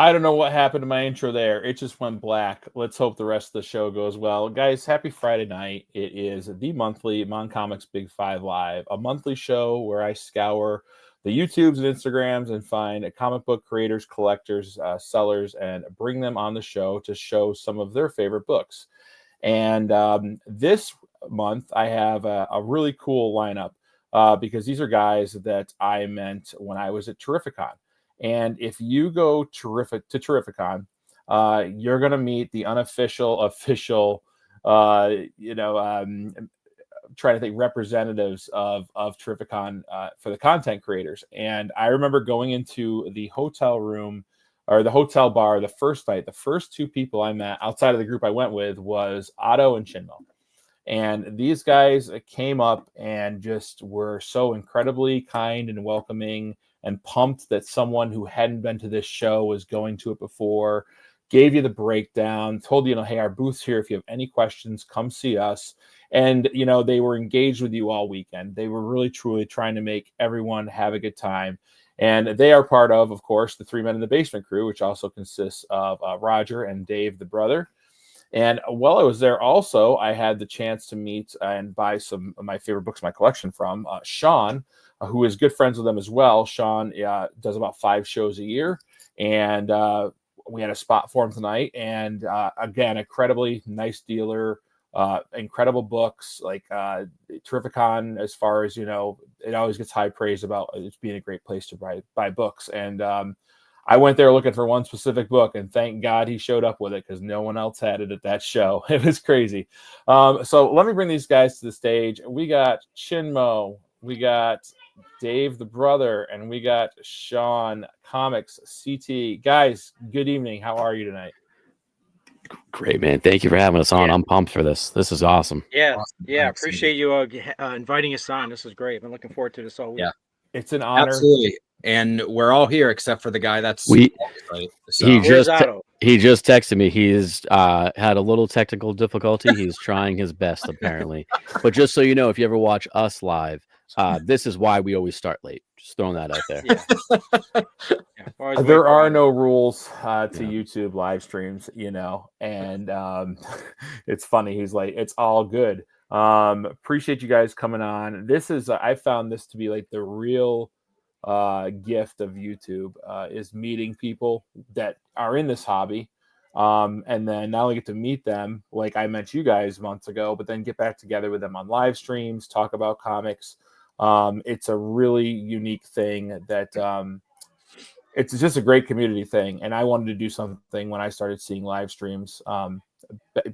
I don't know what happened to my intro there. It just went black. Let's hope the rest of the show goes well. Guys, happy Friday night. It is the monthly M.O.N.Comics Big Five Live, a monthly show where I scour the YouTubes and Instagrams and find comic book creators, collectors, sellers, and bring them on the show to show some of their favorite books. And this month, I have a really cool lineup because these are guys that I met when I was at Terrificon. And if you go to Terrificon, you're going to meet the official, trying to think representatives of Terrificon for the content creators. And I remember going into the hotel room or the hotel bar the first night. The first two people I met outside of the group I went with was Otto and Chinmo. And these guys came up and just were so incredibly kind and welcoming and pumped that someone who hadn't been to this show was going to it before, gave you the breakdown, told you, hey, our booth's here. If you have any questions, come see us. And, they were engaged with you all weekend. They were really, truly trying to make everyone have a good time. And they are part of course, the Three Men in the Basement crew, which also consists of Roger and Dave, the brother. And while I was there also, I had the chance to meet and buy some of my favorite books in my collection from Sean, who is good friends with them as well. Sean does about 5 shows a year. And we had a spot for him tonight. And again, incredibly nice dealer, incredible books, like Terrificon, as far as, it always gets high praise about it being a great place to buy books. And I went there looking for one specific book, and thank God he showed up with it because no one else had it at that show. It was crazy. So let me bring these guys to the stage. We got Chinmo, we got Dave the brother, and we got Sean Comics CT. Guys, good evening. How are you tonight? Great, man. Thank you for having us on. I'm pumped for this. This is awesome. Yeah, awesome. Yeah. Appreciate you inviting us on. This is great. I've been looking forward to this all week. Yeah, it's an honor. Absolutely. And we're all here except for the guy that's right. So. He just texted me. He's had a little technical difficulty. He's trying his best apparently. But just so you know, if you ever watch us live, this is why we always start late. Just throwing that out there. There are no rules to YouTube live streams, and it's funny. He's like, it's all good. Appreciate you guys coming on. This is I found this to be like the real gift of YouTube is meeting people that are in this hobby, and then not only get to meet them like I met you guys months ago, but then get back together with them on live streams, talk about comics. It's a really unique thing that it's just a great community thing, and I wanted to do something when I started seeing live streams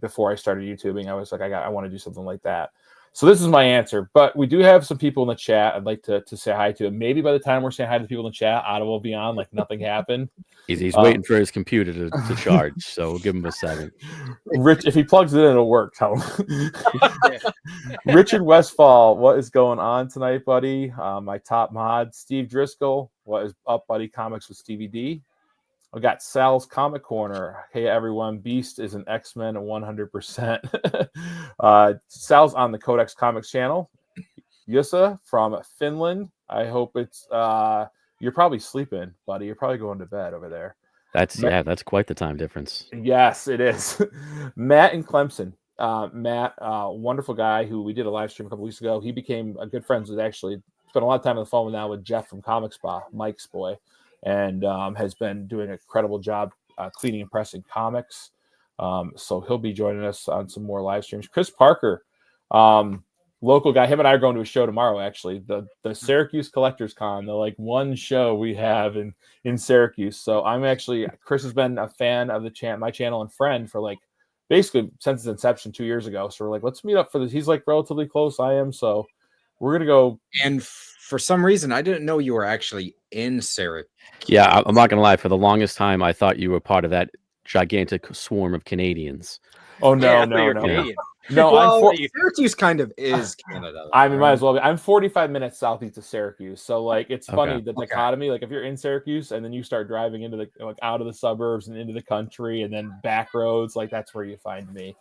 before I started YouTubing. I was like, I want to do something like that. So this is my answer, but we do have some people in the chat I'd like to say hi to. Maybe by the time we're saying hi to the people in the chat, Otto will be on like nothing happened. He's waiting for his computer to charge, so we'll give him a second. Rich, if he plugs it in, it'll work. Tell him. Richard Westfall, what is going on tonight, buddy? My top mod, Steve Driscoll. What is up, buddy? Comics with Stevie D. I got Sal's Comic Corner. Hey, everyone. Beast is an X-Men 100%. Sal's on the Codex Comics channel. Yusa from Finland. I hope it's... you're probably sleeping, buddy. You're probably going to bed over there. That's quite the time difference. Yes, it is. Matt in Clemson. Matt, wonderful guy who we did a live stream a couple weeks ago. He became a good friend with actually... Spent a lot of time on the phone now with Jeff from Comic Spa, Mike's boy. And has been doing an incredible job cleaning and pressing comics. So he'll be joining us on some more live streams. Chris Parker, local guy. Him and I are going to a show tomorrow, actually. The Syracuse Collectors Con, the like one show we have in Syracuse. So Chris has been a fan of my channel and friend for like basically since its inception 2 years ago. So we're like, let's meet up for this. He's like relatively close. I am. So we're going to go. And for some reason, I didn't know you were actually in Syracuse. Yeah, I'm not going to lie. For the longest time, I thought you were part of that gigantic swarm of Canadians. Oh, no. No, well, Syracuse kind of is Canada. I mean, might as well be. I'm 45 minutes southeast of Syracuse. So, like, it's funny, the dichotomy. Like, if you're in Syracuse and then you start driving into out of the suburbs and into the country and then back roads, like, that's where you find me.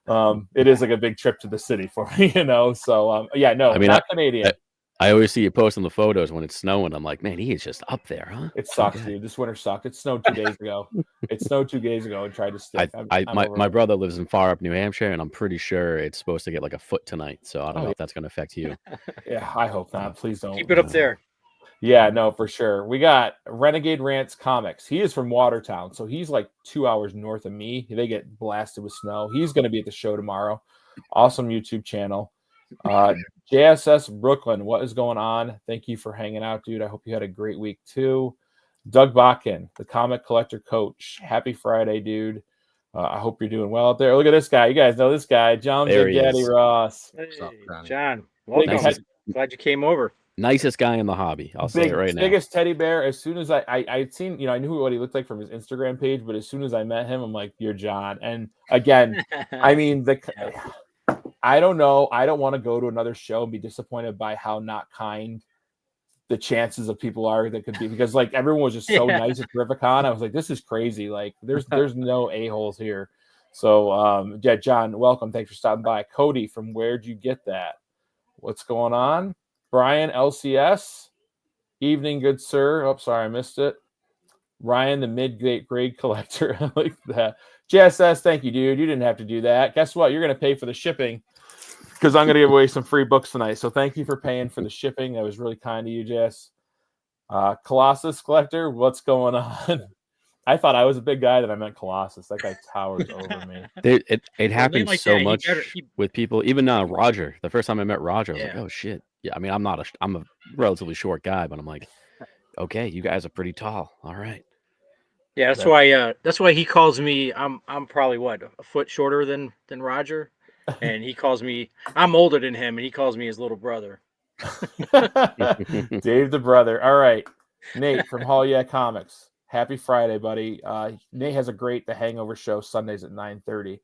It is like a big trip to the city for me, So, I mean, not Canadian. I always see you posting the photos when it's snowing. I'm like, man, he is just up there, huh? It sucks, Okay. dude. This winter sucked. It snowed 2 days ago. It snowed 2 days ago and tried to stick. I'm My over it. brother lives in far up New Hampshire, and I'm pretty sure it's supposed to get like a foot tonight. So I don't know if that's going to affect you. Yeah, I hope not. Please don't. Keep it up there. Yeah, no, for sure. We got Renegade Rants Comics. He is from Watertown, so he's like 2 hours north of me. They get blasted with snow. He's going to be at the show tomorrow. Awesome YouTube channel. JSS Brooklyn, what is going on? Thank you for hanging out, dude. I hope you had a great week too. Doug Bakken, the comic collector coach. Happy Friday, dude. I hope you're doing well out there. Look at this guy. You guys know this guy, John There Big he Daddy is. Ross. Hey, up, Johnny? John, welcome. Nicest, Glad you came over. nicest guy in the hobby. I'll say it right now. Biggest teddy bear. As soon as I'd seen, I knew what he looked like from his Instagram page, but as soon as I met him, I'm like, you're John. And again, I mean, I don't know. I don't want to go to another show and be disappointed by how not kind the chances of people are that could be, because like everyone was just so nice at Terrificon. I was like, this is crazy. Like there's no a-holes here. So yeah, John, welcome. Thanks for stopping by. Cody, from Where'd You Get That? What's going on? Brian LCS. Evening, good sir. Oh, sorry, I missed it. Ryan, the mid-grade collector. I like that. JSS, thank you, dude. You didn't have to do that. Guess what? You're going to pay for the shipping because I'm going to give away some free books tonight. So thank you for paying for the shipping. That was really kind of you, Jess. Colossus Collector, what's going on? I thought I was a big guy, that I meant Colossus. That guy towers over me. It happens like so that, much with people. Even Roger. The first time I met Roger, I was like, oh shit. Yeah, I mean, I'm a relatively short guy, but I'm like, okay, you guys are pretty tall. All right. Yeah, that's why he calls me. I'm probably what, a foot shorter than Roger, and he calls me. I'm older than him, and he calls me his little brother. Dave the brother. All right, Nate from Hall Yeah Comics. Happy Friday, buddy. Nate has a great The Hangover show Sundays at 9:30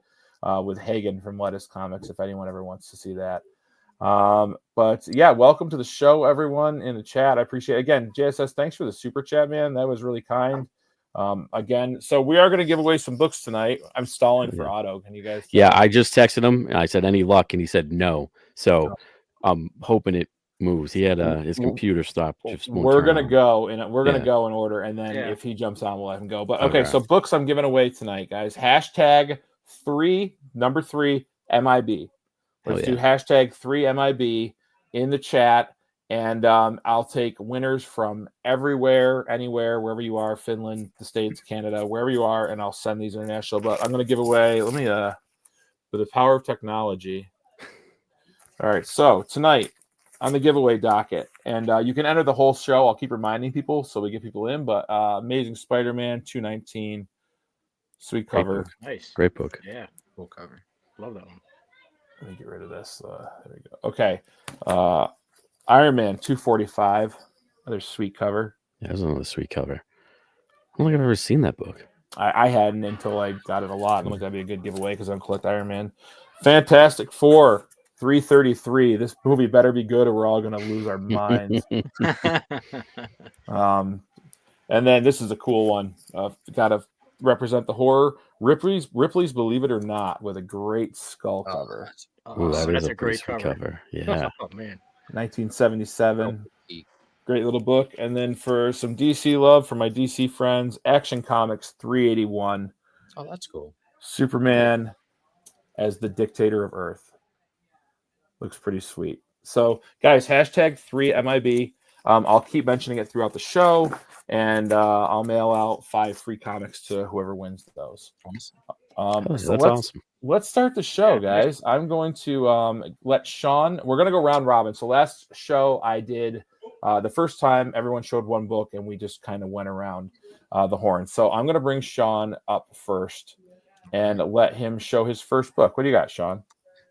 with Hagen from Lettuce Comics. If anyone ever wants to see that. But yeah, welcome to the show, everyone in the chat. I appreciate it. Again, JSS, thanks for the super chat, man. That was really kind. Again, so we are going to give away some books tonight. I'm stalling for Otto. Can you guys? Yeah, I just texted him and I said, any luck? And he said no. So I'm hoping it moves. He had his computer stopped. We're gonna go and we're gonna go in order, and then if he jumps on, we'll let him go. But okay, so books I'm giving away tonight, guys. Hashtag 3 MIB. Let's do hashtag 3 MIB in the chat, and I'll take winners from everywhere, anywhere, wherever you are, Finland, the States, Canada, wherever you are, and I'll send these international. But I'm gonna give away. Let me with the power of technology. All right, so tonight on the giveaway docket, and you can enter the whole show. I'll keep reminding people so we get people in. But Amazing Spider-Man 219, sweet cover, Nice, great book. Yeah, Cool cover. Love that one. Let me get rid of this. There we go. Okay, Iron Man 245, another sweet cover. Yeah, that was another sweet cover. I don't think I've ever seen that book. I hadn't until I got it a lot. I'm like, that'd be a good giveaway because I collect Iron Man. Fantastic Four 333. This movie better be good or we're all going to lose our minds. And then this is a cool one. Got to represent the horror. Ripley's Believe It or Not with a great skull cover. Ooh, that is a great cover. Yeah. Oh, man. 1977. Great little book. And then for some DC love for my DC friends, Action Comics 381. Oh, that's cool. Superman as the dictator of Earth. Looks pretty sweet. So, guys, hashtag 3 MIB. I'll keep mentioning it throughout the show, and I'll mail out 5 free comics to whoever wins those. So that's awesome. Let's start the show, guys. I'm going to let Sean. We're going to go round robin. So last show I did the first time everyone showed one book, and we just kind of went around the horn. So I'm going to bring Sean up first and let him show his first book. What do you got, Sean?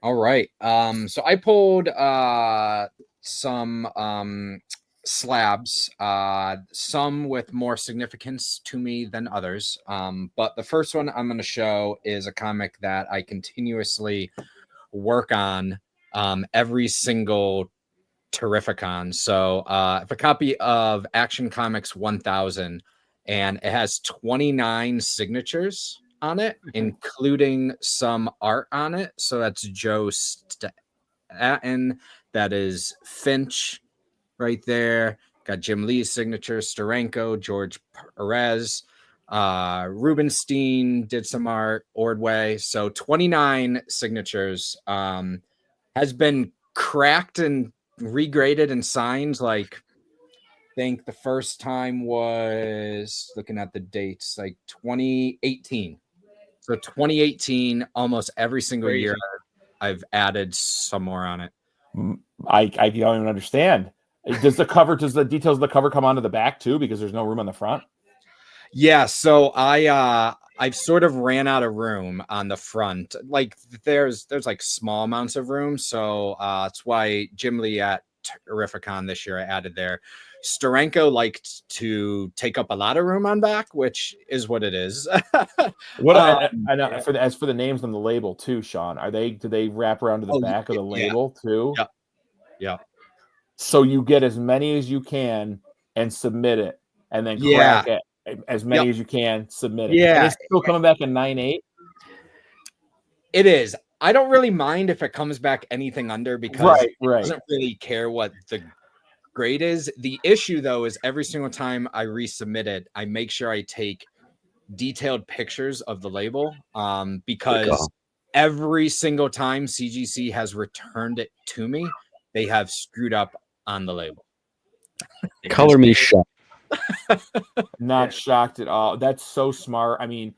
All right. So I pulled some slabs, some with more significance to me than others. But the first one I'm going to show is a comic that I continuously work on every single Terrificon. So I have a copy of Action Comics 1000, and it has 29 signatures on it, including some art on it. So that's Joe Staten, that is Finch, right there. Got Jim Lee's signature, Steranko, George Perez, Rubenstein did some art, Ordway. So 29 signatures. Has been cracked and regraded and signed. Like, I think the first time was, looking at the dates, like 2018. So 2018, almost every single Crazy. year I've added some more on it. I don't even understand. Does the details of the cover come onto the back too, because there's no room on the front? Yeah, so I've sort of ran out of room on the front. Like there's like small amounts of room, so that's why Jim Lee at Terrificon this year I added there. Steranko liked to take up a lot of room on back, which is what it is. As for the names on the label too, Sean, do they wrap around to the back of the label too? Yeah. So you get as many as you can and submit it, and then crack it as many as you can, submit it. Yeah, and it's still coming back in 9.8. It is. I don't really mind if it comes back anything under, because it doesn't really care what the grade is. The issue though is every single time I resubmit it, I make sure I take detailed pictures of the label, because every single time CGC has returned it to me, they have screwed up on the label. Color me shocked. Not shocked at all. That's so smart. I mean,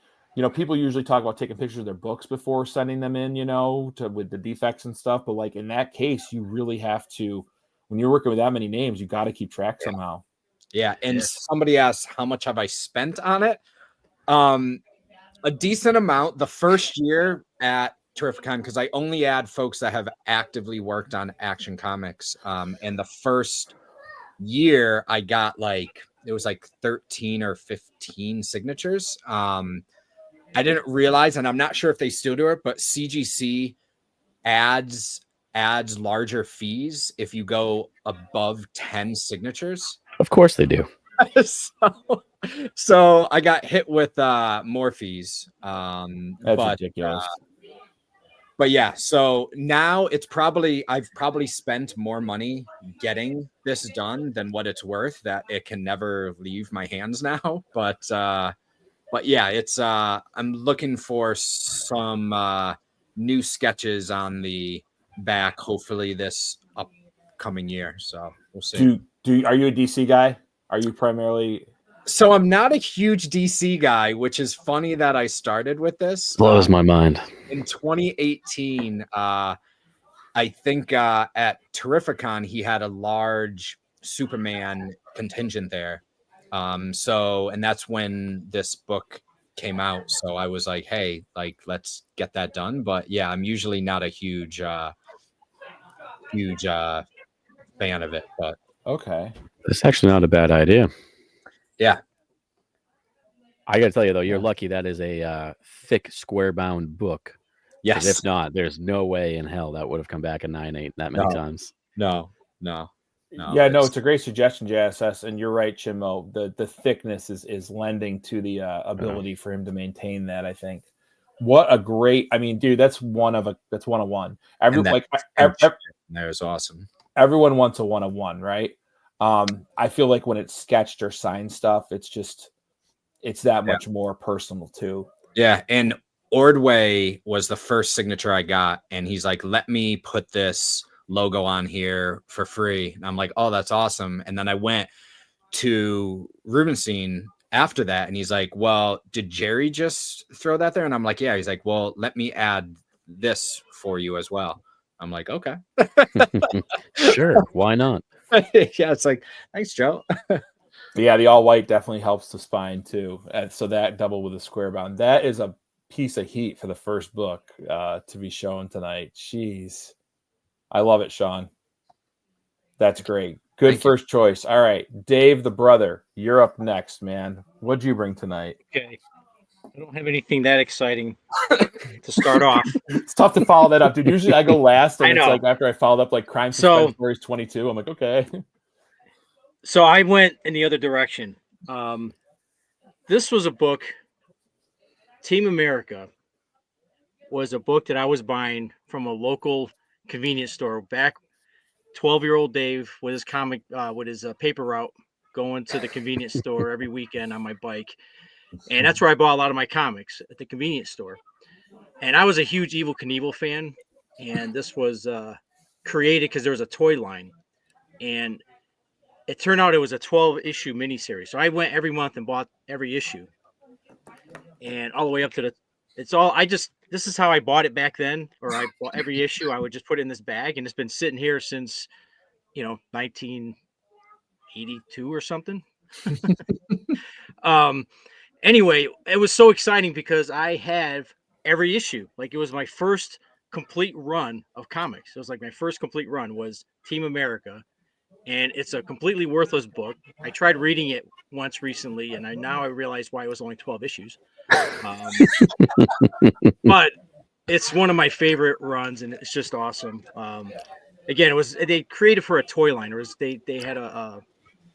people usually talk about taking pictures of their books before sending them in, with the defects and stuff. But like in that case, you really have to, when you're working with that many names, you got to keep track somehow. Yeah. And somebody asked, how much have I spent on it? A decent amount the first year at Terrificon, because I only add folks that have actively worked on Action Comics. And the first year I got it was like 13 or 15 signatures. I didn't realize, and I'm not sure if they still do it, but CGC adds larger fees if you go above 10 signatures. Of course they do. So I got hit with more fees. That's ridiculous. But yeah, so now I've probably spent more money getting this done than what it's worth, that it can never leave my hands now. But yeah, it's I'm looking for some new sketches on the back, hopefully this upcoming year. So we'll see. Are you a DC guy? Are you primarily? So I'm not a huge DC guy, which is funny that I started with this. Blows my mind. In 2018, I think at Terrificon, he had a large Superman contingent there. And that's when this book came out. So I was like, hey, let's get that done. But yeah, I'm usually not a huge fan of it. But okay, it's actually not a bad idea. Yeah. I got to tell you, though, you're lucky that is a thick, square-bound book. Yes. If not, there's no way in hell that would have come back in 9.8 that many times. No. Yeah, it's a great suggestion, JSS, and you're right, Chimo. The thickness is lending to the ability for him to maintain that. I think. What a great! I mean, dude, that's one of one. That was awesome. Everyone wants a 1-of-1, right? I feel like when it's sketched or signed stuff, it's that much more personal too. Yeah, and Ordway was the first signature I got, and he's like, let me put this logo on here for free. And I'm like, oh, that's awesome. And then I went to Rubenstein after that, and he's like, well, did Jerry just throw that there? And I'm like, yeah. He's like, well, let me add this for you as well. I'm like, okay. Sure, why not? Yeah, it's like, thanks, Joe. Yeah, the all white definitely helps the spine too. And so that double with a square bound, that is a piece of heat for the first book to be shown tonight. Jeez, I love it, Sean. That's great. Good first choice. All right, Dave the brother, you're up next, man. What'd you bring tonight? Okay, I don't have anything that exciting to start off. It's tough to follow that up, dude. Usually I go last, and I know. it's like after I followed up like Crime Suspense Stories 22, I'm like, okay. So I went in the other direction. This was a book. Team America was a book that I was buying from a local convenience store back 12-year-old Dave with his paper route, going to the convenience store every weekend on my bike. And that's where I bought a lot of my comics, at the convenience store. And I was a huge Evel Knievel fan. And this was created because there was a toy line. And it turned out it was a 12-issue miniseries. So I went every month and bought every issue. And all the way up to this is how I bought it back then. Or I bought every issue. I would just put it in this bag. And it's been sitting here since, 1982 or something. Anyway, it was so exciting because I have every issue. Like, it was my first complete run of comics. It was like my first complete run was Team America, and it's a completely worthless book. I tried reading it once recently, and I realized why it was only 12 issues. But it's one of my favorite runs, and it's just awesome. Again, they created for a toy line. They had a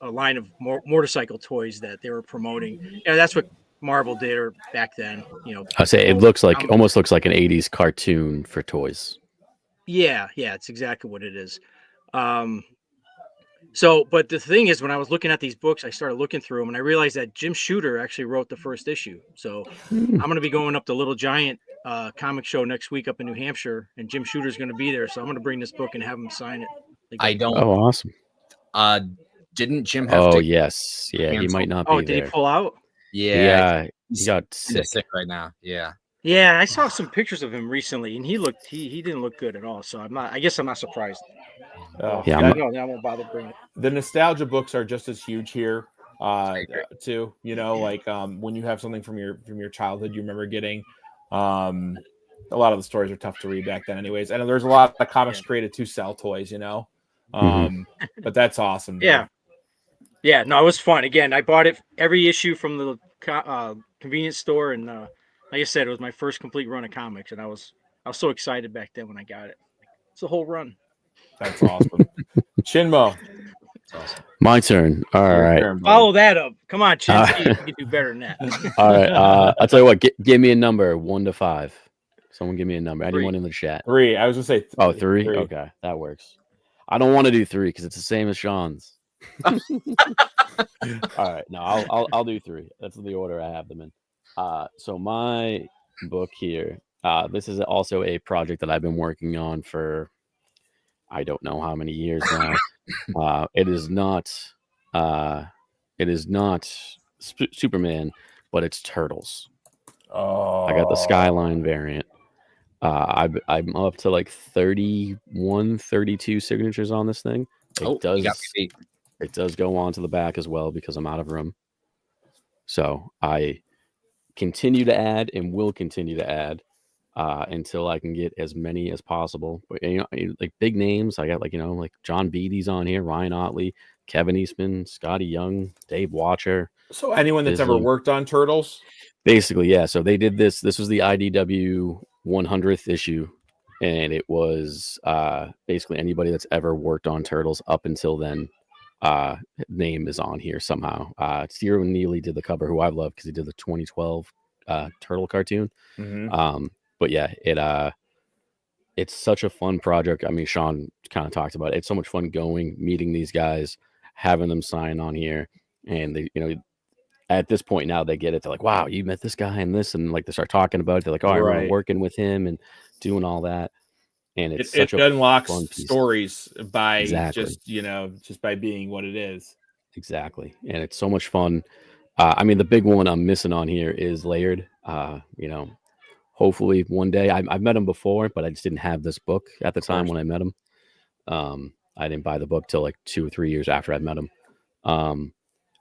line of motorcycle toys that they were promoting. That's what Marvel did back then. I say it almost looks like an 80s cartoon for toys. Yeah, it's exactly what it is. But the thing is, when I was looking at these books, I started looking through them, and I realized that Jim Shooter actually wrote the first issue. So I'm going to be going up to Little Giant comic show next week up in New Hampshire, and Jim Shooter's going to be there. So I'm going to bring this book and have him sign it. Oh, awesome. Didn't Jim have to? Yes. Yeah, he might not be there. Oh, did he pull out? Yeah, he got sick right now. Yeah. Yeah, I saw some pictures of him recently, and he didn't look good at all. So I guess I'm not surprised. I won't bother bringing it. The nostalgia books are just as huge here, too. When you have something from your childhood you remember getting. A lot of the stories are tough to read back then, anyways. And there's a lot of comics created to sell toys, But that's awesome. Yeah. Yeah, no, it was fun. Again, I bought it every issue from the convenience store, and like I said, it was my first complete run of comics, and I was so excited back then when I got it. It's a whole run. That's awesome. Chinmo. Awesome. My turn. All right. Follow that up. Come on, Chin. You can do better than that. All right. I'll tell you what. Give me a number, 1 to 5. Someone give me a number. Anyone in the chat? 3. I was gonna say. 3. 3. Okay, that works. I don't want to do 3 because it's the same as Sean's. All right. No, I'll do 3. That's the order I have them in. So my book here. This is also a project that I've been working on for I don't know how many years now. It is not Superman, but it's Turtles. Oh, I got the Skyline variant. I'm up to like 31, 32 signatures on this thing. It does go on to the back as well because I'm out of room. So I continue to add and will continue to add until I can get as many as possible. But, like big names, I got like John Beatty's on here, Ryan Otley, Kevin Eastman, Scotty Young, Dave Watcher. So anyone that's ever worked on Turtles? Basically, yeah. So they did this. This was the IDW 100th issue, and it was basically anybody that's ever worked on Turtles up until then. Name is on here somehow. Ciro Neely did the cover, who I love because he did the 2012 Turtle cartoon. Mm-hmm. But yeah, it's such a fun project. I mean, Sean kind of talked about it. It's so much fun meeting these guys, having them sign on here, and they, at this point now they get it. They're like, wow, you met this guy and this, and like they start talking about it. They're like, oh, I remember working with him and doing all that. And it unlocks stories by exactly. just by being what it is. Exactly. And it's so much fun. I mean, the big one I'm missing on here is Laird. Hopefully one day I've met him before, but I just didn't have this book at the time when I met him. I didn't buy the book till like 2 or 3 years after I'd met him.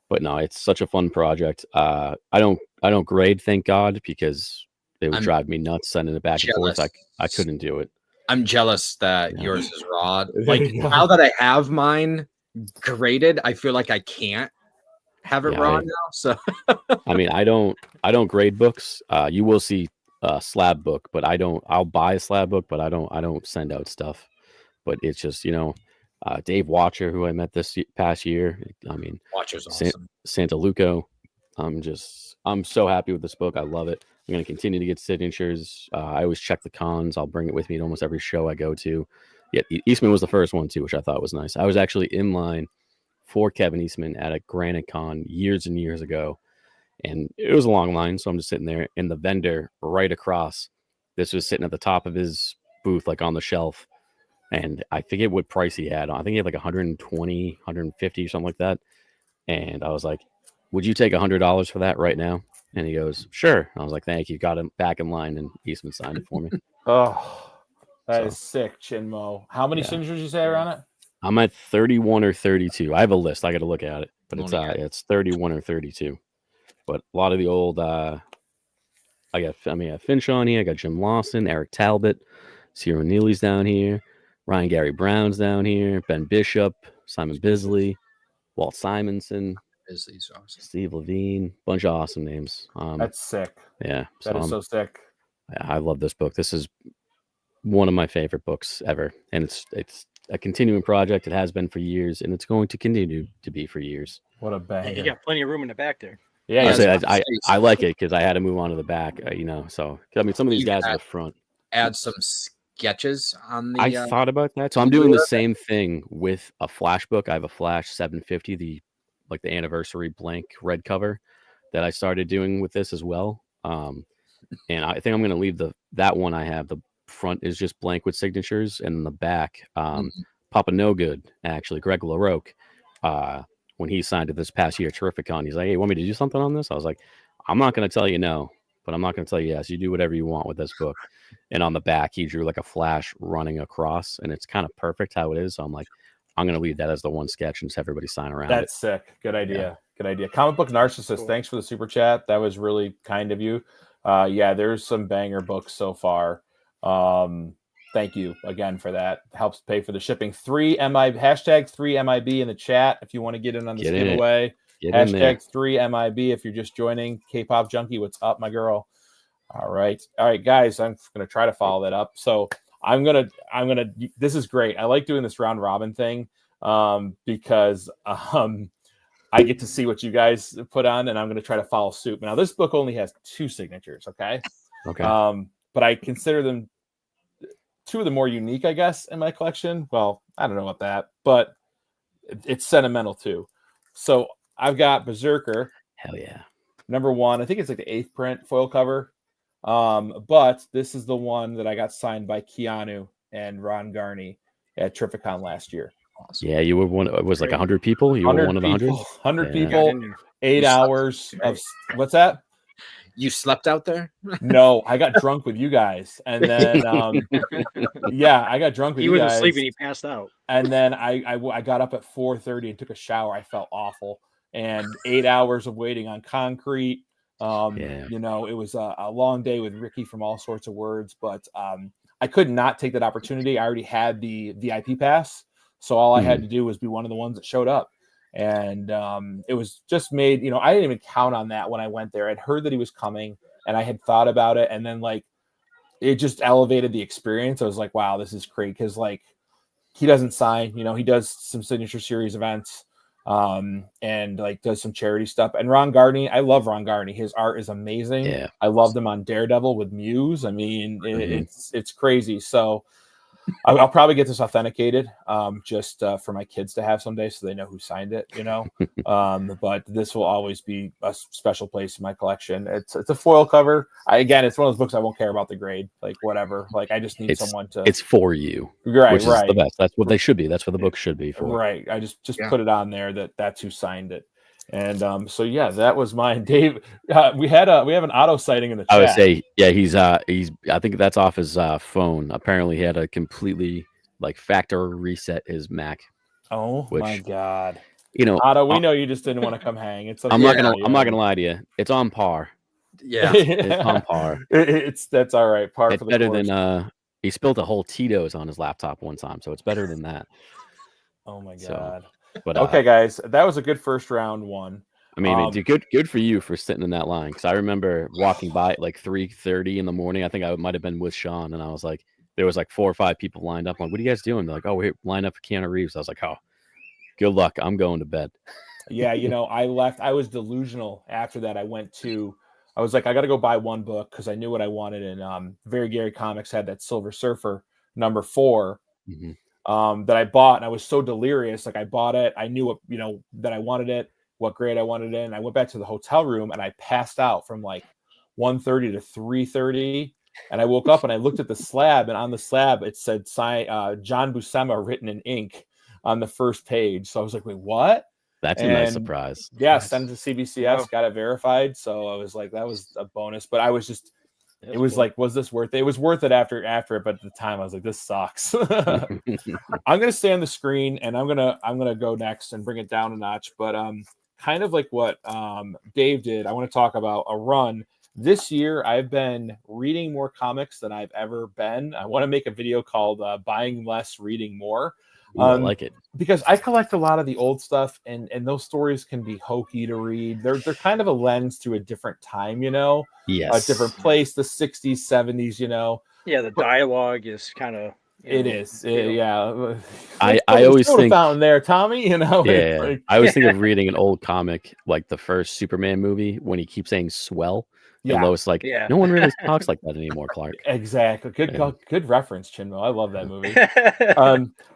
But no, it's such a fun project. I don't grade, thank God, because it would drive me nuts sending it back and forth. I couldn't do it. I'm jealous that yours is raw. Like now that I have mine graded, I feel like I can't have it raw now. So I mean, I don't grade books. You will see a slab book, but I'll buy a slab book, but I don't send out stuff. But it's just, Dave Watcher, who I met this past year. I mean, Watcher's awesome. Santa Luco. I'm so happy with this book. I love it. I'm going to continue to get signatures. I always check the cons. I'll bring it with me to almost every show I go to. Yeah, Eastman was the first one too, which I thought was nice. I was actually in line for Kevin Eastman at a Granite Con years and years ago, and it was a long line. So I'm just sitting there, and the vendor right across, this was sitting at the top of his booth, like on the shelf, and I forget what price he had on. I think he had like 120, 150, something like that. And I was like, "Would you take $100 for that right now?" And he goes, "Sure." I was like, "Thank you." Got him back in line, and Eastman signed it for me. Oh, that So, is sick, Chinmo. How many yeah. signatures you say are on it? I'm at 31 or 32. I have a list. I got to look at it, but it's 31 or 32. But a lot of the old, I got Finch on here. I got Jim Lawson, Eric Talbot, Cyril Neely's down here, Ryan Gary Brown's down here, Ben Bishop, Simon Bisley, Walt Simonson, Bisley's awesome. Steve Levine, bunch of awesome names. That's sick. Yeah, That is so sick. I love this book. This is one of my favorite books ever, and it's a continuing project. It has been for years, and it's going to continue to be for years. What a banger! You got plenty of room in the back there. Yeah, I like it because I had to move on to the back. So I mean, some of these guys are the front. Add some sketches on the. I thought about that, so I'm doing the same thing with a Flash book. I have a Flash 750, the anniversary blank red cover that I started doing with this as well. And I think I'm going to leave that one I have. The front is just blank with signatures, and the back, Papa No Good, actually, Greg LaRoque, when he signed it this past year, Terrificon, he's like, "Hey, you want me to do something on this?" I was like, "I'm not going to tell you no, but I'm not going to tell you yes. You do whatever you want with this book." And on the back, he drew like a flash running across, and it's kind of perfect how it is. So I'm like, I'm going to leave that as the one sketch and just have everybody sign around. That's sick. Good idea. Yeah. Good idea. Comic Book Narcissist, cool. Thanks for the super chat. That was really kind of you. Yeah, there's some banger books so far. Thank you again for that. Helps pay for the shipping. Hashtag 3MIB in the chat if you want to get in on this giveaway. Hashtag 3MIB if you're just joining. K-pop junkie, what's up, my girl? All right, guys. I'm gonna try to follow that up. So I'm gonna. This is great. I like doing this round robin thing because I get to see what you guys put on, and I'm gonna try to follow suit. Now this book only has 2 signatures. Okay. But I consider them 2 of the more unique, I guess, in my collection. Well, I don't know about that, but it's sentimental too. So I've got Berserker. Hell yeah. Number 1. I think it's like the 8th print foil cover. But this is the one that I got signed by Keanu and Ron Garney at Terrificon last year. Awesome. Yeah, you were one. It was like 100 people. You were one of the 100. 100 people. 8 hours of what's that? You slept out there? No, I got drunk with you guys, and then I got drunk with you guys. He wasn't sleeping; he passed out. And then I got up at 4:30 and took a shower. I felt awful, and 8 hours of waiting on concrete. You know, it was a long day with Ricky from All Sorts of Words, but I could not take that opportunity. I already had the VIP pass, so all I had to do was be one of the ones that showed up. And it was just made, you know, I didn't even count on that when I went there. I'd heard that he was coming and I had thought about it. And then like, it just elevated the experience. I was like, wow, this is great. Cause like he doesn't sign, you know, he does some signature series events and like does some charity stuff. And Ron Garney, I love Ron Garney. His art is amazing. Yeah. I loved him on Daredevil with Muse. I mean, it's crazy. So I'll probably get this authenticated just for my kids to have someday so they know who signed it, you know. But this will always be a special place in my collection. It's a foil cover. It's one of those books I won't care about the grade, like whatever. Like I just need someone to. It's for you, right? Which is the best. That's what they should be. That's what the book should be for. Right. I just put it on there that's who signed it. And so yeah, that was mine. Dave, we have an auto sighting in the chat. I would say, yeah, he's I think that's off his phone. Apparently he had to completely like factory reset his Mac. Oh my god. You know, Otto, we know you just didn't want to come hang. It's I'm not gonna lie to you. It's on par. Yeah, it's on par. That's all right. Par it's for the better course. than he spilled a whole Tito's on his laptop one time, so it's better than that. Oh my god. But okay, guys, that was a good first round one. I mean, good for you for sitting in that line, because I remember walking by at like 3:30 in the morning. I think I might have been with Sean, and I was like, there was like 4 or 5 people lined up. I'm like, what are you guys doing? They're like, oh, we're lined up for Keanu Reeves. I was like, oh, good luck. I'm going to bed. Yeah, you know, I left. I was delusional after that. I was like, I got to go buy one book because I knew what I wanted. And Very Gary Comics had that Silver Surfer #4. that I bought, and I was so delirious. Like I bought it, I knew what, you know, that I wanted it, what grade I wanted it in. I went back to the hotel room and I passed out from like 1:30 to 3:30. And I woke up and I looked at the slab, and on the slab it said John Buscema written in ink on the first page. So I was like, wait, what? That's a nice surprise. Yeah, sent it to CBCS, got it verified. So I was like, that was a bonus. But I was just, it was like, was this worth it? It was worth it after it, but at the time I was like, this sucks. I'm gonna stay on the screen, and I'm gonna go next and bring it down a notch. But kind of like what Dave did, I want to talk about a run. This year, I've been reading more comics than I've ever been. I want to make a video called Buying Less, Reading More. I like it. Because I collect a lot of the old stuff, and those stories can be hokey to read. They're kind of a lens to a different time, you know? Yes. A different place, the 60s, 70s, you know? Yeah, the dialogue is kind of... It is, yeah. I always think fountain there, Tommy. You know, yeah. like, I always think of reading an old comic like the first Superman movie when he keeps saying "swell." Yeah. And Lois like, no one really talks like that anymore, Clark. Exactly. Good reference, Chinmo. I love that movie.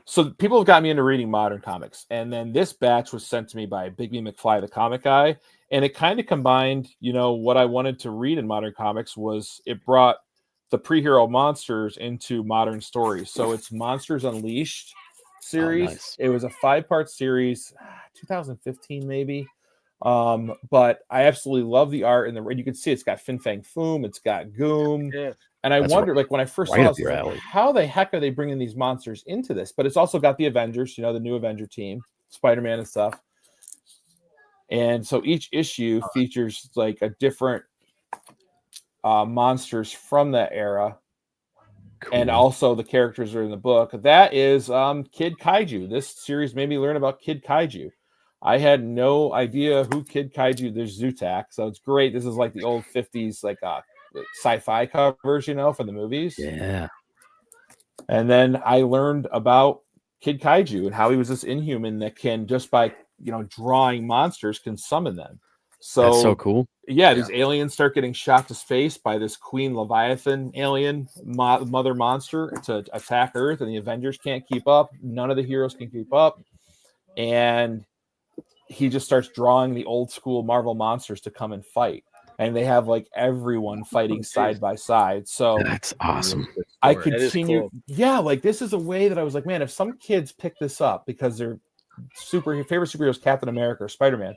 So people have got me into reading modern comics, and then this batch was sent to me by Bigby McFly, the comic guy, and it kind of combined, you know, what I wanted to read in modern comics was it brought the pre-hero monsters into modern stories. So it's Monsters Unleashed series. Oh, nice. It was a 5-part series, 2015 maybe. But I absolutely love the art, and you can see it's got Fin Fang Foom, it's got Goom. Yeah. And I wondered, like when I first saw this, like, how the heck are they bringing these monsters into this? But it's also got the Avengers, you know, the new Avenger team, Spider-Man and stuff. And so each issue features like a different monsters from that era. Cool. And also the characters are in the book. That is Kid Kaiju. This series made me learn about Kid Kaiju. I had no idea who Kid Kaiju. There's Zutak, so it's great. This is like the old 50s like sci-fi covers, you know, for the movies. Yeah. And then I learned about Kid Kaiju and how he was this inhuman that can, just by, you know, drawing monsters, can summon them. So that's so cool. Yeah, these aliens start getting shot to space by this Queen Leviathan alien mother monster to attack Earth, and the Avengers can't keep up. None of the heroes can keep up. And he just starts drawing the old school Marvel monsters to come and fight. And they have like everyone fighting side by side. So that's awesome. I continue. Cool. Yeah, like this is a way that I was like, man, if some kids pick this up because their favorite superhero is Captain America or Spider-Man,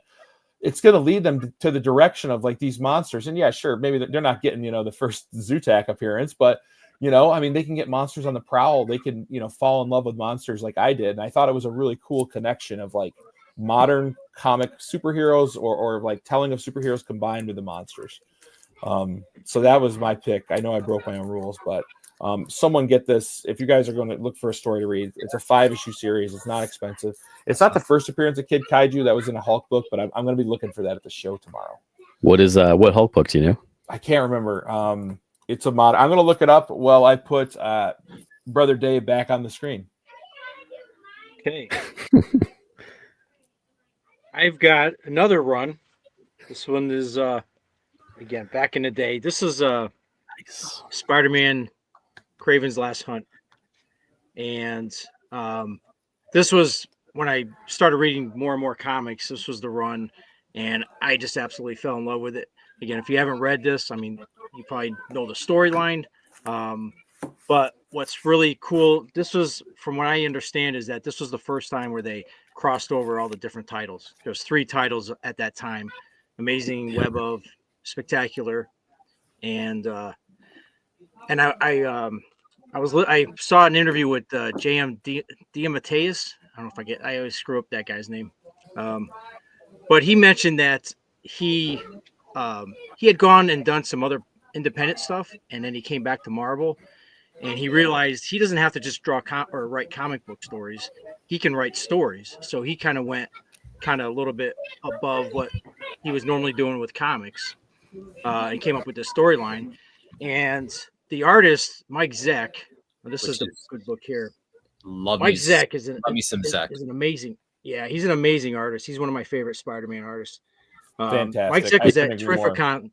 it's going to lead them to the direction of like these monsters. And yeah, sure, maybe they're not getting, you know, the first Zutak appearance, but you know, I mean, they can get monsters on the prowl. They can, you know, fall in love with monsters like I did. And I thought it was a really cool connection of like modern comic superheroes or like telling of superheroes combined with the monsters. So that was my pick. I know I broke my own rules, but someone get this. If you guys are going to look for a story to read, it's a 5-issue series. It's not expensive. It's not the first appearance of Kid Kaiju. That was in a Hulk book, but I'm going to be looking for that at the show tomorrow. What is what Hulk book do you know? I can't remember. It's a mod. I'm going to look it up while I put Brother Dave back on the screen. Okay. I've got another run. This one is again back in the day. This is nice. Spider-Man Kraven's Last Hunt. And this was when I started reading more and more comics. This was the run, and I just absolutely fell in love with it. Again, if you haven't read this, I mean, you probably know the storyline. But what's really cool, this was, from what I understand, is that this was the first time where they crossed over all the different titles. There's 3 titles at that time: Amazing Web of, Spectacular, and I saw an interview with J.M. DeMatteis. I don't know if I always screw up that guy's name. But he mentioned that he had gone and done some other independent stuff, and then he came back to Marvel, and he realized he doesn't have to just draw or write comic book stories. He can write stories. So he kind of went a little bit above what he was normally doing with comics, and came up with this storyline. And the artist, Mike Zeck, this is the good book here. Mike Zeck is an amazing, he's an amazing artist. He's one of my favorite Spider-Man artists. Fantastic. Mike Zeck was at Terrificon.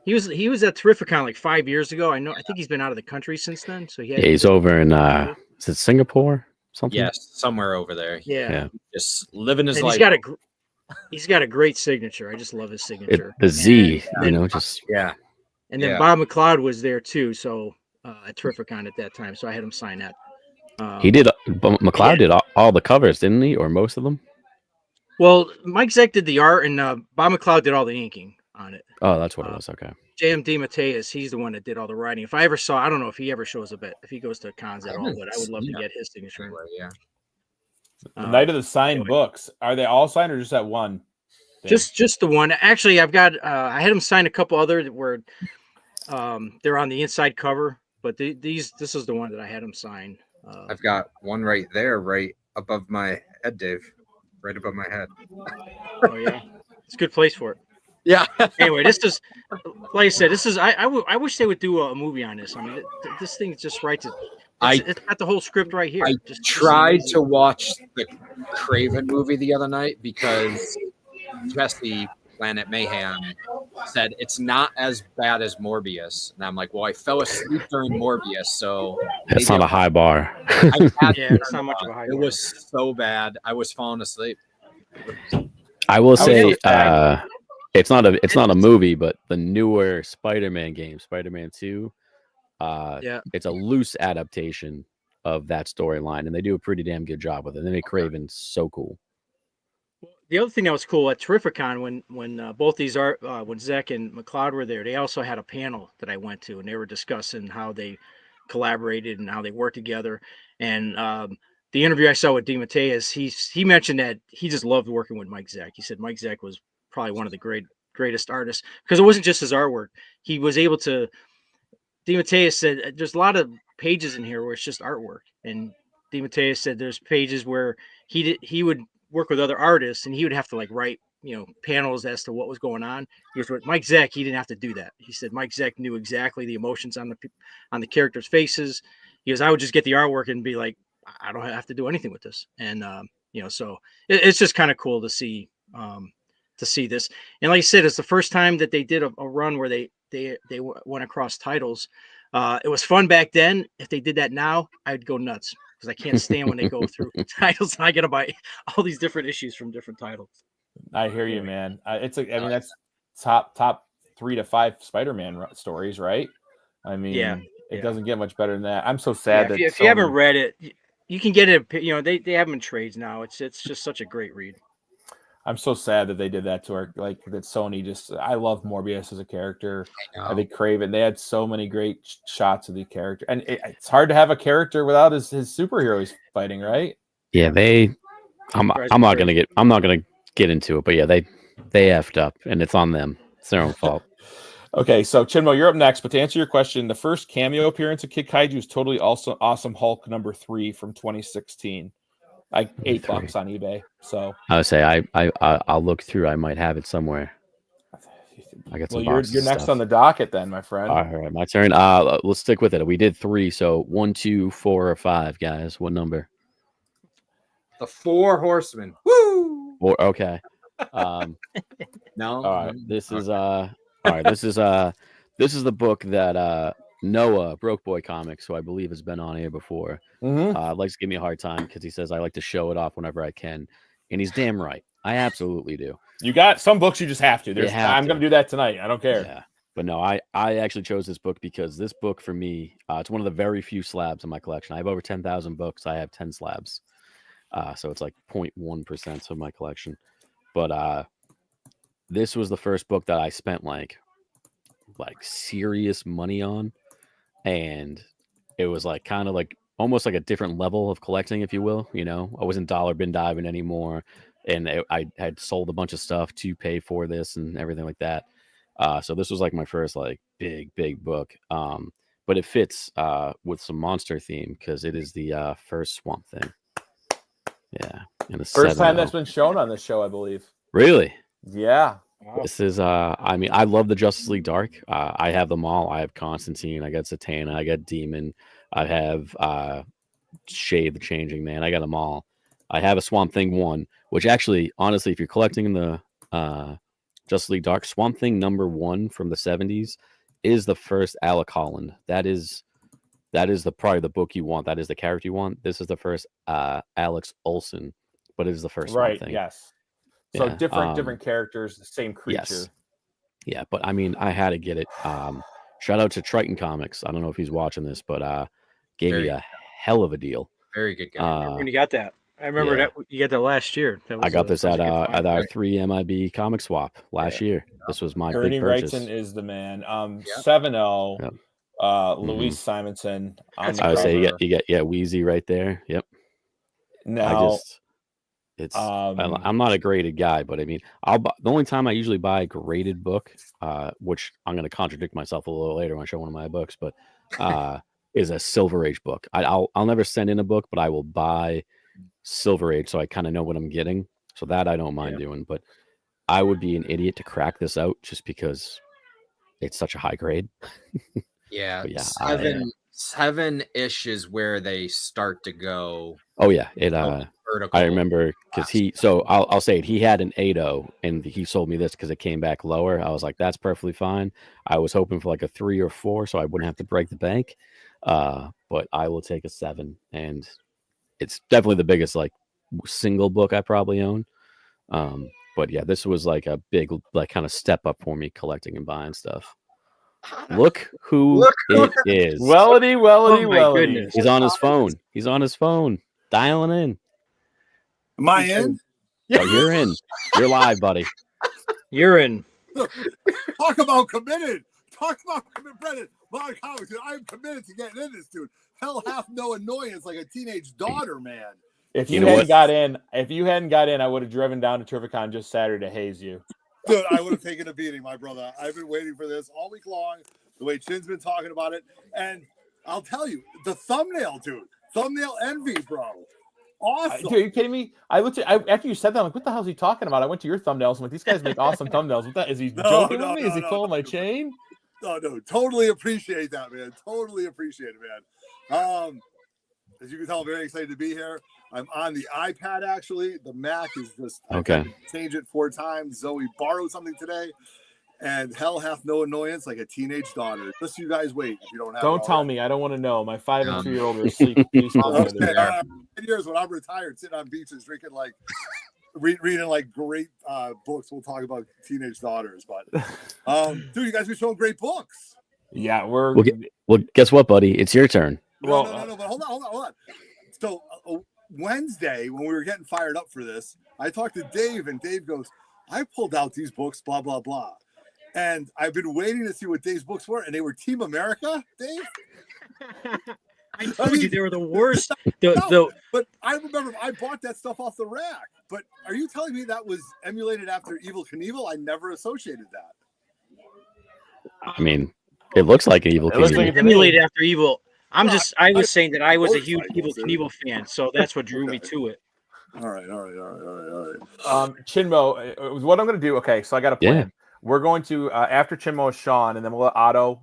He was at Terrificon like 5 years ago. I think he's been out of the country since then. So he's over in Is it Singapore? Something? Yes, somewhere over there. Yeah. Just living his And life. he's got a great signature. I just love his signature. The Z, And just and then Bob McLeod was there too. So at Terrificon at that time. So I had him sign that. he did. McLeod did all the covers, didn't he, or most of them? Well, Mike Zeck did the art, and Bob McLeod did all the inking on it. Oh, that's what it was. Okay. J.M. DeMatteis, he's the one that did all the writing. If I ever saw, I don't know if he ever shows up if he goes to cons at all, but I would love to get his signature. Yeah. The night of the signed books, are they all signed or just that one? Just the one. Actually, I've got I had him sign a couple other that were they're on the inside cover, but this is the one that I had him sign. I've got one right there, right above my head, Dave. Right above my head. Oh yeah, it's a good place for it. Yeah. Anyway, this is like I said. This is I wish they would do a movie on this. I mean, this thing just writes it. It's got the whole script right here. I tried to watch the Craven movie the other night because Jesse, Planet Mayhem, said it's not as bad as Morbius. And I'm like, well, I fell asleep during Morbius, so it's not a high bar. It's not much of a high bar. It was so bad. I was falling asleep. I will say it's not a movie, but the newer Spider-Man game, Spider-Man 2, it's a loose adaptation of that storyline, and they do a pretty damn good job with it. They make Craven so cool. The other thing that was cool at Terrificon when both these when Zeck and McLeod were there, they also had a panel that I went to, and they were discussing how they collaborated and how they worked together. And the interview I saw with DeMatteis, he mentioned that he just loved working with Mike Zeck. He said Mike Zeck was probably one of the greatest artists because it wasn't just his artwork. He was able to. DeMatteis said there's a lot of pages in here where it's just artwork, and DeMatteis said there's pages where he would work with other artists and he would have to like write panels as to what was going on. Because with Mike Zeck, he didn't have to do that. He said Mike Zeck knew exactly the emotions on the characters' faces. He goes, I would just get the artwork and be like, I don't have to do anything with this. And so it's just kind of cool to see this. And like I said, it's the first time that they did a run where they went across titles. It was fun back then. If they did that now, I'd go nuts because I can't stand when they go through titles and I got to buy all these different issues from different titles. I hear you, man. That's top 3 to 5 Spider-Man stories, right? I mean, it doesn't get much better than that. I'm so sad that if you haven't read it, you can get it. They have them in trades now. It's just such a great read. I'm so sad that they did that to her. Like that Sony just. I love Morbius as a character. I think Craven. They had so many great shots of the character, and it's hard to have a character without his superhero he's fighting, right? Yeah, I'm not gonna get into it, but yeah, they effed up, and it's on them. It's their own fault. Okay, so Chinmo, you're up next. But to answer your question, the first cameo appearance of Kid Kaiju is totally also Awesome Hulk #3 from 2016. Like $8 on eBay. So I would say I'll look through. I might have it somewhere. I got some. Well, you're next on the docket then, my friend. All right, my turn. Let's stick with it. We did 3, so 1, 2, 4, or 5, guys. What number? The 4 Horsemen. Woo! 4. Okay. No. All right. This is all right. This is the book that Noah Broke Boy Comics, who I believe has been on here before, likes to give me a hard time because he says I like to show it off whenever I can, and he's damn right. I absolutely do. You got some books you just have to. I'm going to do that tonight. I don't care. Yeah, but no, I actually chose this book because this book for me, it's one of the very few slabs in my collection. I have over 10,000 books. I have 10 slabs, so it's like 0.1% of my collection. But this was the first book that I spent like serious money on. And it was like kind of like almost like a different level of collecting, if you will. I wasn't dollar bin diving anymore, and I had sold a bunch of stuff to pay for this and everything like that. So this was like my first like big book. But it fits with some monster theme because it is the first Swamp Thing. Yeah, and the first time that's been shown on this show, I believe. Really? Yeah. This is I mean, I love the Justice League Dark. I have them all. I have Constantine, I got Zatanna, I got Demon, I have Shade the Changing Man. I got them all. I have a Swamp Thing 1, which actually, honestly, if you're collecting the Justice League Dark, Swamp Thing #1 from the 70s is the first Alec Holland. That is that is probably the book you want. That is the character you want. This is the first Alex Olsen, but it is the first right. Swamp Thing. Yes. So Yeah, different characters, the same creature. Yes. Yeah, but I mean, I had to get it. Shout out to Triton Comics. I don't know if he's watching this, but gave me a hell of a deal. Very good guy. When you got that, I remember that you got that last year. That was I got this at our right? 3 MIB comic swap last year. This was my Bernie big purchase. Wrightson is the man. 7-0. Yep. Luis Simonson. I would say you get Wheezy right there. Yep. Now, I'm not a graded guy, but I mean, the only time I usually buy a graded book, which I'm going to contradict myself a little later when I show one of my books, but is a Silver Age book. I'll never send in a book, but I will buy Silver Age so I kind of know what I'm getting. So that I don't mind doing, but I would be an idiot to crack this out just because it's such a high grade. Yeah, yeah, 7-ish is where they start to go. Oh yeah, vertical. I remember because I'll say it. He had an 8.0 and he sold me this because it came back lower. I was like, that's perfectly fine. I was hoping for like a 3 or 4 so I wouldn't have to break the bank. But I will take a 7, and it's definitely the biggest like single book I probably own. But yeah, this was like a big like kind of step up for me collecting and buying stuff. Look who it is. Wellity. Goodness. He's on his phone. He's on his phone, dialing in. Am I in? Oh, you're in. You're live, buddy. You're in. Talk about committed. Talk about committed, Brennan. Moncomics, dude, I'm committed to getting in this, dude. Hell, half no annoyance like a teenage daughter, man. If you hadn't got in, I would have driven down to Terrificon just Saturday to haze you. Dude, I would have taken a beating, my brother. I've been waiting for this all week long, the way Chin's been talking about it. And I'll tell you, the thumbnail, dude. Thumbnail envy, bro. Awesome. Are you kidding me? I looked at after you said that, I'm like, what the hell is he talking about? I went to your thumbnails. I'm like, these guys make awesome thumbnails. What that is he joking with me? Is he pulling my chain? No, totally appreciate that, man. Totally appreciate it, man. As you can tell, I'm very excited to be here. I'm on the iPad, actually. The Mac is just okay. I changed it 4 times. Zoe borrowed something today, and hell hath no annoyance like a teenage daughter. Just you guys wait if you don't have. Don't tell me. I don't want to know. My 5 and 2-year-old are asleep. 10 years when I'm retired, sitting on beaches, drinking like reading like great books. We'll talk about teenage daughters, but dude, you guys been showing great books. Yeah, well, guess what, buddy? It's your turn. No, but hold on. So Wednesday, when we were getting fired up for this, I talked to Dave, and Dave goes, I pulled out these books, blah, blah, blah. And I've been waiting to see what Dave's books were, and they were Team America, Dave? I told you they were the worst. But I remember I bought that stuff off the rack. But are you telling me that was emulated after Evel Knievel? I never associated that. I mean, it looks like an Evel Knievel. Like emulated after Evel. I was saying that I was a huge Evel Knievel fan, so that's what drew me to it. All right. Chinmo, what I'm going to do, okay, so I got a plan. Yeah. We're going to, after Chinmo is Sean, and then we'll let Otto,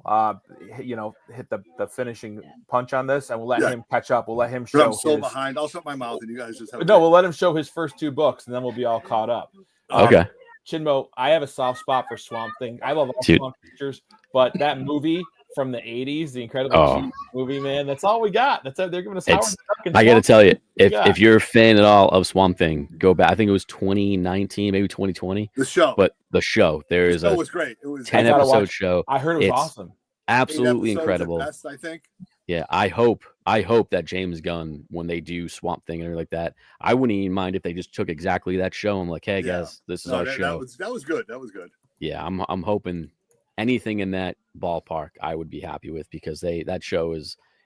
hit the finishing punch on this, and we'll let him catch up. We'll let him show. I'm so behind. I'll shut my mouth, and you guys just have. No, we'll let him show his first 2 books, and then we'll be all caught up. Okay. Chinmo, I have a soft spot for Swamp Thing. I love all Swamp pictures, but that movie from the 80s, the Incredible movie, man, that's all we got. That's it. They're giving us Howard the Duck and I got to tell you, if you're a fan at all of Swamp Thing, go back. I think it was 2019, maybe 2020. The show. But the show, there is was great. It was 10-episode show. I heard it was awesome. Absolutely incredible. Best, I think. Yeah, I hope that James Gunn, when they do Swamp Thing and everything like that, I wouldn't even mind if they just took exactly that show and like, hey guys, this is our show. That was good. That was good. Yeah, I'm hoping anything in that ballpark I would be happy with, because that show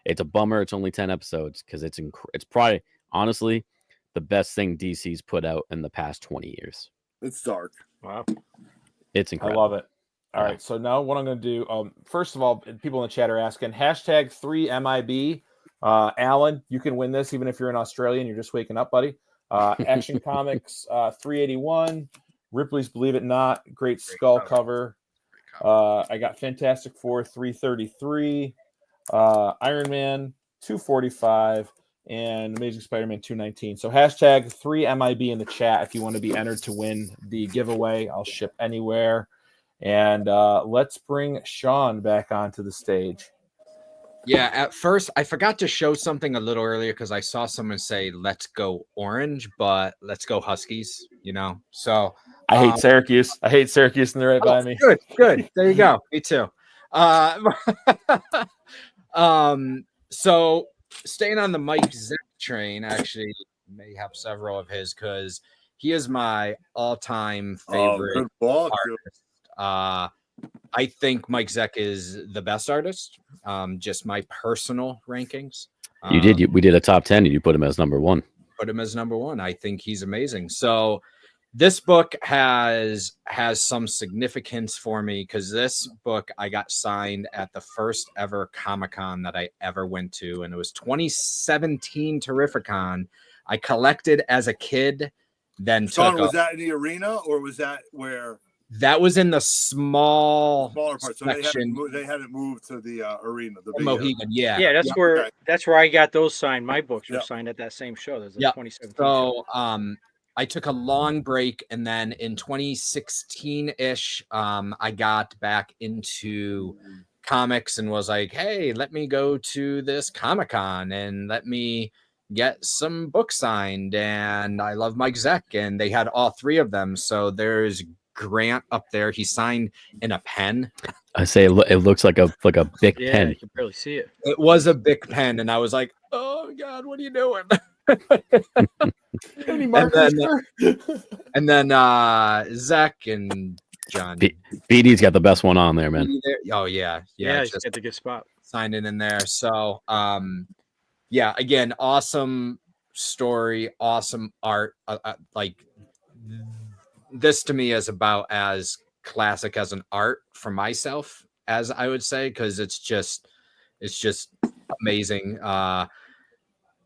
it's a bummer it's only 10 episodes, because it's probably honestly the best thing DC's put out in the past 20 years. It's dark. Wow. It's incredible. I love it. All right, so now what I'm going to do, first of all, people in the chat are asking, hashtag 3MIB. Alan, you can win this even if you're in Australia and you're just waking up, buddy. Action Comics 381, Ripley's Believe It Not, great skull cover. I got Fantastic Four 333, Iron Man 245, and Amazing Spider-Man 219. So hashtag 3MIB in the chat if you want to be entered to win the giveaway. I'll ship anywhere. And let's bring Sean back onto the stage. Yeah, at first I forgot to show something a little earlier because I saw someone say let's go Orange, but let's go Huskies, you know. So I hate Syracuse. I hate Syracuse and they're right by me. good. There you go. Me too. So staying on the Mike Zeck train, actually may have several of his because he is my all-time favorite good book, artist. I think Mike Zeck is the best artist. Just my personal rankings. We did a top 10 and you put him as number 1. Put him as number 1. I think he's amazing. So this book has some significance for me because this book I got signed at the first ever Comic-Con that I ever went to, and it was 2017 Terrificon. I collected as a kid, then Sean, was that in the arena or was that where? That was in the smaller part. So they hadn't moved to the arena. The Mohegan, yeah. Yeah, that's where okay. that's where I got those signed. My books were signed at that same show. There's a 2017. So I took a long break, and then in 2016-ish, I got back into comics and was like, hey, let me go to this Comic-Con and let me get some books signed. And I love Mike Zeck, and they had all 3 of them. So there's Grant up there. He signed in a pen. I say it looks like a big pen. You can barely see it. It was a big pen, and I was like, oh God, what are you doing? and then Zach and John. BD's got the best one on there, man. Oh yeah, he's got the good spot. Signed in there. So yeah, again, awesome story, awesome art. Like this to me is about as classic as an art for myself as I would say, because it's just amazing.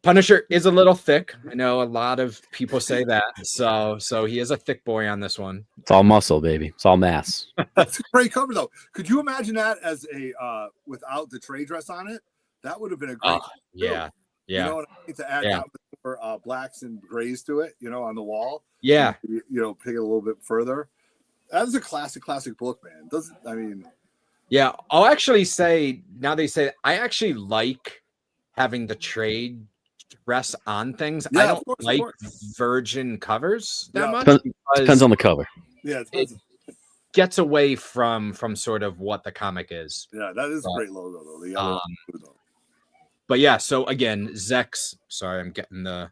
Punisher is a little thick. I know a lot of people say that. So he is a thick boy on this one. It's all muscle, baby. It's all mass. That's a great cover, though. Could you imagine that as a without the trade dress on it? That would have been a great. Yeah. You know what I mean? To add that more blacks and grays to it, on the wall. Yeah. Take it a little bit further. That is a classic book, man. Yeah, I'll actually say now they say I actually like having the trade dress on things. I don't like virgin covers that much. Depends on the cover. Yeah, it gets away from sort of what the comic is. Yeah, that is a great logo though. The yellow logo. But yeah, so again, Zex. Sorry, I'm getting the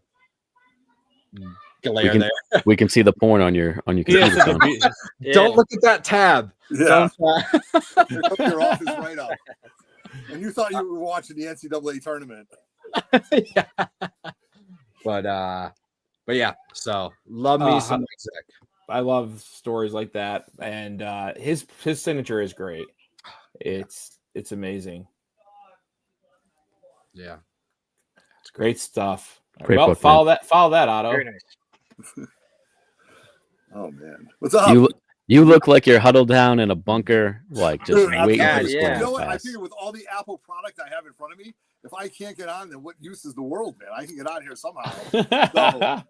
glare there. We can see the porn on your computer. Don't look at that tab. Yeah. Your office right up. And you thought you were watching the NCAA tournament. Yeah. But yeah, so love me some Zeck. I love stories like that, and his signature is great. It's amazing. Yeah, it's great stuff. Great well, book, follow that, Otto. Very nice. Oh man, what's up? You look like you're huddled down in a bunker, like just waiting for the storm You know what? to I pass. figure with all the Apple product I have in front of me, if I can't get on, then what use is the world, man? I can get on here somehow. So,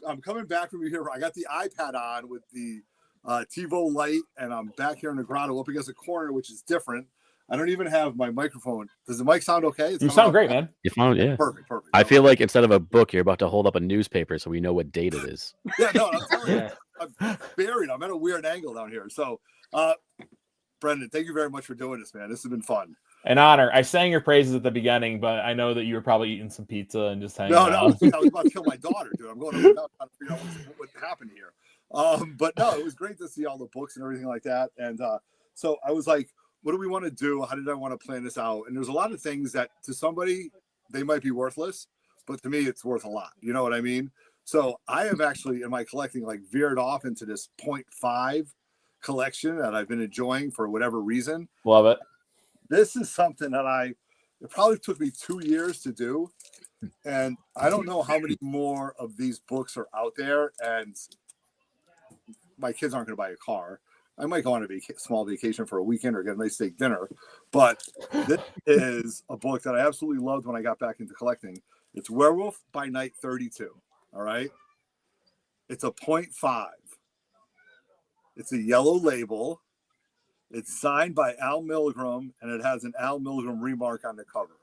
I'm coming back from here. I got the iPad on with the TiVo light, and I'm back here in the grotto up against a corner, which is different. I don't even have my microphone. Does the mic sound okay? You sound great, man. You found yeah. Perfect. I feel like instead of a book, you're about to hold up a newspaper so we know what date it is. Yeah, no, I'm telling you, I'm buried. I'm at a weird angle down here. So, Brendan, thank you very much for doing this, man. This has been fun. An honor. I sang your praises at the beginning, but I know that you were probably eating some pizza and just hanging out. No, I was about to kill my daughter, dude. I'm going to figure out what happened here. But no, it was great to see all the books and everything like that. And so I was like, what do we want to do? How did I want to plan this out? And there's a lot of things that to somebody, they might be worthless, but to me, it's worth a lot. You know what I mean? So I have actually, in my collecting, like veered off into this 0.5 collection that I've been enjoying for whatever reason. Love it. This is something that it probably took me 2 years to do. And I don't know how many more of these books are out there. And my kids aren't going to buy a car. I might go on a small vacation for a weekend or get a nice steak dinner. But this is a book that I absolutely loved when I got back into collecting. It's Werewolf by Night 32. All right. It's a 0.5. It's a yellow label. It's signed by Al Milgrom, and it has an Al Milgrom remark on the cover.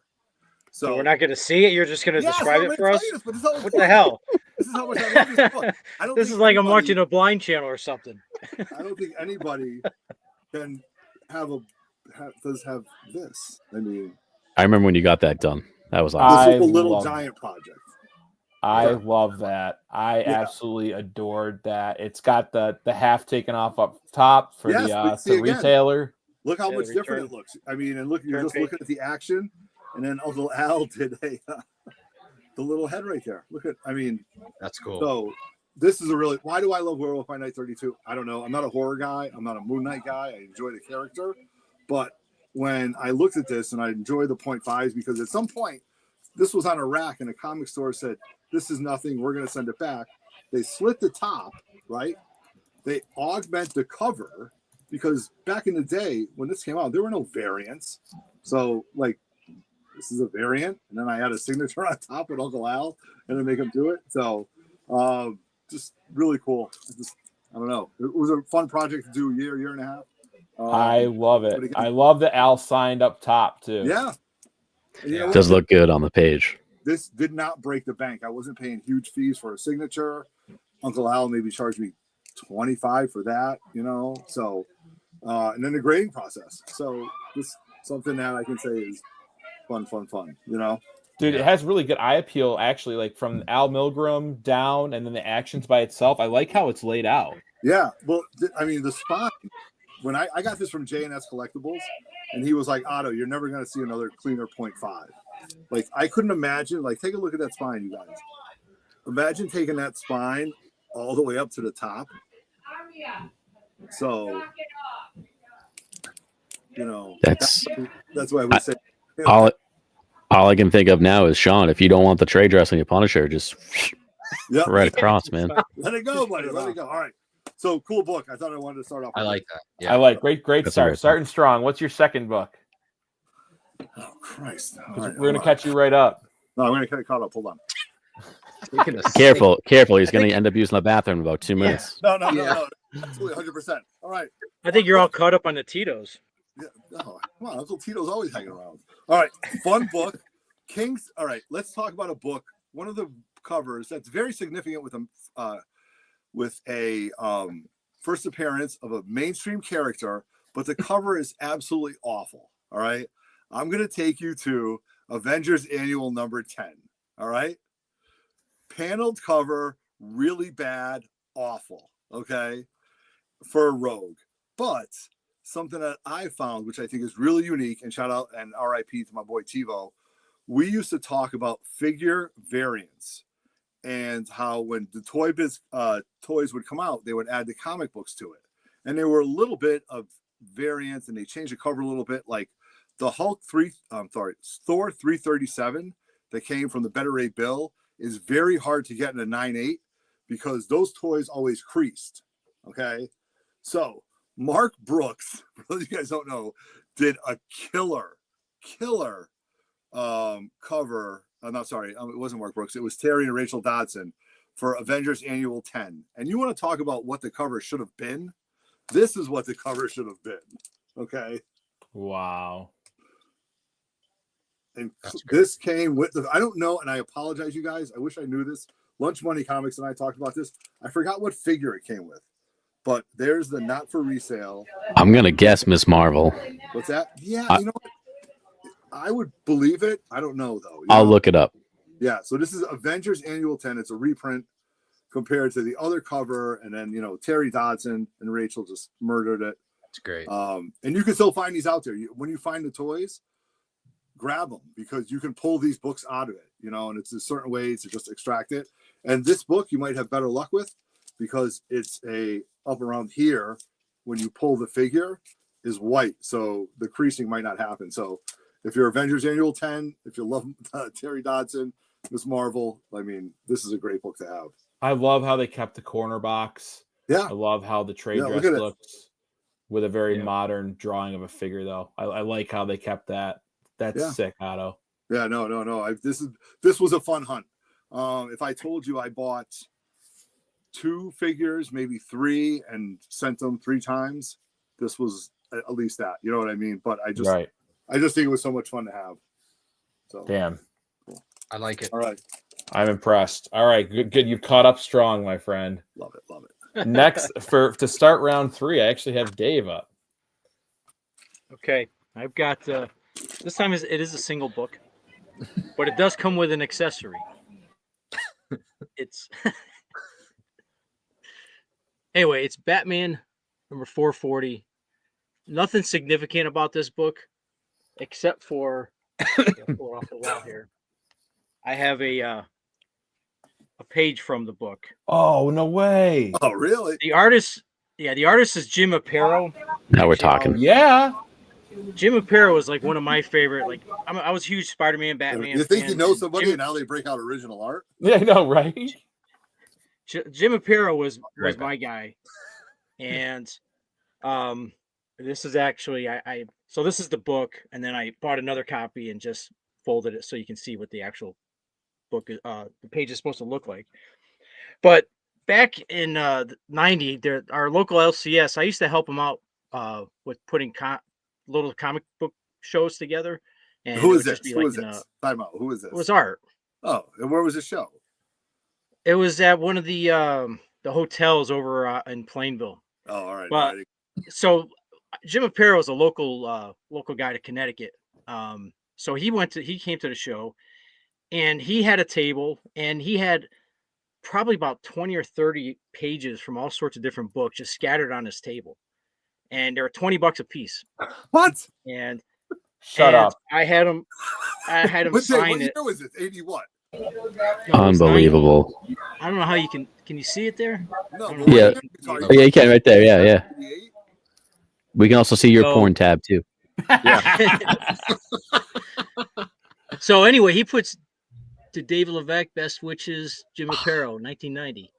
So we're not going to see it. You're just going to describe it for us. What the hell? This is how much I love this book. I don't. This is like I'm watching a blind channel or something. I don't think anybody can have this. I mean, I remember when you got that done. That was this awesome. was the Little Giant project. I love that. I absolutely adored that. It's got the half taken off up top for the retailer. Look how much different it looks. I mean, and look, you're just looking at the action, and then Uncle Al did the little head right there. Look at, I mean, that's cool. So this is a really, why do I love Werewolf by Night 32? I don't know. I'm not a horror guy. I'm not a Moon Knight guy. I enjoy the character. But when I looked at this, and I enjoy the 0.5s, because at some point, this was on a rack, and a comic store said, this is nothing. We're going to send it back. They slit the top, right? They augment the cover, because back in the day when this came out, there were no variants. So, like, this is a variant, and then I had a signature on top with Uncle Al, and then make him do it. So, just really cool. I don't know. It was a fun project to do year and a half. I love it. Again, I love that Al signed up top too. Yeah. It does look good on the page. This did not break the bank. I wasn't paying huge fees for a signature. Uncle Al maybe charged me $25 for that, you know. So, and then the grading process. So, this something that I can say is fun, you know. Dude, it has really good eye appeal, actually, like from Al Milgrom down and then the actions by itself. I like how it's laid out. Yeah. Well, I mean, the spine, when I got this from J&S Collectibles, and he was like, Otto, you're never going to see another cleaner 0.5. Like, I couldn't imagine, like, take a look at that spine, you guys. Imagine taking that spine all the way up to the top. So, you know, that's why I would say. You know, all I can think of now is, Sean, if you don't want the trade dress on your Punisher, just right across, man. Let it go, buddy. Let it go. All right. So, cool book. I thought I wanted to start off. I like that. Yeah. I like great start. Starting strong. What's your second book? Oh, Christ. We're going to catch you right up. No, I'm going to get caught up. Hold on. Careful. He's going to end up using the bathroom in about 2 minutes. No. Absolutely, 100%. All right. I think you're all caught up on the Tito's. Yeah. Oh, come on. Uncle Tito's always hanging around. All right. Fun book. Kings. All right. Let's talk about a book. One of the covers that's very significant with a first appearance of a mainstream character, but the cover is absolutely awful. All right. I'm going to take you to Avengers Annual number 10. All right. Paneled cover, really bad, awful. Okay. For a Rogue. But something that I found, which I think is really unique, and shout out and RIP to my boy TiVo, we used to talk about figure variants and how when the Toy Biz toys would come out, they would add the comic books to it. And there were a little bit of variants, and they changed the cover a little bit, like the Thor 337 that came from the Better Ray Bill is very hard to get in a 9.8 because those toys always creased. Okay. So Mark Brooks, for those of you guys don't know, did a killer cover. I'm not sorry. It wasn't Mark Brooks. It was Terry and Rachel Dodson for Avengers Annual 10. And you want to talk about what the cover should have been? This is what the cover should have been. Okay. Wow. And this came with I don't know, and I apologize, you guys. I wish I knew this. Lunch Money Comics and I talked about this. I forgot what figure it came with. But there's the not for resale. I'm going to guess Miss Marvel. What's that? Yeah, you know what? I would believe it. I don't know, though. I'll look it up. Yeah, so this is Avengers Annual 10. It's a reprint compared to the other cover. And then, Terry Dodson and Rachel just murdered it. It's great. And you can still find these out there. When you find the toys, grab them because you can pull these books out of it, and it's a certain way to just extract it. And this book you might have better luck with because it's up around here when you pull the figure is white. So the creasing might not happen. So if you're Avengers Annual 10, if you love Terry Dodson, Miss Marvel, I mean, this is a great book to have. I love how they kept the corner box. Yeah. I love how the trade dress looks with a very modern drawing of a figure, though. I like how they kept that. That's sick, Otto. Yeah, no. This was a fun hunt. If I told you I bought 2 figures, maybe 3, and sent them 3 times, this was at least that. You know what I mean? But I just Right. think it was so much fun to have. So Damn. I like it. all right, I'm impressed. All right, good. You've caught up strong, my friend. love it. Next, to start round 3, I actually have Dave up. Okay, I've got this time it is a single book, but it does come with an accessory. It's anyway, it's Batman number 440. Nothing significant about this book, except for I'll pull it off the wall here. I have a page from the book. Oh, no way. Oh, really? The artist is Jim Aparo. Now we're talking. Yeah. Jim Aparo is like one of my favorite. Like I was a huge Spider-Man, Batman. You think fan, you know and somebody and now they break out original art? Yeah, I know, right? Jim Aparo was Right my guy, and this is actually so this is the book, and then I bought another copy and just folded it so you can see what the actual book the page is supposed to look like. But back in the 90, our local LCS, I used to help them out with putting little comic book shows together. And Who is this? Who is this? Time out. Who is this? It was Art. Oh, and where was the show? It was at one of the hotels over in Plainville. Oh, all right. But so Jim Aparo is a local guy to Connecticut. So he came to the show, and he had a table, and he had probably about 20 or 30 pages from all sorts of different books just scattered on his table, and they were $20 a piece. What? And Shut up. I had him sign what it. year was it? 80 what? No, it was Unbelievable. 90. I don't know how you can you see it there? No. I don't know. what Yeah. year are you talking Oh, yeah, you can right there. Yeah, yeah. 88? We can also see your So- porn tab too. So anyway, he puts to David Levesque, Best Witches, Jim Aparo, 1990.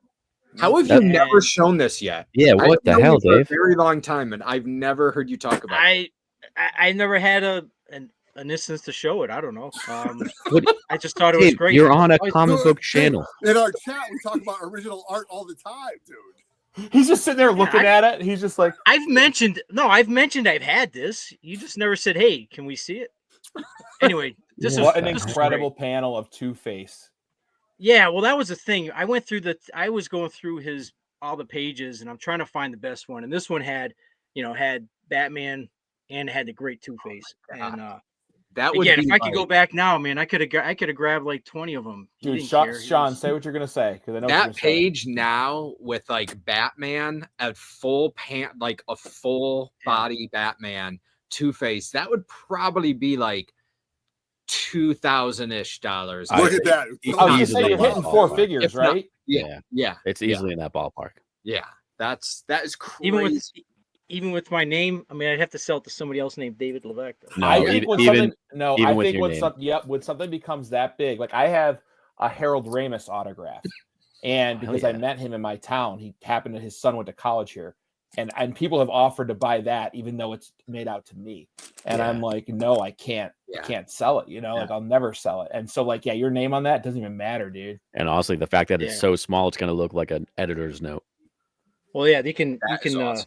How have you never shown this yet? Yeah, what the hell, For a Dave? very long time, and I've never heard you talk about it. I never had an instance to show it. I don't know. What- I just thought it was Dave, great. you're on a Always- comic book channel. In our chat, we talk about original art all the time, dude. He's just sitting there looking at it. He's just like, I've mentioned I've had this. You just never said, "Hey, can we see it?" Anyway, this what was, an this was incredible great. panel of Two-Face. Yeah, well, that was the thing. I was going through all the pages, and I'm trying to find the best one. And this one had Batman and had the great Two-Face. And That would again, be if I could go back now, man, I could have grabbed like 20 of them. He Dude, didn't care. He Sean, was- say what you're gonna say, because I know what you're that gonna say. page now with like Batman at full like a full body Batman, Two-Face, that would probably be like $2,000-ish. Look at that. I was gonna Easily say you're in hitting that 4 ballpark. figures, If not- right? Yeah. It's easily in that ballpark. Yeah. That is crazy. even with my name, I mean, I'd have to sell it to somebody else named David Levesque. though. No, I think when even when your name. when something becomes that big, like I have a Harold Ramis autograph, and Hell because I yeah. met him in my town, his son went to college here, and people have offered to buy that even though it's made out to me, and Yeah. I'm like, no, I can't sell it, like I'll never sell it, and so like your name on that doesn't even matter, dude. And honestly, the fact that it's Yeah. so small, it's going to look like an editor's note. Well, yeah, you can That is awesome.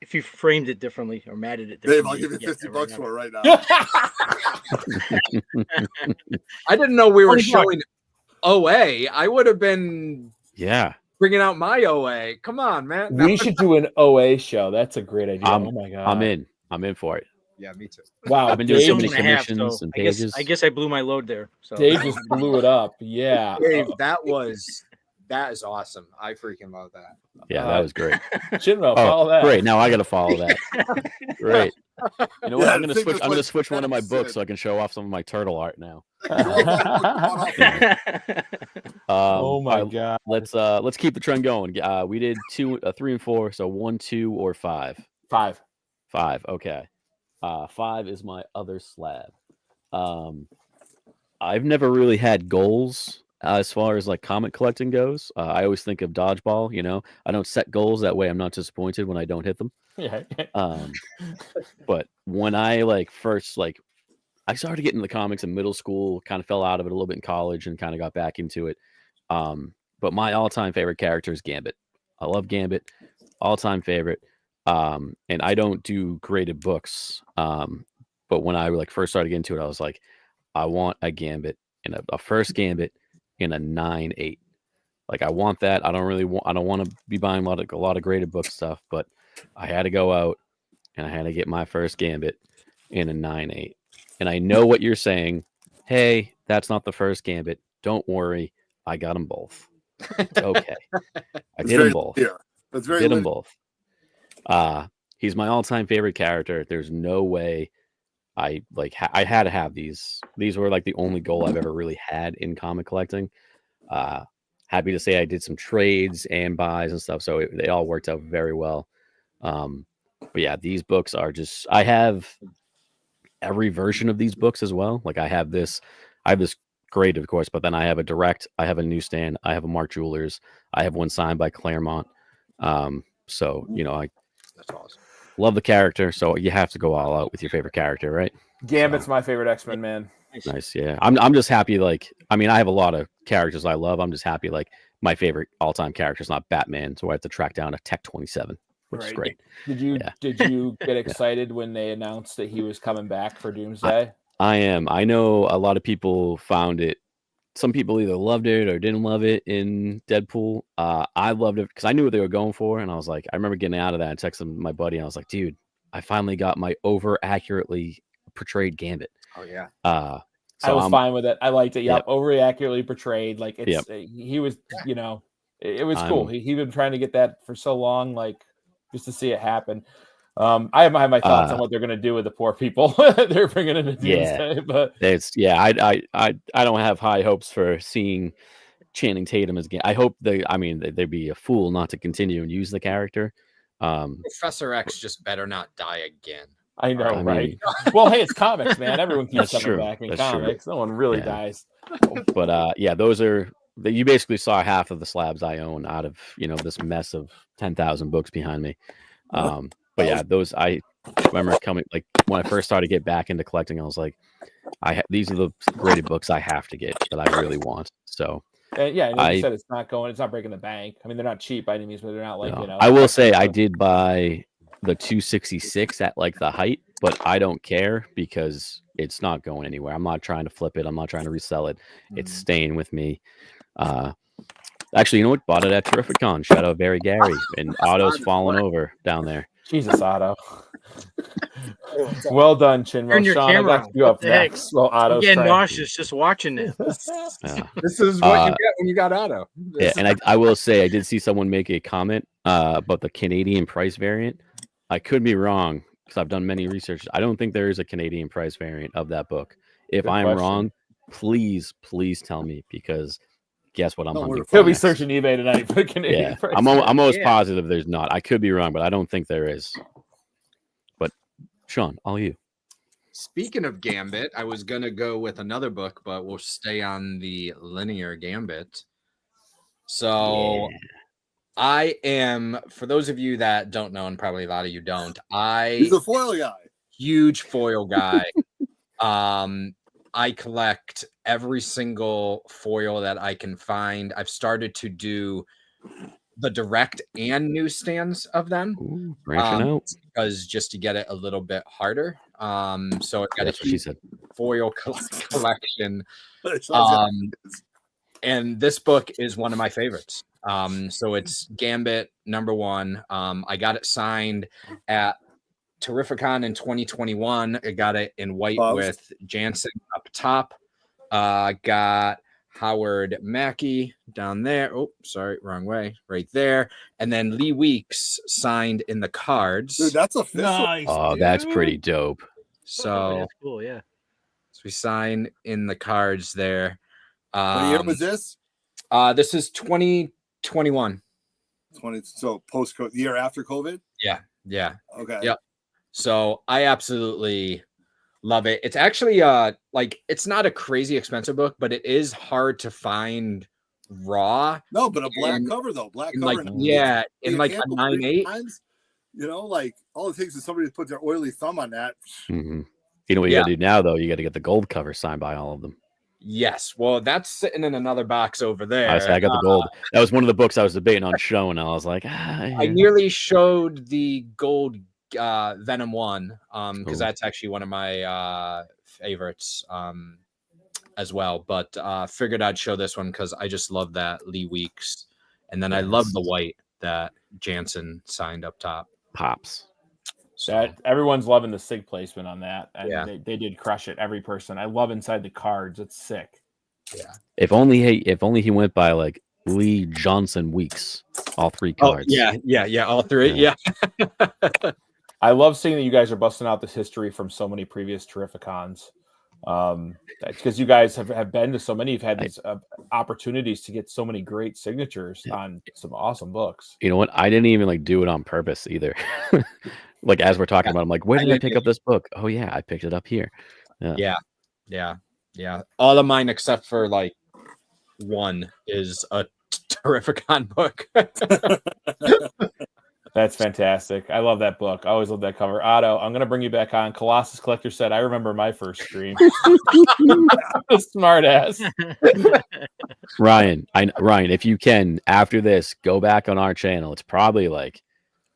if you framed it differently or matted it Dave, differently. I'll give you can get $50 that right for it right now. I didn't know we were 20 bucks. showing OA. I would have been Yeah. bringing out my OA. Come on, man. We should do an OA show. That's a great idea. Oh my god, I'm in. I'm in for it. Yeah, me too. Wow, I've been doing It's so only many a half, commissions so and I guess pages. I guess I blew my load there. So Dave just blew it up. Yeah. Dave, that is awesome. I freaking love that. Yeah, that was great. Chinmo, Oh, follow that. great. Now I got to follow that. Great. You know what? Yeah, I'm gonna think switch. that's I'm gonna what switch one of my Adam books said. so I can show off some of my turtle art now. Oh my all right, god. let's keep the trend going. We did 2, 3, and 4. So 1, 2, or 5. 5. 5. Okay. 5 is my other slab. I've never really had goals as far as like comic collecting goes. I always think of dodgeball. I don't set goals, that way I'm not disappointed when I don't hit them. Yeah. But when I first I started getting the comics in middle school, kind of fell out of it a little bit in college, and kind of got back into it. But my all-time favorite character is Gambit. I love Gambit, all-time favorite. And I don't do graded books. But when I like first started getting into it, I was like, I want a Gambit and a first Gambit in a 9.8. Like I want that. I don't want to be buying a lot of graded book stuff, but I had to go out and I had to get my first Gambit in a 9.8. And I know what you're saying. Hey, that's not the first Gambit. Don't worry. I got them both. It's okay. I did them both. Yeah, that's very did them both. He's my all-time favorite character. There's no way I had to have these. These were like the only goal I've ever really had in comic collecting. Happy to say I did some trades and buys and stuff, so they all worked out very well. But yeah, these books are just. I have every version of these books as well. Like I have this grade, of course, but then I have a direct, I have a newsstand, I have a Mark Jewelers, I have one signed by Claremont. So that's awesome. Love the character, so you have to go all out with your favorite character, right? Gambit's my favorite X-Men, man. Nice, yeah. I'm just happy. Like, I mean, I have a lot of characters I love. I'm just happy. Like, my favorite all-time character is not Batman, so I have to track down a Tech 27, which is great. Did you get excited when they announced that he was coming back for Doomsday? I am. I know a lot of people found it. Some people either loved it or didn't love it in Deadpool. I loved it because I knew what they were going for, and I was like, I remember getting out of that and texting my buddy, and I was like, dude, I finally got my over accurately portrayed Gambit. Oh yeah. So I was fine with it. I liked it. Yep. Over accurately portrayed. Like it's he was, it was cool. He'd been trying to get that for so long, like just to see it happen. I have my thoughts on what they're going to do with the poor people they're bringing into Doomsday, but I don't have high hopes for seeing Channing Tatum as. I hope they'd be a fool not to continue and use the character. Professor X just better not die again. I know, right? Well, hey, it's comics, man. Everyone keeps coming back in comics. True. No one really dies. But those are you basically saw half of the slabs I own out of this mess of 10,000 books behind me. But yeah, those I remember coming like when I first started to get back into collecting. I was like, these are the graded books I have to get that I really want. So and like you said, it's not breaking the bank. I mean, they're not cheap by any means, but they're not like I will say I did buy the 266 at like the height, but I don't care because it's not going anywhere. I'm not trying to flip it. I'm not trying to resell it. It's staying with me. Actually, you know what? Bought it at Terrificon. Shout out Barry Gary, and Otto's falling over down there. Jesus, Otto. Well done, Chinmo. Your Sean, camera. I got you up next. Well, Otto's getting nauseous just watching it. This is what you get when you got Otto. And I will say I did see someone make a comment about the Canadian price variant. I could be wrong because I've done many research. I don't think there is a Canadian price variant of that book. If I'm wrong, please tell me, because guess what? He'll be searching eBay tonight for Canadian price. I'm almost positive there's not. I could be wrong, but I don't think there is. But Sean, all you. Speaking of Gambit, I was gonna go with another book, but we'll stay on the linear Gambit. So I am, for those of you that don't know, and probably a lot of you don't, he's a foil guy. Huge foil guy. I collect every single foil that I can find. I've started to do the direct and newsstands of them. Ooh, branching out. Because just to get it a little bit harder. So I've got a huge foil collection. And this book is one of my favorites. So it's Gambit #1. I got it signed at Terrificon in 2021. I got it in white with Jansen up top. Got Howard Mackey down there. Oh, sorry, wrong way. Right there. And then Lee Weeks signed in the cards. Dude, that's official. Nice, dude. That's pretty dope. So that's cool, yeah. So we sign in the cards there. What year was this? This is 2021. So post-COVID, year after COVID? Yeah. Okay. Yep. So I absolutely love it. It's actually like it's not a crazy expensive book, but it is hard to find raw. No, but a black cover though. Black cover. Like, in like a 9.8. Like all it takes is somebody to put their oily thumb on that. Mm-hmm. You know what you gotta do now though? You gotta get the gold cover signed by all of them. Yes. Well, that's sitting in another box over there. I got the gold. That was one of the books I was debating on showing. I was like, I nearly showed the gold Venom 1 because that's actually one of my favorites as well. But figured I'd show this one because I just love that Lee Weeks. And then I love the white that Jansen signed up top. Pops. So that everyone's loving the SIG placement on that. And Yeah. they did crush it. Every person. I love inside the cards. It's sick. Yeah. If only he went by like Lee Johnson Weeks, all 3 cards. Yeah, all 3. Yeah. I love seeing that you guys are busting out this history from so many previous Terrificons. That's because you guys have been to so many. You've had these opportunities to get so many great signatures on some awesome books. You know what? I didn't even like do it on purpose either. Like as we're talking about, I'm like, where did I pick up this book? Oh yeah, I picked it up here. Yeah. All of mine except for like one is a Terrificon book. That's fantastic. I love that book. I always love that cover. Otto, I'm going to bring you back on. Colossus Collector said, I remember my first stream. Smart ass. Ryan, if you can, after this, go back on our channel. It's probably like,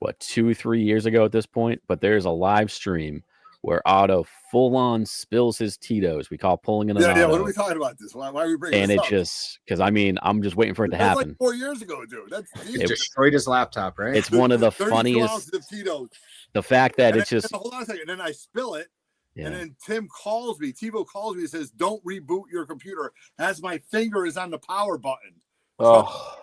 2-3 years ago at this point, but there's a live stream where Otto full on spills his Tito's. We call pulling in an Otto. Yeah, what are we talking about this? Why are we bringing and this it up? just, because I mean, I'm just waiting for it to That's happen. like 4 years ago, dude. That's It destroyed his laptop, right? It's one of the 32 funniest. ounces of Tito's. The fact that And it's then, just. hold on a second. And then I spill it. Yeah. And then TiVo calls me and says, don't reboot your computer as my finger is on the power button. Oh,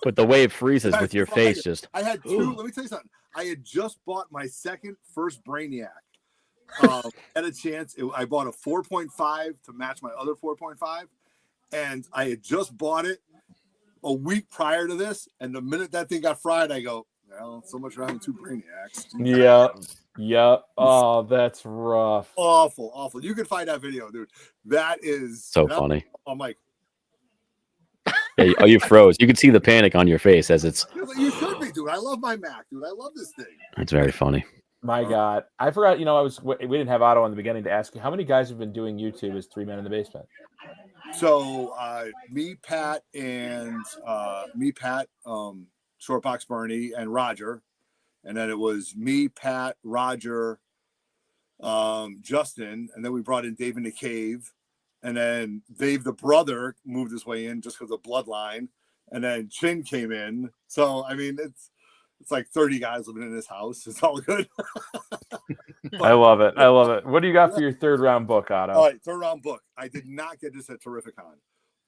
But the way it freezes with your face just. I had 2. Let me tell you something. I had just bought my first Brainiac. Had a chance. I bought a 4.5 to match my other 4.5. And I had just bought it a week prior to this. And the minute that thing got fried, I go, well, so much for having 2 Brainiacs. Yeah. Oh, that's rough. Awful. You can find that video, dude. That is So funny. I'm like, Yeah, you froze. You could see the panic on your face as it's. you should be, dude. I love my Mac, dude. I love this thing. It's very funny. My God. I forgot, we didn't have Otto in the beginning to ask you, how many guys have been doing YouTube as 3 Men in the Basement? So me, Pat, Shortbox Bernie, and Roger. And then it was me, Pat, Roger, Justin, and then we brought in Dave in the Cave. And then Dave, the brother, moved his way in just because of bloodline. And then Chin came in. So, I mean, it's like 30 guys living in this house. It's all good. I love it. What do you got for your 3rd round book, Otto? All right, 3rd round book. I did not get this at Terrificon,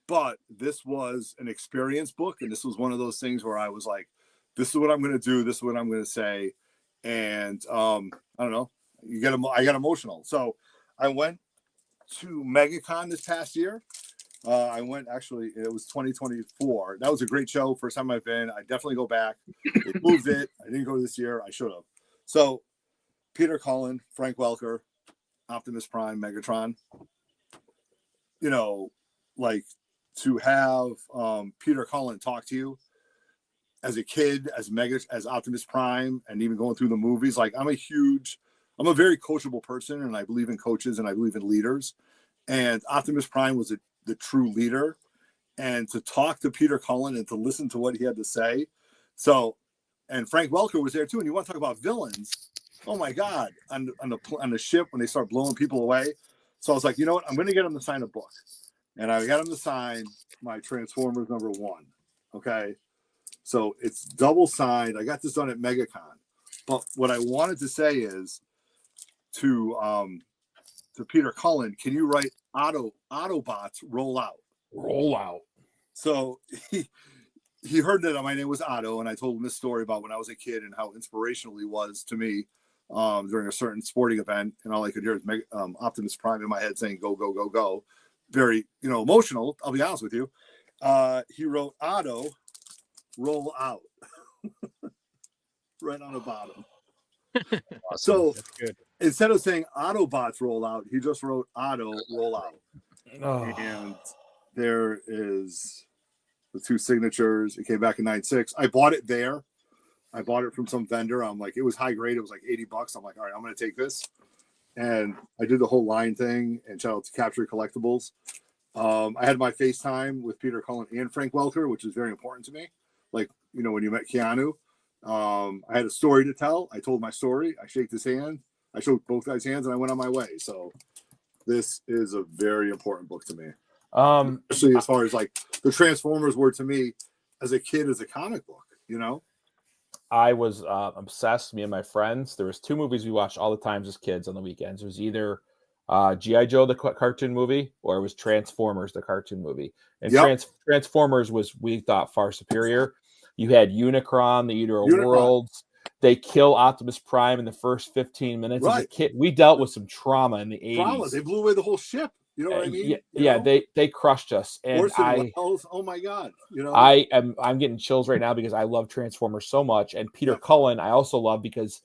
but this was an experience book. And this was one of those things where I was like, this is what I'm going to do. This is what I'm going to say. And I don't know. I got emotional. So I went to MegaCon this past year. I went, actually, it was 2024. That was a great show. First time I've been. I definitely go back. They moved it. I didn't go this year. I should have. So Peter Cullen, Frank Welker, Optimus Prime, Megatron. Like to have Peter Cullen talk to you as a kid, as Optimus Prime, and even going through the movies. Like I'm a very coachable person, and I believe in coaches and I believe in leaders. And Optimus Prime was the true leader. And to talk to Peter Cullen and to listen to what he had to say. So, and Frank Welker was there too. And you want to talk about villains? Oh my God! On the ship when they start blowing people away. So I was like, you know what? I'm going to get him to sign a book, and I got him to sign my Transformers #1. Okay, so it's double signed. I got this done at MegaCon. But what I wanted to say is to Peter Cullen, can you write Autobots roll out? Roll out. So he heard that my name was Otto, and I told him this story about when I was a kid and how inspirational he was to me during a certain sporting event, and all I could hear was Optimus Prime in my head saying, go, go, go, go. Very, emotional, I'll be honest with you. He wrote Otto, roll out. Right on the bottom. Awesome. So That's good. instead of saying Autobots roll out, he just wrote Otto roll out. Oh. And there is the 2 signatures. It came back in 96. I bought it there. I bought it from some vendor. I'm like, it was high grade. It was like $80. I'm like, all right, I'm going to take this. and I did the whole line thing. And shout out to Capture Collectibles. I had my FaceTime with Peter Cullen and Frank Welker, which is very important to me. Like, you know, when you met Keanu, I had a story to tell. I told my story. I shaked his hand. I shook both guys' hands, and I went on my way. So this is a very important book to me. Especially as far as like the Transformers were to me as a kid, as a comic book, you know? I was obsessed, me and my friends. There was 2 movies we watched all the times as kids on the weekends. It was either G.I. Joe, the cartoon movie, or it was Transformers, the cartoon movie. And Transformers was, we thought, far superior. You had Unicron, the Eater of Worlds. They kill Optimus Prime in the first 15 minutes. As a kid, we dealt with some trauma in the 80s. They blew away the whole ship. You know what I mean? Yeah, they crushed us. And oh my God. You know, I'm getting chills right now because I love Transformers so much. And Peter Cullen, I also love because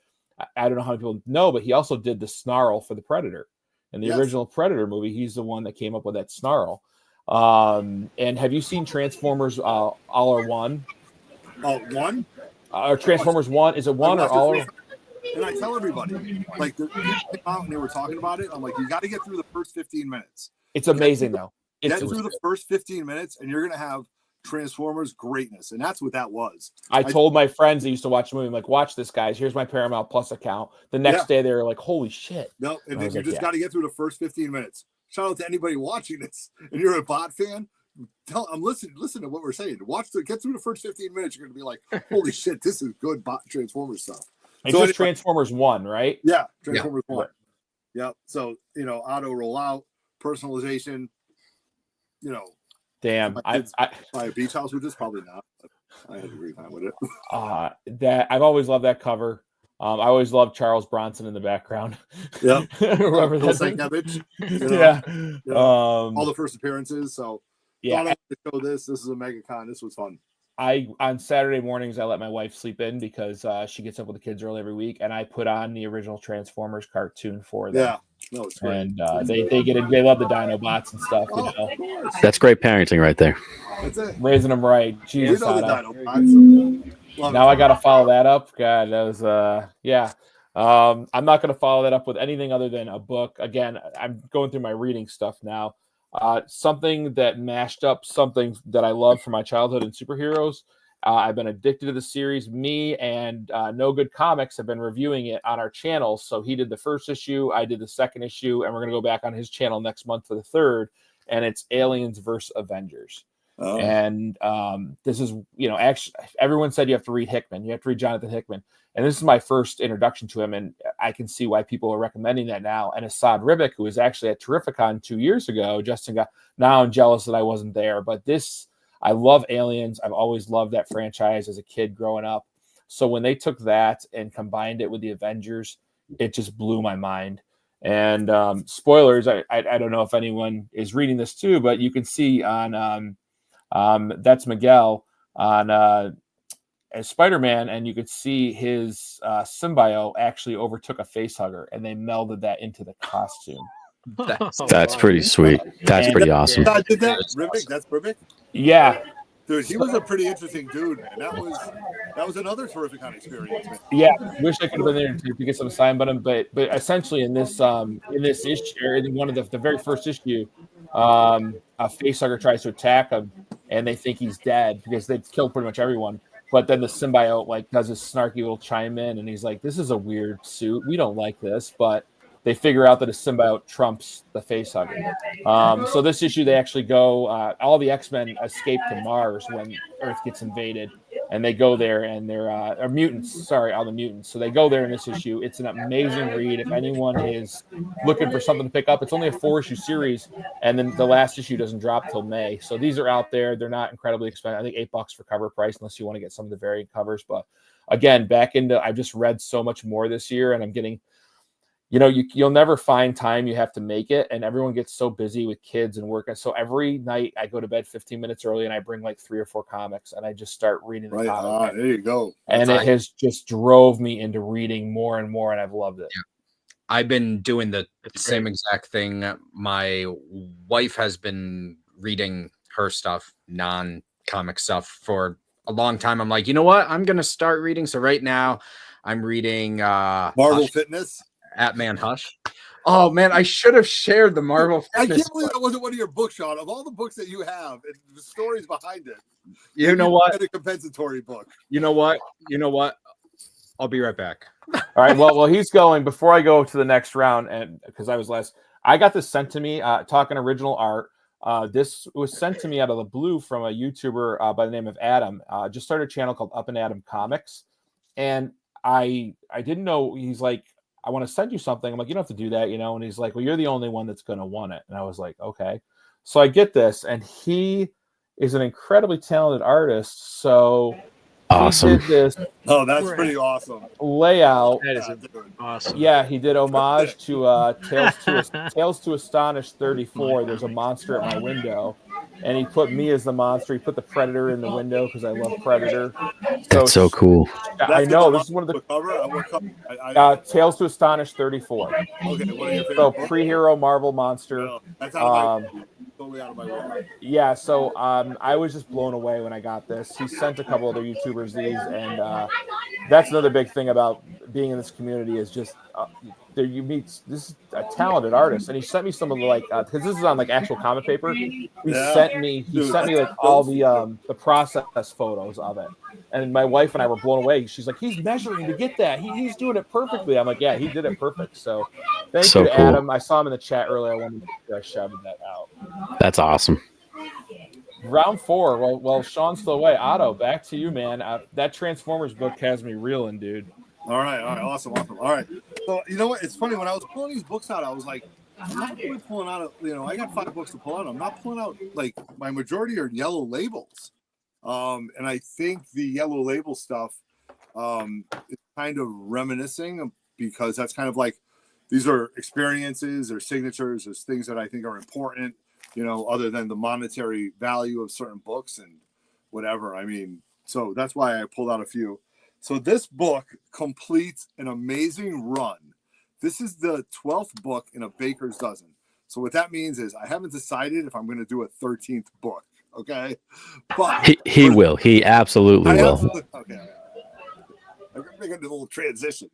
I don't know how many people know, but he also did the snarl for the Predator. In the original Predator movie, he's the one that came up with that snarl. And have you seen Transformers All or One? One? Or Transformers One? Is it one or all? And I tell everybody, like, the people came out and they were talking about it. I'm like, you got to get through the first 15 minutes. It's amazing, though. Get through the first 15 minutes, and you're going to have Transformers greatness. And that's what that was. I told my friends that used to watch the movie, I'm like, watch this, guys. Here's my Paramount Plus account. The next day, they were like, holy shit. No, and then you just got to get through the first 15 minutes. Shout out to anybody watching this. And you're a bot fan, listen to what we're saying. Get through the first 15 minutes. You're going to be like, holy shit, this is good bot Transformers stuff. It's just Transformers 1, right? Yeah, Transformers 1. Yeah. So, you know, auto rollout, personalization, you know. Damn. Buy a beach house with this? Probably not. But I had a great time with it. That I've always loved that cover. I always loved Charles Bronson in the background. Yeah. Whoever that's image. Yeah. All the first appearances. So yeah. To show this is a MegaCon. This was fun. On Saturday mornings, I let my wife sleep in because she gets up with the kids early every week, and I put on the original Transformers cartoon for them. Yeah, no, it's great. And they love the Dinobots and stuff. You know, that's great parenting right there. That's it. Raising them right. Jesus, the Dinobots. Now I got to follow that up. God, that was I'm not going to follow that up with anything other than a book. Again, I'm going through my reading stuff now. Something that mashed up something that I love from my childhood in superheroes. I've been addicted to the series. Me and No Good Comics have been reviewing it on our channel. So he did the first issue, I did the second issue, and we're going to go back on his channel next month for the third. And it's Aliens vs. Avengers. Oh. And this is, you know, actually everyone said you have to read Hickman. You have to read Jonathan Hickman. And this is my first introduction to him. And I can see why people are recommending that now. And Assad Ribic, who was actually at Terrificon 2 years ago, now I'm jealous that I wasn't there. But I love Aliens. I've always loved that franchise as a kid growing up. So when they took that and combined it with the Avengers, it just blew my mind. And spoilers, I don't know if anyone is reading this too, but you can see on that's Miguel on as Spider-Man, and you could see his symbiote actually overtook a facehugger, and they melded that into the costume. That's pretty sweet. That's pretty awesome. Did that? Ribic? That's Ribic? Yeah. Dude, he was a pretty interesting dude, man. That was another terrific kind of experience, man. Yeah, wish I could have been there to get some sign button, but essentially in this issue, or in one of the very first issue, a facehugger tries to attack him, and they think he's dead because they've killed pretty much everyone. But then the symbiote like does his snarky little chime in, and he's like, "This is a weird suit. We don't like this," but they figure out that a symbiote trumps the facehugger. So this issue, they actually go. All the X-Men escape to Mars when Earth gets invaded, and they go there, and they're mutants. Sorry, all the mutants. So they go there in this issue. It's an amazing read. If anyone is looking for something to pick up, it's only a 4-issue series, and then the last issue doesn't drop till May. So these are out there. They're not incredibly expensive. I think $8 for cover price, unless you want to get some of the variant covers. But again, I've just read so much more this year, and I'm getting. You know, you'll never find time. You have to make it, and everyone gets so busy with kids and work. And so every night I go to bed 15 minutes early, and I bring like 3 or 4 comics, and I just start reading the comic. There you go. And it has just drove me into reading more and more, and I've loved it. Yeah. I've been doing the same exact thing. My wife has been reading her stuff, non-comic stuff, for a long time. I'm like, you know what? I'm going to start reading. So right now I'm reading Marvel Fitness. At Man Hush. Oh man, I should have shared the Marvel. I Fitness can't believe book. that wasn't one of your books, Sean. Of all the books that you have and the stories behind it, You know what? Get a compensatory book. You know what? You know what? I'll be right back. All right. Well, he's going. Before I go to the next round, and because I was last, I got this sent to me. Talking original art. This was sent to me out of the blue from a YouTuber by the name of Adam. Just started a channel called M.O.N.Comics, and I didn't know. He's like, I want to send you something. I'm like, you don't have to do that, you know. And he's like, well, you're the only one that's going to want it. And I was like, okay. So I get this, and he is an incredibly talented artist. So Awesome. he did this Oh, that's pretty awesome. layout. That is awesome. Yeah, he did homage to Tales to Astonish 34. There's a monster at my window, and he put me as the monster. He put the Predator in the window because I love Predator. That's so cool. I know this is one of the cover. What cover? Tales to Astonish 34. Okay, one of your favorite So books? pre-hero Marvel monster. No, that's totally out of my way. Yeah, so I was just blown away when I got this. He sent a couple other YouTubers these, and that's another big thing about being in this community is just there you meet this is a talented artist, and he sent me some of the because this is on like actual comic paper. He sent me like all the process photos of it, and my wife and I were blown away. She's like, he's measuring to get that. He's doing it perfectly. I'm like, yeah, he did it perfect. So thank you to Adam. I saw him in the chat earlier. I wanted to shouted that out. That's awesome. Round 4. Well, Sean's still away. Otto, back to you, man. That Transformers book has me reeling, dude. All right, awesome. All right. So you know what? It's funny when I was pulling these books out, I was like, I'm not really pulling out. I got 5 books to pull out. I'm not pulling out like my majority are yellow labels, and I think the yellow label stuff is kind of reminiscing because that's kind of like these are experiences or signatures or things that I think are important. Other than the monetary value of certain books and whatever. I mean, so that's why I pulled out a few. So this book completes an amazing run. This is the 12th book in a baker's dozen. So what that means is I haven't decided if I'm going to do a 13th book. Okay. But he will. He absolutely will. Okay. I'm going to make a little transition,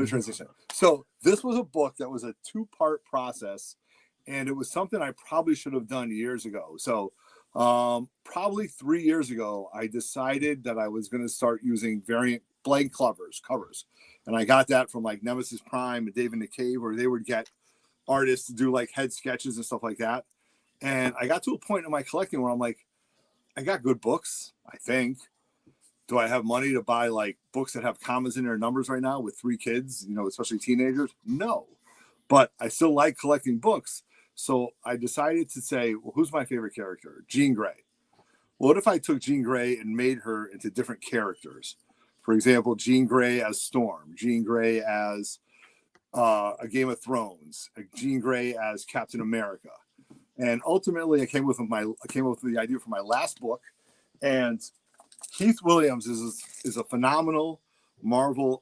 transition. So this was a book that was a 2-part process. And it was something I probably should have done years ago. So probably 3 years ago, I decided that I was going to start using variant blank covers. And I got that from like Nemesis Prime and Dave in the Cave, where they would get artists to do like head sketches and stuff like that. And I got to a point in my collecting where I'm like, I got good books, I think. Do I have money to buy like books that have commas in their numbers right now with 3 kids, especially teenagers? No. But I still like collecting books. So I decided to say, well, who's my favorite character? Jean Grey. What if I took Jean Grey and made her into different characters? For example, Jean Grey as Storm, Jean Grey as a Game of Thrones, Jean Grey as Captain America. And ultimately, I came up with the idea for my last book. And Keith Williams is a phenomenal Marvel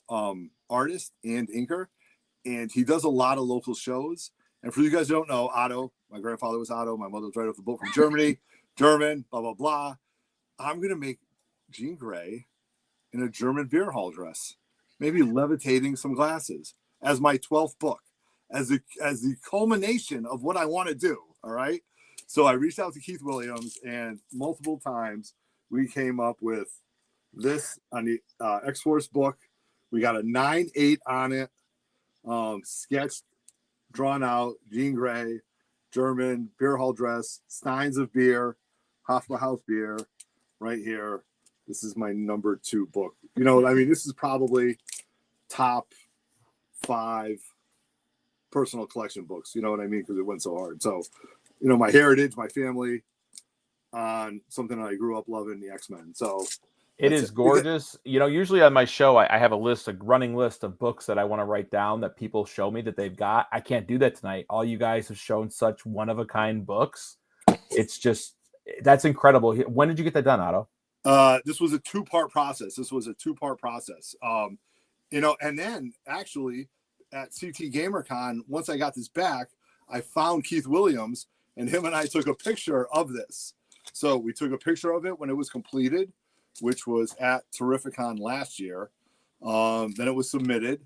artist and inker. And he does a lot of local shows. And for you guys who don't know, Otto, my grandfather was Otto. My mother was right off the boat from Germany, German, blah, blah, blah. I'm going to make Jean Grey in a German beer hall dress, maybe levitating some glasses as my 12th book, as the culmination of what I want to do. All right. So I reached out to Keith Williams, and multiple times we came up with this on the X-Force book. We got a 9/8 on it, sketched, drawn out, Jean Grey, German, beer hall dress, steins of beer, Hofbrauhaus beer, right here. This is my number 2 book. This is probably top 5 personal collection books. You know what I mean? Because it went so hard. So, my heritage, my family, on something that I grew up loving, the X-Men. So it is gorgeous. Usually on my show, I have a running list of books that I want to write down that people show me that they've got. I can't do that tonight. All you guys have shown such one-of-a-kind books. It's just, that's incredible. When did you get that done, Otto? This was a 2-part process. And then actually at CT GamerCon, once I got this back, I found Keith Williams, and him and I took a picture of this. So we took a picture of it when it was completed, which was at Terrificon last year. Then it was submitted.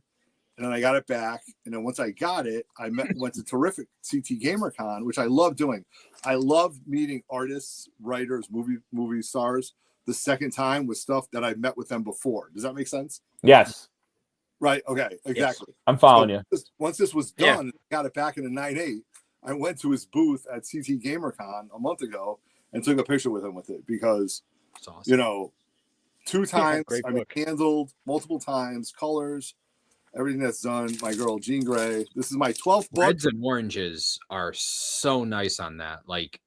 and then I got it back. And then once I got it, I went to terrific CT GamerCon, which I love doing. I love meeting artists, writers, movie stars the second time with stuff that I met with them before. Does that make sense? Yes. Right. Okay. Exactly. Yes. I'm following you. Once this was done, got it back in the 9.8. I went to his booth at CT GamerCon a month ago and took a picture with him with it because, awesome. you know, 2 times, I mean, book. handled multiple times, colors, everything that's done. My girl, Jean Grey. This is my 12th book. Reds and oranges are so nice on that. Like,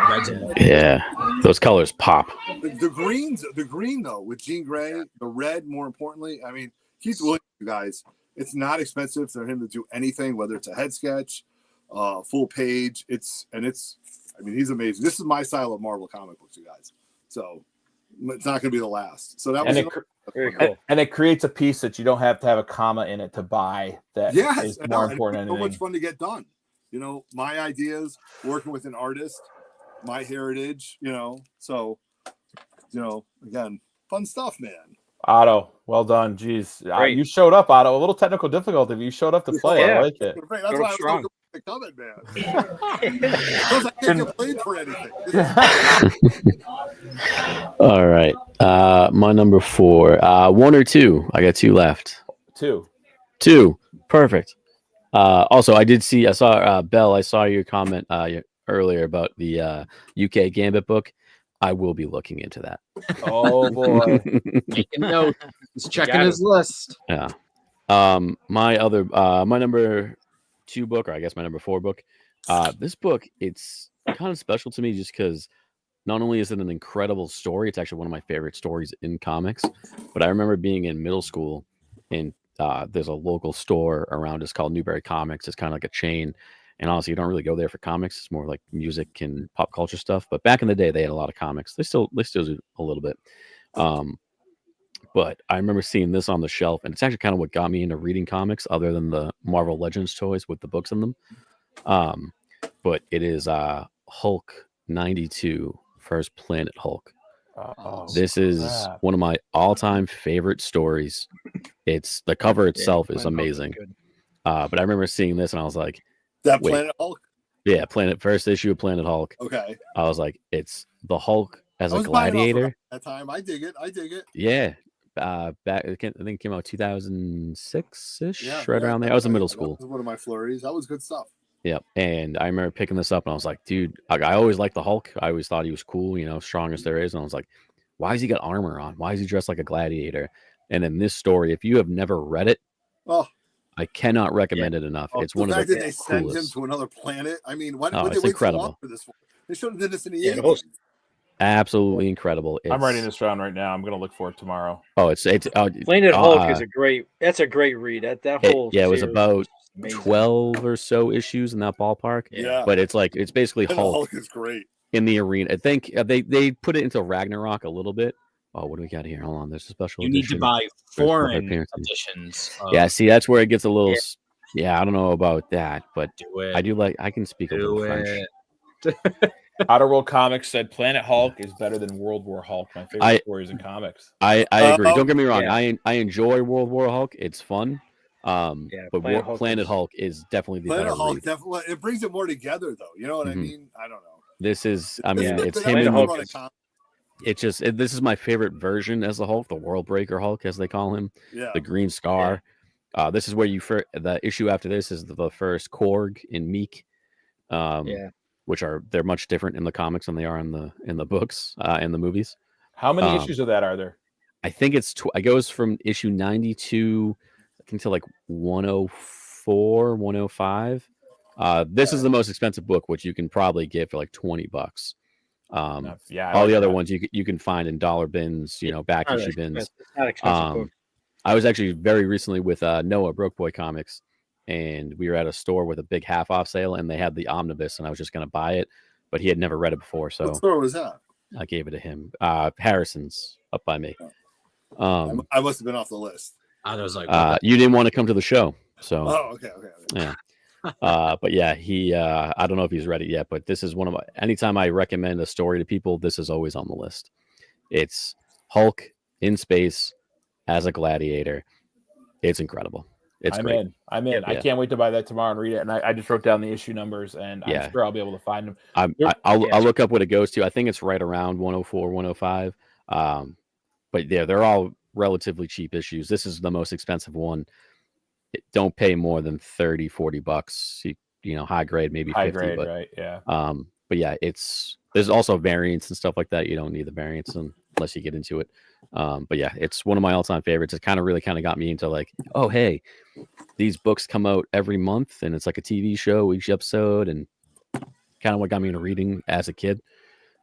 reds and oranges. Yeah, those colors pop. The green though, with Jean Grey, the red, more importantly. I mean, Keith Williams, you guys, it's not expensive for him to do anything, whether it's a head sketch, full page. I mean, he's amazing. This is my style of Marvel comic books, you guys. So it's not going to be the last. So that was very cool. And it creates a piece that you don't have to have a comma in it to buy. That is more important. It's so much fun to get done. You know, my ideas, working with an artist, my heritage. You know, so again, fun stuff, man. Otto, well done. Jeez, you showed up, Otto. A little technical difficulty, but you showed up to play. I like it. That's why I was strong. Coming, man. Because I can't complain for anything. All right. My number 4. 1 or 2? I got 2 left. 2. Perfect. Also, I saw Belle. I saw your comment earlier about the UK Gambit book. I will be looking into that. Oh boy. Taking note. He's checking his list. Yeah. My number 2 book, or I guess my number 4 book. This book, it's kind of special to me just because not only is it an incredible story, it's actually one of my favorite stories in comics. But I remember being in middle school, and there's a local store around us called Newbury Comics. It's kind of like a chain. And honestly, you don't really go there for comics. It's more like music and pop culture stuff. But back in the day, they had a lot of comics. They still do a little bit. But I remember seeing this on the shelf, and it's actually kind of what got me into reading comics, other than the Marvel Legends toys with the books in them. But it is Hulk 92, First Planet Hulk. This is one of my all-time favorite stories. It's the cover itself is amazing. But I remember seeing this, and I was like, that Planet Hulk? Yeah, first issue of Planet Hulk. Okay. I was like, it's the Hulk as a gladiator. That time, I dig it. Yeah. Back, I think it came out 2006-ish, right around there. I was in middle school. That was one of my flurries. That was good stuff. Yep. And I remember picking this up, and I was like, dude, I always liked the Hulk. I always thought he was cool, strongest there is. And I was like, why has he got armor on? Why is he dressed like a gladiator? And then this story, if you have never read it, I cannot recommend it enough. It's one of the they send him to another planet. I mean, why did they wait so long for this one? They should have done this in the 80s. Absolutely incredible. I'm writing this down right now. I'm going to look for it tomorrow. Oh, it's Planet Hulk is a great read. That whole it was about 12 or so issues in that ballpark. Yeah, but it's basically Hulk. Hulk is great in the arena. I think they put it into Ragnarok a little bit. Oh, what do we got here? Hold on, there's a special. You edition. need to buy foreign editions. Yeah, see, that's where it gets a little. Yeah, I don't know about that, but I do like. I can speak a little French. Rlcomics said Planet Hulk is better than World War Hulk. My favorite stories in comics. I agree. Don't get me wrong. Yeah. I enjoy World War Hulk. It's fun. But Planet Hulk is definitely the better Hulk. read. Definitely, it brings it more together, though. You know what I mean? I don't know. This is. I mean, it's him and Hulk. It's just this is my favorite version as the Hulk, the World Breaker Hulk, as they call him. Yeah. The Green Scar. Yeah. This is where the issue after this is the first Korg and Meek. Which they're much different in the comics than they are in the books and the movies. How many issues of that are there? I think it goes from issue 92 I think to like 104, 105. This is the most expensive book, which you can probably get for like $20. All the other ones you can find in dollar bins, back issue bins. It's not expensive book. I was actually very recently with Noah Broke Boy Comics, and we were at a store with a big half off sale, and they had the omnibus, and I was just going to buy it, but he had never read it before. So what store was that? I gave it to him. Harrison's up by me. I must have been off the list. I was like, you didn't want to come to the show, so okay. Yeah. But yeah, he I don't know if he's read it yet, but this is one of my anytime I recommend a story to people, this is always on the list. It's Hulk in space as a gladiator. It's incredible. It's great. I'm in. I can't wait to buy that tomorrow and read it. And I just wrote down the issue numbers, and I'm sure I'll be able to find them. I'll look up what it goes to. I think it's right around 104, 105. But yeah, they're all relatively cheap issues. This is the most expensive one. Don't pay more than $30-$40. You know, high grade, maybe high 50. Grade, but, right? Yeah. But yeah, there's also variants and stuff like that. You don't need the variants unless you get into it. But yeah, it's one of my all-time favorites. It really got me into like, oh hey, these books come out every month, and it's like a TV show each episode, and kind of what got me into reading as a kid.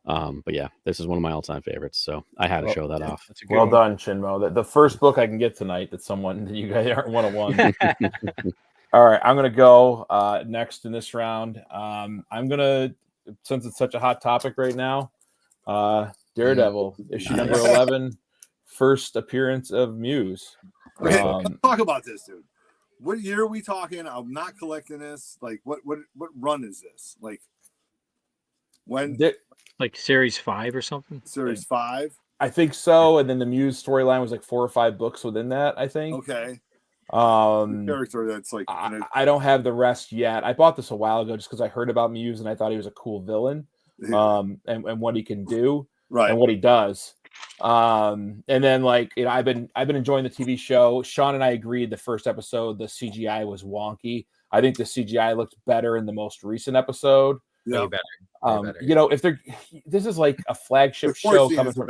But yeah, this is one of my all-time favorites, so I had to show that off. Well done, Chinmo. The first book I can get tonight that you guys aren't 101. All right, I'm gonna go next in this round. I'm gonna, since it's such a hot topic right now, Daredevil issue number 11, first appearance of Muse. Okay, let's talk about this, dude. What year are we talking? I'm not collecting this. Like, what run is this? Like, when? Like series 5 or something? Series 5? I think so. And then the Muse storyline was like 4 or 5 books within that, I think. Okay. Character that's like, I don't have the rest yet. I bought this a while ago just because I heard about Muse and I thought he was a cool villain. And what he can do, right, and what he does. And then, like, you know, I've been enjoying the TV show. Sean and I agreed the first episode the CGI was wonky. I think the CGI looked better in the most recent episode. Yeah, better. You know, this is like a flagship show coming from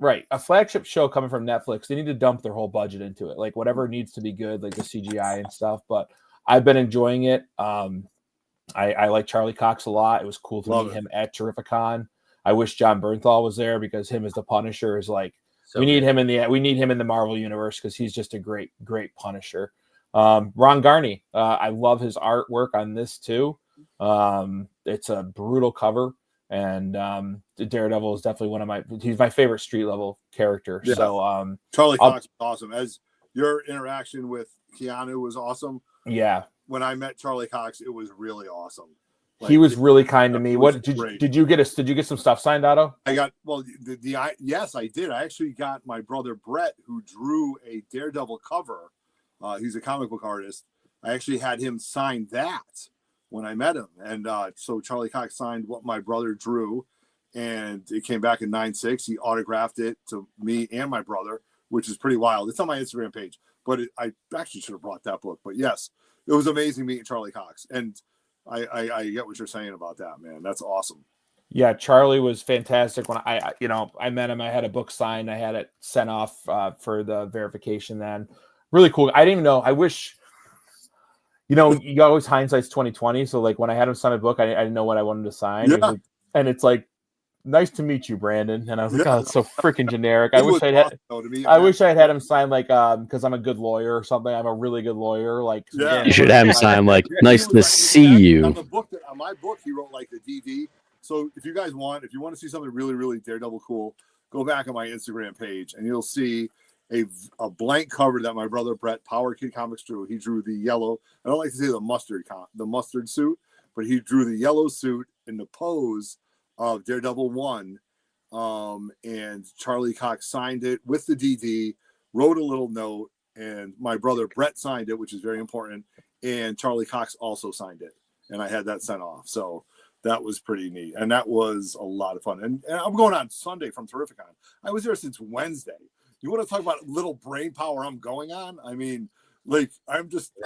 right, a flagship show coming from Netflix. They need to dump their whole budget into it, like whatever needs to be good, like the CGI and stuff. But I've been enjoying it. I like Charlie Cox a lot. It was cool to meet him at Terrificon. I wish John Bernthal was there because him as the Punisher is like we need him in the Marvel universe because he's just a great Punisher. Ron Garney, I love his artwork on this too. It's a brutal cover, and Daredevil is definitely he's my favorite street level character. Yeah. So Charlie Cox was awesome. As your interaction with Keanu was awesome. Yeah. When I met Charlie Cox, it was really awesome. Like, he was really kind to me. What did you get some stuff signed, Otto? I got yes, I did. I actually got my brother Brett, who drew a Daredevil cover. He's a comic book artist. I actually had him sign that when I met him, and so Charlie Cox signed what my brother drew, and it came back in 9/6. He autographed it to me and my brother, which is pretty wild. It's on my Instagram page, but I actually should have brought that book. But yes, it was amazing meeting Charlie Cox, and I get what you're saying about that, man. That's awesome. Yeah, Charlie was fantastic. When I met him, I had a book signed. I had it sent off for the verification. Then, really cool. I didn't even know. I wish, you always hindsight's 2020. So like when I had him sign a book, I didn't know what I wanted to sign. Yeah. And it's like, nice to meet you, Brandon. And I was like, oh, it's so freaking generic. I wish I'd had him sign like because I'm a good lawyer or something. I'm a really good lawyer. Like, you should have him sign like, nice to see you. On my book, he wrote like the DD. So if you want to see something really, really Daredevil cool, go back on my Instagram page and you'll see a blank cover that my brother Brett, Power Kid Comics, drew. He drew the yellow. I don't like to say the mustard suit, but he drew the yellow suit in the pose of Daredevil 1, and Charlie Cox signed it with the DD, wrote a little note, and my brother Brett signed it, which is very important, and Charlie Cox also signed it, and I had that sent off. So that was pretty neat, and that was a lot of fun. And I'm going on Sunday from Terrificon. I was there since Wednesday. You want to talk about little brain power I'm going on? I mean, like, I'm cruise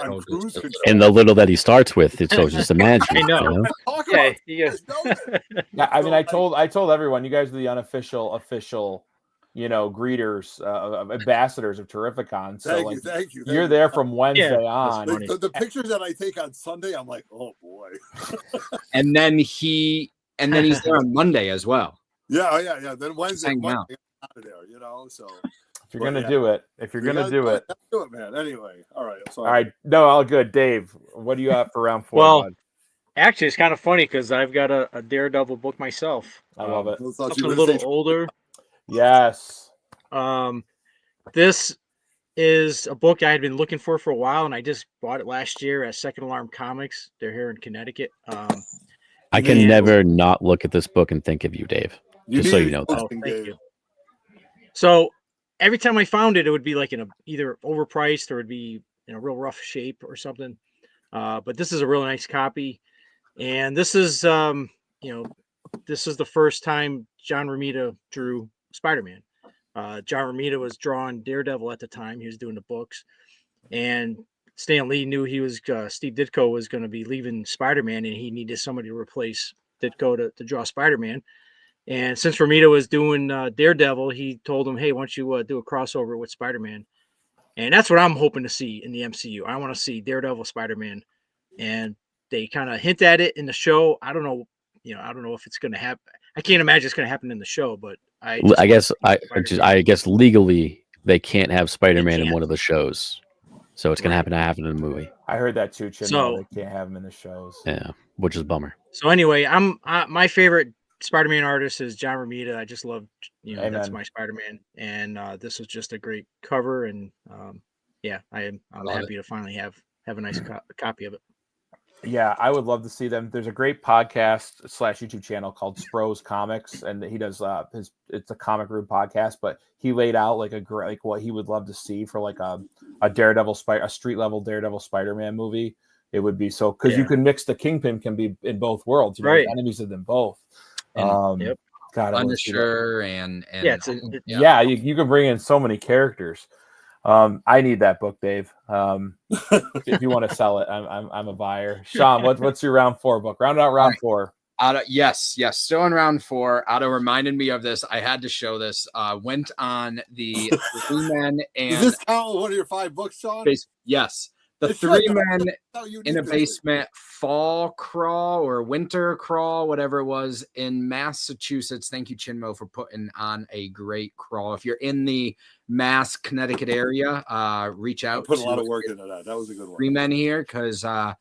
control. And the little that he starts with, so just imagine. I know. Yeah, I mean, I told everyone, you guys are the unofficial greeters, ambassadors of Terrificon. So thank you. You're there from Wednesday on. The pictures that I take on Sunday, I'm like, oh boy. and then he's there on Monday as well. Yeah. Then Wednesday out of there, so. If you're gonna do it, do it, man. Anyway, all right. All right, no, all good. Dave, what do you have for round 4? Well, actually, it's kind of funny because I've got a Daredevil book myself. I love it. Something a little older. Yes. This is a book I had been looking for a while, and I just bought it last year at Second Alarm Comics. They're here in Connecticut. I can never not look at this book and think of you, Dave. Just so you know that. Oh, thank you. So, every time I found it, it would be like in a either overpriced or it'd be in a real rough shape or something. But this is a really nice copy, and this is this is the first time John Romita drew Spider-Man. John Romita was drawing Daredevil at the time. He was doing the books, and Stan Lee knew he was Steve Ditko was going to be leaving Spider-Man, and he needed somebody to replace Ditko to draw Spider-Man. And since Romita was doing Daredevil, he told him, "Hey, why don't you do a crossover with Spider-Man?" And that's what I'm hoping to see in the MCU. I want to see Daredevil, Spider-Man, and they kind of hint at it in the show. I don't know, I don't know if it's going to happen. I can't imagine it's going to happen in the show, but I guess legally they can't have Spider-Man in one of the shows, so it's going to happen in the movie. I heard that too, Chim. So They can't have him in the shows. Yeah, which is a bummer. So anyway, my favorite Spider-Man artist is John Romita. I just love, that's my Spider-Man, and this was just a great cover, and I'm happy to finally have a nice copy of it. Yeah, I would love to see them. There's a great podcast / YouTube channel called Spro's Comics, and he does it's a comic room podcast, but he laid out like what he would love to see for like a Daredevil a street level Daredevil Spider-Man movie. It would be so because you can mix the Kingpin can be in both worlds, right? Enemies of them both. And, God, Punisher and you can bring in so many characters. I need that book, Dave. If you want to sell it, I'm a buyer. Sean, what's your round 4 book? Round out round 4. Yes, still in round 4. Otto reminded me of this. I had to show this. Went on the 3 Men and. Does this count one of your 5 books, Sean? Yes. The 3 Men in a basement fall crawl or winter crawl, whatever it was, in Massachusetts. Thank you, Chinmo, for putting on a great crawl. If you're in the Mass, Connecticut area, reach out. I put a lot of work into that. That was a good one. 3 Men here, because the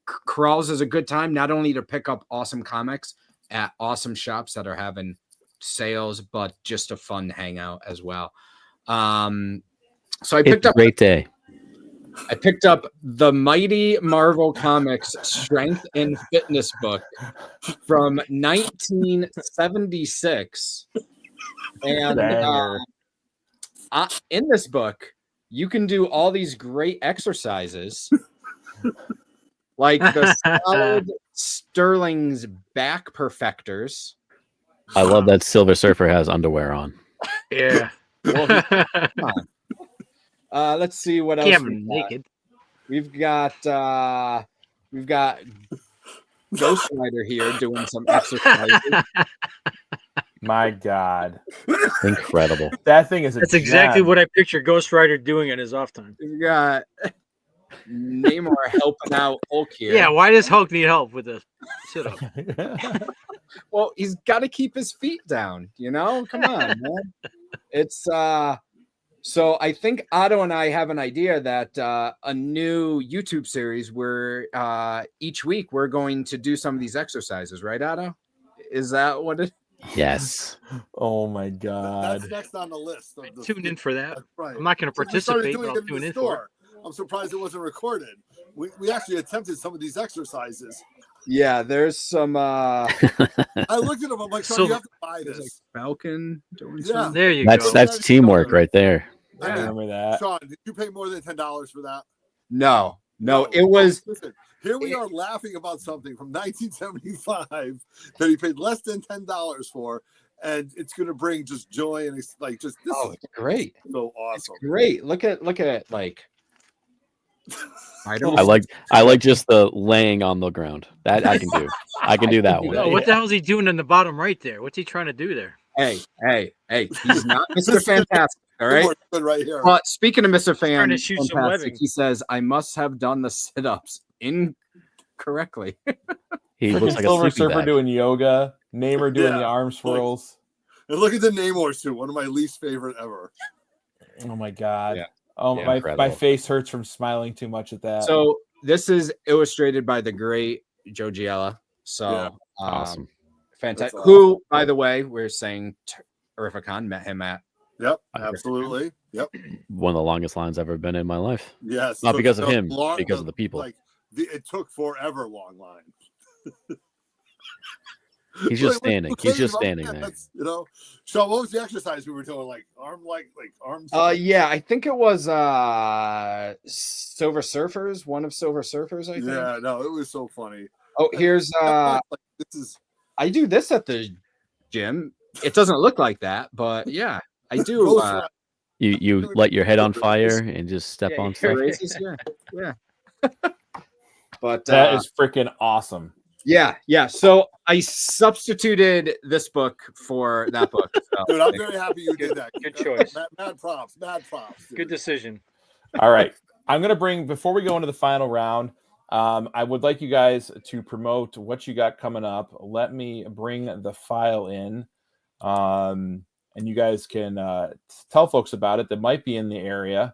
crawls is a good time, not only to pick up awesome comics at awesome shops that are having sales, but just a fun hangout as well. So I picked up a great day. I picked up the Mighty Marvel Comics Strength and Fitness book from 1976. And in this book, you can do all these great exercises, like the solid Sterling's back perfectors. I love that Silver Surfer has underwear on. Yeah. Well, come on. Let's see what else. Naked. We've got Ghost Rider here doing some exercises. My God, incredible! That thing is. That's exactly what I picture Ghost Rider doing in his off time. We've got Namor helping out Hulk here. Yeah, why does Hulk need help with the sit up? Well, he's got to keep his feet down. Come on, man. It's So I think Otto and I have an idea that a new YouTube series where each week we're going to do some of these exercises, right, Otto? Is that what it? Yes. Oh my God. That's next on the list. Tune in for that. Right. I'm not going to participate, but I'll tune in for it. I'm surprised it wasn't recorded. We actually attempted some of these exercises. Yeah, there's some. I looked at them. I'm like, so you have to buy this. Like Falcon doing something. There you go. That's teamwork right there. I remember that. Sean, did you pay more than $10 for that? No, it was. Listen, here we are laughing about something from 1975 that he paid less than $10 for, and it's going to bring just joy and it's like just this. Oh, it's great! So awesome! It's great. Look at it. Like, I like just the laying on the ground. That I can do. I can do that one. Oh, what the hell is he doing in the bottom right there? What's he trying to do there? Hey! He's not Mr. Fantastic. All right, right here. But speaking of Mr. Fantastic, he says, "I must have done the sit-ups incorrectly." He looks like Silver a Surfer doing yoga. Namor doing the arm swirls. And look at the Namor suit, one of my least favorite ever. Oh my God! Yeah. Oh my face hurts from smiling too much at that. So this is illustrated by the great Joe Giella. So awesome, fantastic. Who, by the way, we're saying Rlcomics met him at. Yep, absolutely. Yep. One of the longest lines I've ever been in my life. Yes. Not because of him, because of the people. Like it took forever long line. He's just Like, standing. He's just standing there. You know. So what was the exercise we were doing? Like arms. Yeah, I think it was Silver Surfers, one of Silver Surfers, I think. Yeah, no, it was so funny. Oh, here's Like, this is I do this at the gym. It doesn't look like that, but yeah, I do. You light your head on fire and just step on stuff. Races, yeah. But that is freaking awesome. Yeah. So I substituted this book for that book. So. Dude, I'm very happy you did that. Good choice. Mad props. Dude. Good decision. All right. I'm going to bring, before we go into the final round, I would like you guys to promote what you got coming up. Let me bring the file in, and you guys can tell folks about it that might be in the area.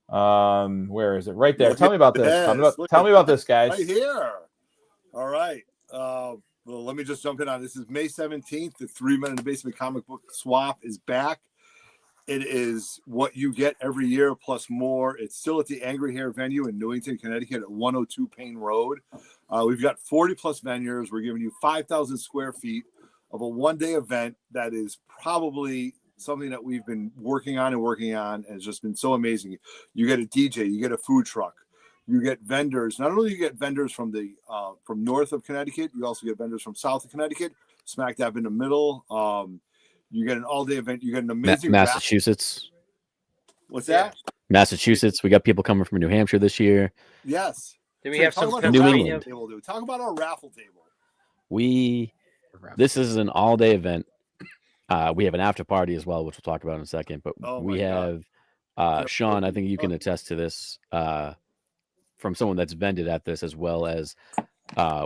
Where is it? Right there. Tell me about this. Tell me about this, guys. Right here. All right. Well, let me just jump in on this. Is May 17th. The 3 Men in the Basement comic book swap is back. It is what you get every year plus more. It's still at the Angry Hair venue in Newington, Connecticut at 102 Payne Road. We've got 40 plus vendors. We're giving you 5,000 square feet of a one-day event that is probably something that we've been working on, and it's just been so amazing. You get a DJ, you get a food truck, you get vendors. Not only do you get vendors from the from north of Connecticut, you also get vendors from south of Connecticut, smack dab in the middle. You get an all-day event. You get an amazing Massachusetts. What's that? Massachusetts. We got people coming from New Hampshire this year. Yes. Then we have some New England. Talk about our raffle table. This is an all-day event. We have an after party as well, which we'll talk about in a second. But we have Sean. I think you can attest to this from someone that's vended at this, as well as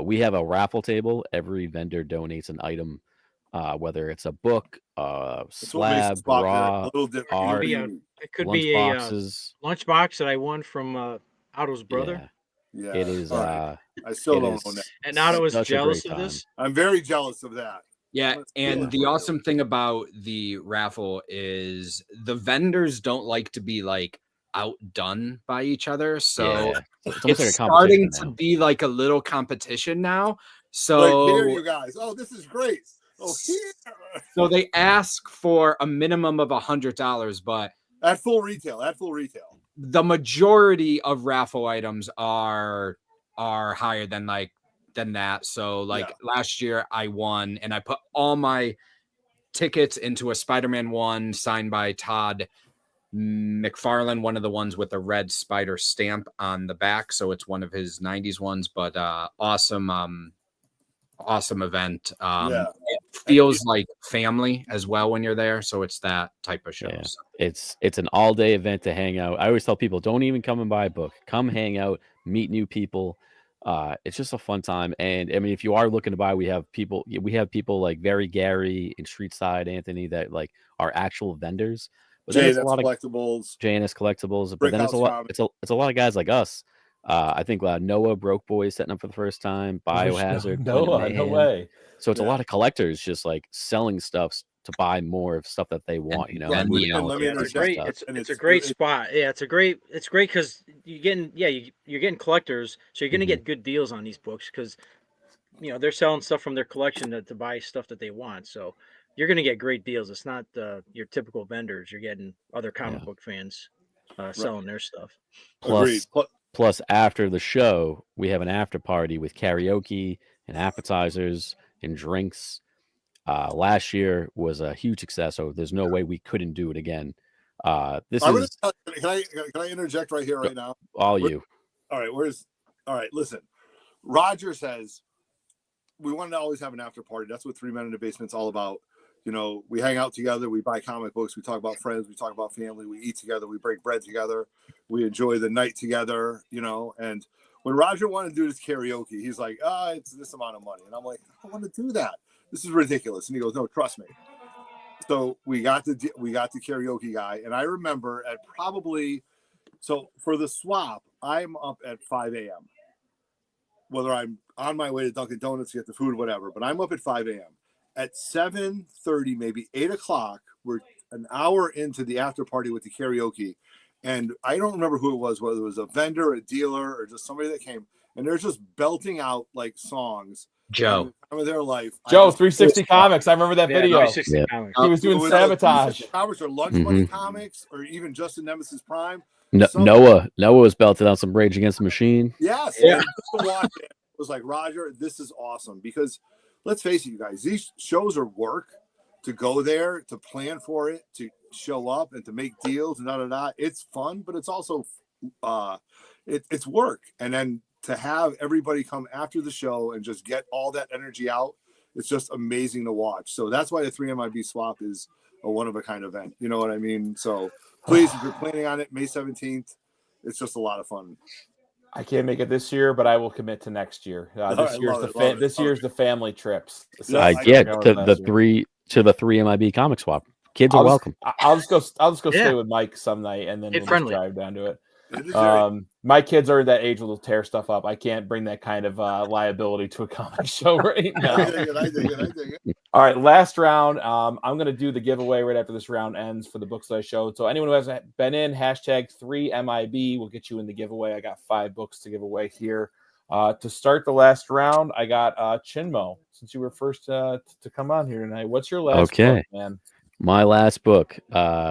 we have a raffle table. Every vendor donates an item, whether it's a book, slab, raw, art, it could be a lunchbox that I won from Otto's brother. Yeah, it is. I still don't own that. And Otto was jealous of this. I'm very jealous of that. Yeah, and the awesome thing about the raffle is the vendors don't like to be like outdone by each other, so it's starting to be like a little competition now. So like, here, you guys. Oh, this is great. Oh, here. So they ask for a minimum of $100, but at full retail, the majority of raffle items are higher than that. So last year I won, and I put all my tickets into a Spider-Man 1 signed by Todd McFarlane, one of the ones with the red spider stamp on the back. So it's one of his 90s ones, but awesome event. It feels like family as well when you're there. So it's that type of show. Yeah. It's an all day event to hang out. I always tell people, don't even come and buy a book. Come hang out, meet new people. It's just a fun time. And I mean, if you are looking to buy, we have people like Very Gary and Streetside Anthony that like are actual vendors. But JNS Collectibles. JNS Collectibles. But then it's a lot of guys like us. I think Noah Broke Boy setting up for the first time. Biohazard. Noah, no way. So it's a lot of collectors just like selling stuff to buy more of stuff that they want, you know. It's a great spot. Yeah, it's great because you're getting collectors, so you're gonna get good deals on these books because they're selling stuff from their collection to buy stuff that they want. So you're gonna get great deals. It's not your typical vendors. You're getting other comic book fans selling their stuff. Plus, after the show, we have an after party with karaoke and appetizers and drinks. Last year was a huge success, so there's no way we couldn't do it again. Can I interject right here, right now? All right, listen. Roger says we want to always have an after party. That's what 3 Men in the Basement's all about. We hang out together, we buy comic books, we talk about friends, we talk about family, we eat together, we break bread together, we enjoy the night together, and when Roger wanted to do this karaoke, he's like, it's this amount of money. And I'm like, I want to do that. This is ridiculous. And he goes, no, trust me. So we got the karaoke guy. And I remember for the swap, I'm up at 5 a.m. Whether I'm on my way to Dunkin' Donuts to get the food, whatever, but I'm up at 5 a.m. At 7:30, maybe 8 o'clock, we're an hour into the after party with the karaoke. And I don't remember who it was, whether it was a vendor, a dealer, or just somebody that came. And they're just belting out like songs Joe. Time of their life. Joe, 360 Comics. I remember that Yeah, video. 360 Yeah. Comics. He was doing sabotage. Comics or Lunch Money Comics or even Justin Nemesis Prime. Noah was belted out some Rage Against the Machine. Yes. Yeah. And just to watch it was like, Roger, this is awesome. Because let's face it, you guys, these shows are work to go there, to plan for it, to show up and to make deals and da. It's fun, but it's also it's work. And then to have everybody come after the show and just get all that energy out, it's just amazing to watch. So that's why the 3MIB swap is a one-of-a-kind event. You know what I mean? So please, if you're planning on it, May 17th, it's just a lot of fun. I can't make it this year, but I will commit to next year. This year's the family trips. So I get to the 3MIB comic swap. Kids are welcome. I'll just go stay with Mike some night, and then we'll just drive down to it. My kids are at that age where they'll tear stuff up. I can't bring that kind of liability to a comic show right now. I dig it. All right, last round. I'm going to do the giveaway right after this round ends for the books that I showed. So anyone who hasn't been in, hashtag 3MIB will get you in the giveaway. I got 5 books to give away here. To start the last round, I got Chinmo. Since you were first to come on here tonight, what's your last book, man? My last book,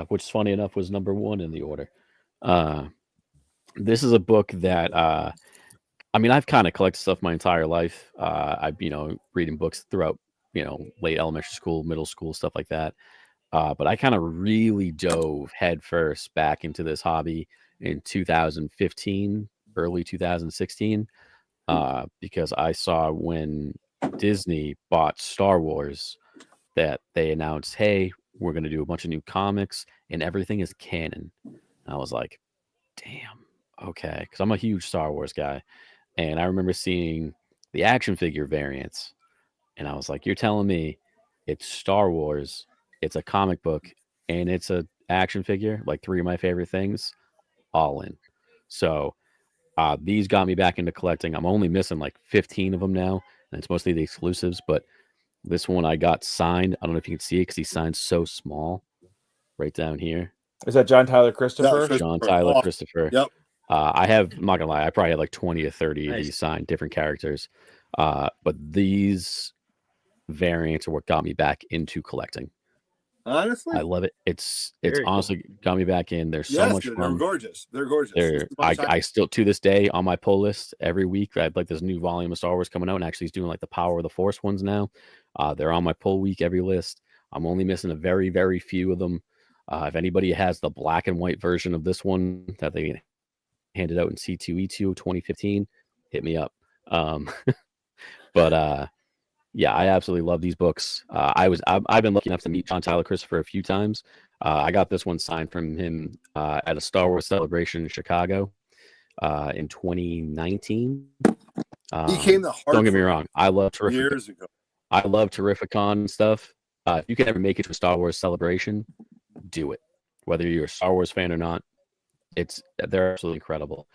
which is funny enough, was number 1 in the order. This is a book that I've kind of collected stuff my entire life. I've reading books throughout late elementary school, middle school, stuff like that. But I kind of really dove headfirst back into this hobby in 2015, early 2016, because I saw when Disney bought Star Wars that they announced, hey, we're going to do a bunch of new comics and everything is canon. And I was like, damn. Okay, because I'm a huge Star Wars guy, and I remember seeing the action figure variants, and I was like, "You're telling me it's Star Wars, it's a comic book, and it's a action figure? Like 3 of my favorite things, all in." So these got me back into collecting. I'm only missing like 15 of them now, and it's mostly the exclusives. But this one I got signed. I don't know if you can see it because he signed so small, right down here. Is that John Tyler Christopher? John Tyler Christopher. Yep. I'm not gonna lie, I probably had like 20 or 30 of these signed, different characters. But these variants are what got me back into collecting. Honestly, I love it. It's honestly got me back in. They're so much fun. They're gorgeous. They're gorgeous. I still to this day on my pull list every week. I have like this new volume of Star Wars coming out, and actually he's doing like the Power of the Force ones now. They're on my pull week every list. I'm only missing a very, very few of them. If anybody has the black and white version of this one that they handed out in C2E2 2015, hit me up. But yeah, I absolutely love these books. I've been lucky enough to meet John Tyler Christopher a few times. I got this one signed from him at a Star Wars celebration in Chicago in 2019. He came to Hartford. Don't get me wrong, I love Terrific. Years ago. I love Terrificon and stuff. If you can ever make it to a Star Wars celebration, do it. Whether you're a Star Wars fan or not, they're absolutely incredible.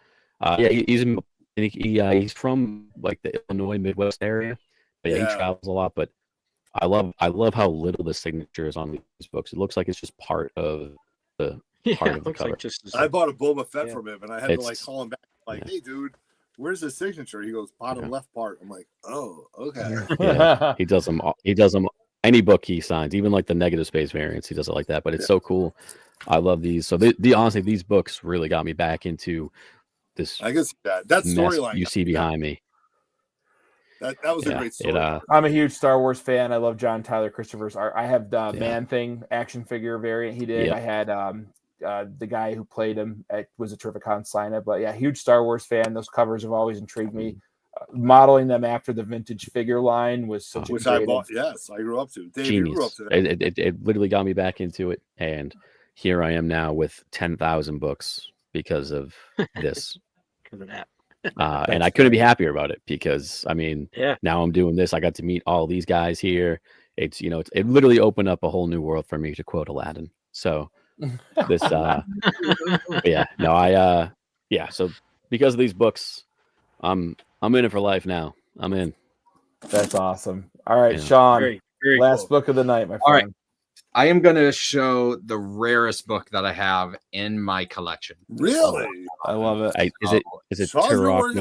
Yeah, he's from like the Illinois Midwest area, but yeah, he travels a lot. But I love how little the signature is on these books. It looks like it's just part of the part of the cover. Like I bought a Boba Fett from him, and I had to like call him back, like, "Hey, dude, where's the signature?" He goes, "Bottom left part." I'm like, "Oh, okay." Yeah, he does them. Any book he signs, even like the negative space variants, he does it like that. But it's so cool. I love these. So honestly, these books really got me back into this. I guess that storyline you see behind me. That was a great story. I'm a huge Star Wars fan. I love John Tyler Christopher's art. I have the Man-Thing action figure variant he did. I had the guy who played him was a Terrificon sign it. But yeah, huge Star Wars fan. Those covers have always intrigued me. Modeling them after the vintage figure line was such a I bought. Yes, I grew up to. Dave, genius. You grew up to that. It literally got me back into it, and here I am now with 10,000 books because of this. Because of that. And I couldn't be happier about it because now I'm doing this. I got to meet all these guys here. It literally opened up a whole new world for me, to quote Aladdin. So this so because of these books, I'm in it for life now. I'm in. That's awesome. All right, Sean, very last cool. book of the night, my friend. All right. I am going to show the rarest book that I have in my collection. Really? I love it. Is it Turok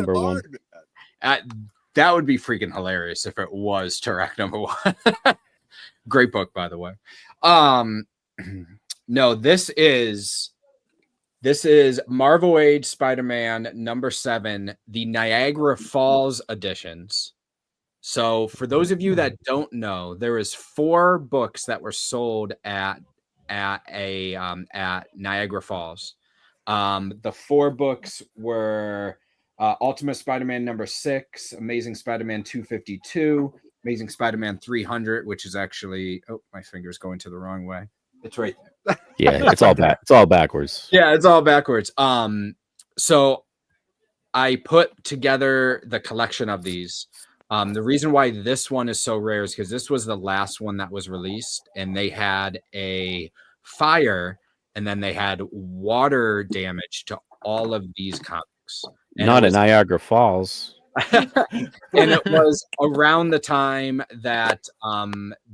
#1? That would be freaking hilarious if it was Turek #1. Great book, by the way. No, this is Marvel Age Spider-Man #7, the Niagara Falls editions. So for those of you that don't know, there is 4 books that were sold at Niagara Falls. The 4 books were Ultimate Spider-Man #6, Amazing Spider-Man 252, Amazing Spider-Man 300, which is actually, oh, my finger's going to the wrong way. It's right there. Yeah, it's all back. It's all backwards. Yeah, it's all backwards. So I put together the collection of these. The reason why this one is so rare is because this was the last one that was released, and they had a fire, and then they had water damage to all of these comics. And Not at Niagara Falls. and it was around the time that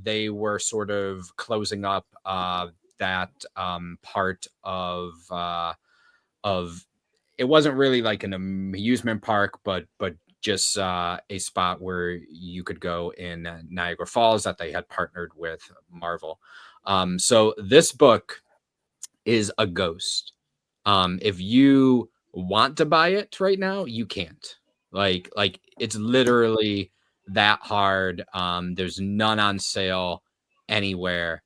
they were sort of closing up that part of it wasn't really like an amusement park, but just a spot where you could go in Niagara Falls that they had partnered with Marvel. So this book is a ghost. If you want to buy it right now, you can't. Like it's literally that hard. There's none on sale anywhere.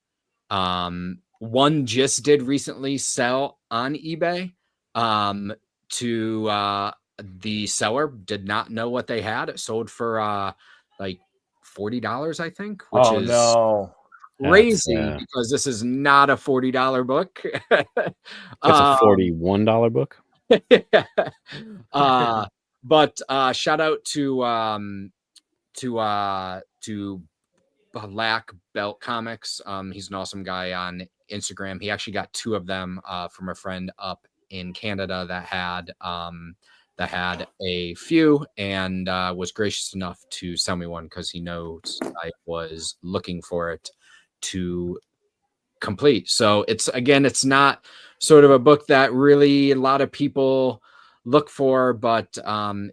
One just did recently sell on eBay. To the seller did not know what they had. It sold for like $40, I think, which is no. crazy Yeah. because this is not a $40 book. That's a $41 book. But shout out to Black Belt Comics. He's an awesome guy on Instagram. He actually got 2 of them from a friend up in Canada that had a few, and was gracious enough to sell me one because he knows I was looking for it to complete. So it's not sort of a book that really a lot of people look for, but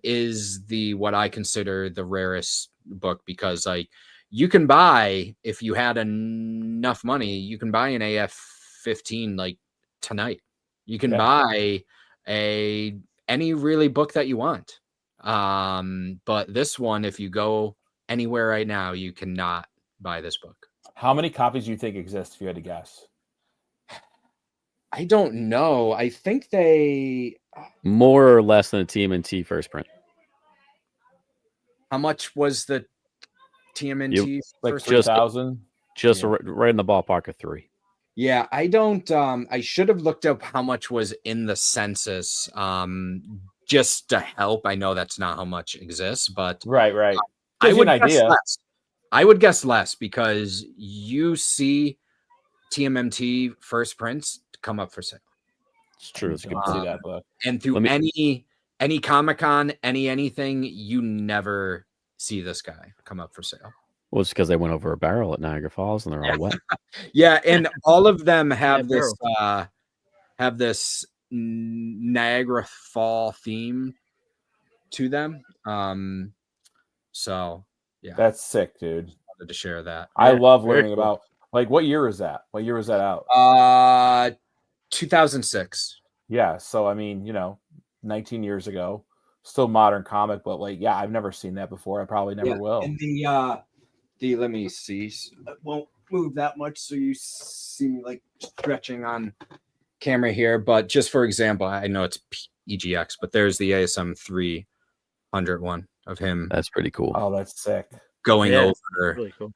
is what I consider the rarest book, because like you can buy, if you had enough money, you can buy an AF-15 like tonight. You can buy any really book that you want. But this one, if you go anywhere right now, you cannot buy this book. How many copies do you think exist, if you had to guess? I don't know. I think they More or less than a TMNT first print. How much was the TMNT Like first? 3,000? Just right in the ballpark of 3. Yeah, I don't. I should have looked up how much was in the census, just to help. I know that's not how much exists, but Right. I would an guess idea. less. I would guess less because you see TMNT first prints come up for sale. It's true. It's a good See point. that book. And through any Comic-Con, anything, you never see this guy come up for sale. Well, it's because they went over a barrel at Niagara Falls and they're all wet. Yeah, and all of them have this Niagara Fall theme to them. So yeah, That's sick, dude. wanted to share that. I love learning cool. about, like, what year is that? What year was that out? 2006. Yeah, so I mean, 19 years ago, still modern comic, but like, yeah, I've never seen that before. I probably never will. And the let me see. I won't move that much so you see me like stretching on camera here. But just for example, I know it's EGX, but there's the ASM 300 one of him. That's pretty cool. Oh, that's sick. Going over. Really cool.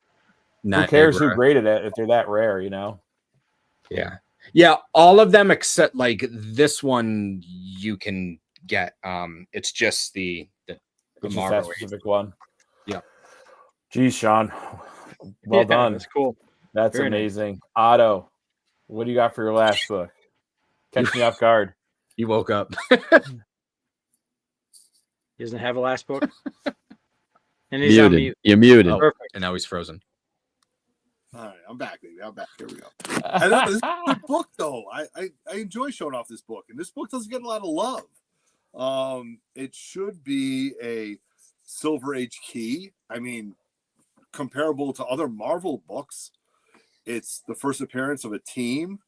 Who cares who graded it if they're that rare, Yeah. Yeah, all of them except like this one you can get. It's just the It's just that Marvel specific one. Yeah. Geez, Sean. Well done. That's cool. That's Very nice. amazing. Otto, what do you got for your last book? Catch me off guard. He woke up. He doesn't have a last book. And he's on Muted. mute. You're muted. Oh, Perfect. and now he's frozen. All right, I'm back, baby. I'm back. Here we go. I know this is a good book, though. I enjoy showing off this book, and this book doesn't get a lot of love. It should be a Silver Age Key. I mean, comparable to other Marvel books, it's the first appearance of a team.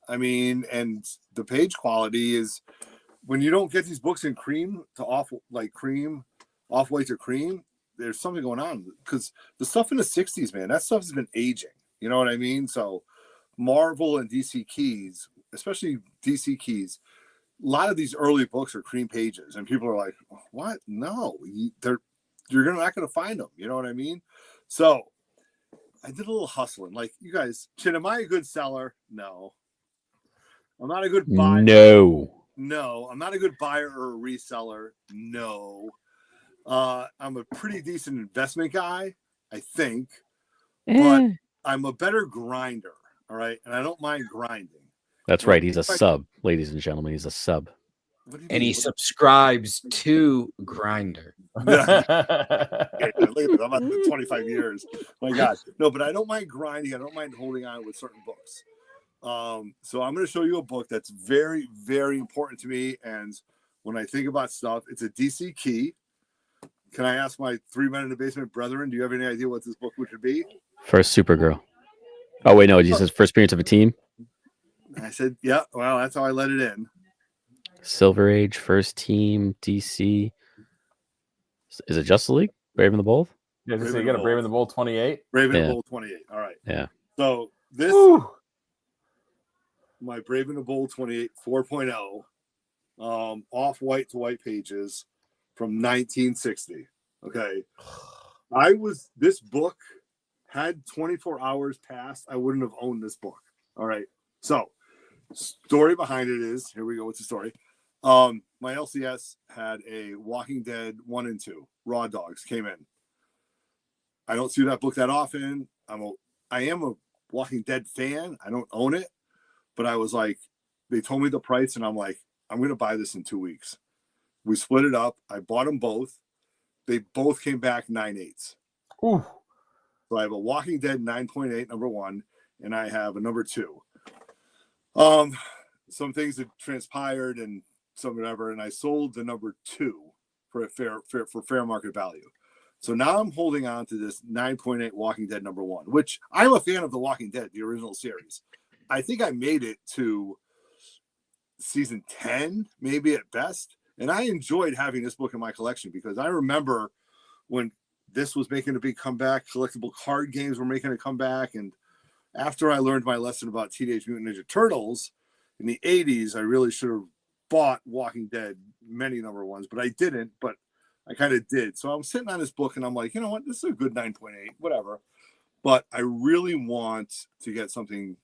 I mean, and the page quality is, when you don't get these books in cream to off, like cream, off-white to cream, there's something going on, because the stuff in the 60s, man, that stuff has been aging. You know what I mean? So Marvel and DC Keys, especially DC Keys, a lot of these early books are cream pages, and people are like, what? No, you're not going to find them. You know what I mean? So I did a little hustling. Like, you guys, Chin, am I a good seller? No. I'm not a good buyer. No, I'm not a good buyer or a reseller. No. I'm a pretty decent investment guy, I think, but I'm a better grinder. All right. And I don't mind grinding. That's right. He's a sub, ladies and gentlemen. He's a sub. And he subscribes to Grinder. Yeah. I'm at 25 years. My God. No, but I don't mind grinding. I don't mind holding on with certain books. So I'm going to show you a book that's very, very important to me. And when I think about stuff, it's a DC Key. Can I ask my 3 Men in the Basement brethren, do you have any idea what this book would be? First Supergirl. Oh, wait, no. He says first appearance of a team. I said, yeah. Well, that's how I let it in. Silver Age, first team, DC. Is it Justice League? Brave and the Bold? Yeah, so you got a Brave and the Bold 28. Brave and the Bold 28. All right. Yeah. So this, my Brave and the Bold 28 4.0, off-white to white pages from 1960. Okay. This book had 24 hours passed, I wouldn't have owned this book. All right. So, story behind it is, here we go. What's the story? My LCS had a Walking Dead 1 and 2. Raw Dogs came in. I don't see that book that often. I am a Walking Dead fan. I don't own it, but I was like, they told me the price, and I'm like, I'm going to buy this in 2 weeks. We split it up. I bought them both. They both came back 9.8s. Ooh. So I have a Walking Dead 9.8 number 1, and I have a number 2. Some things that transpired and some whatever, and I sold the number 2 for fair market value. So now I'm holding on to this 9.8 Walking Dead number 1, which I'm a fan of the Walking Dead, the original series. I think I made it to season 10, maybe at best. And I enjoyed having this book in my collection, because I remember when this was making a big comeback, collectible card games were making a comeback. And after I learned my lesson about Teenage Mutant Ninja Turtles in the 80s, I really should have bought Walking Dead many number 1s, but I didn't, but I kind of did. So I'm sitting on this book and I'm like, you know what? This is a good 9.8, whatever. But I really want to get something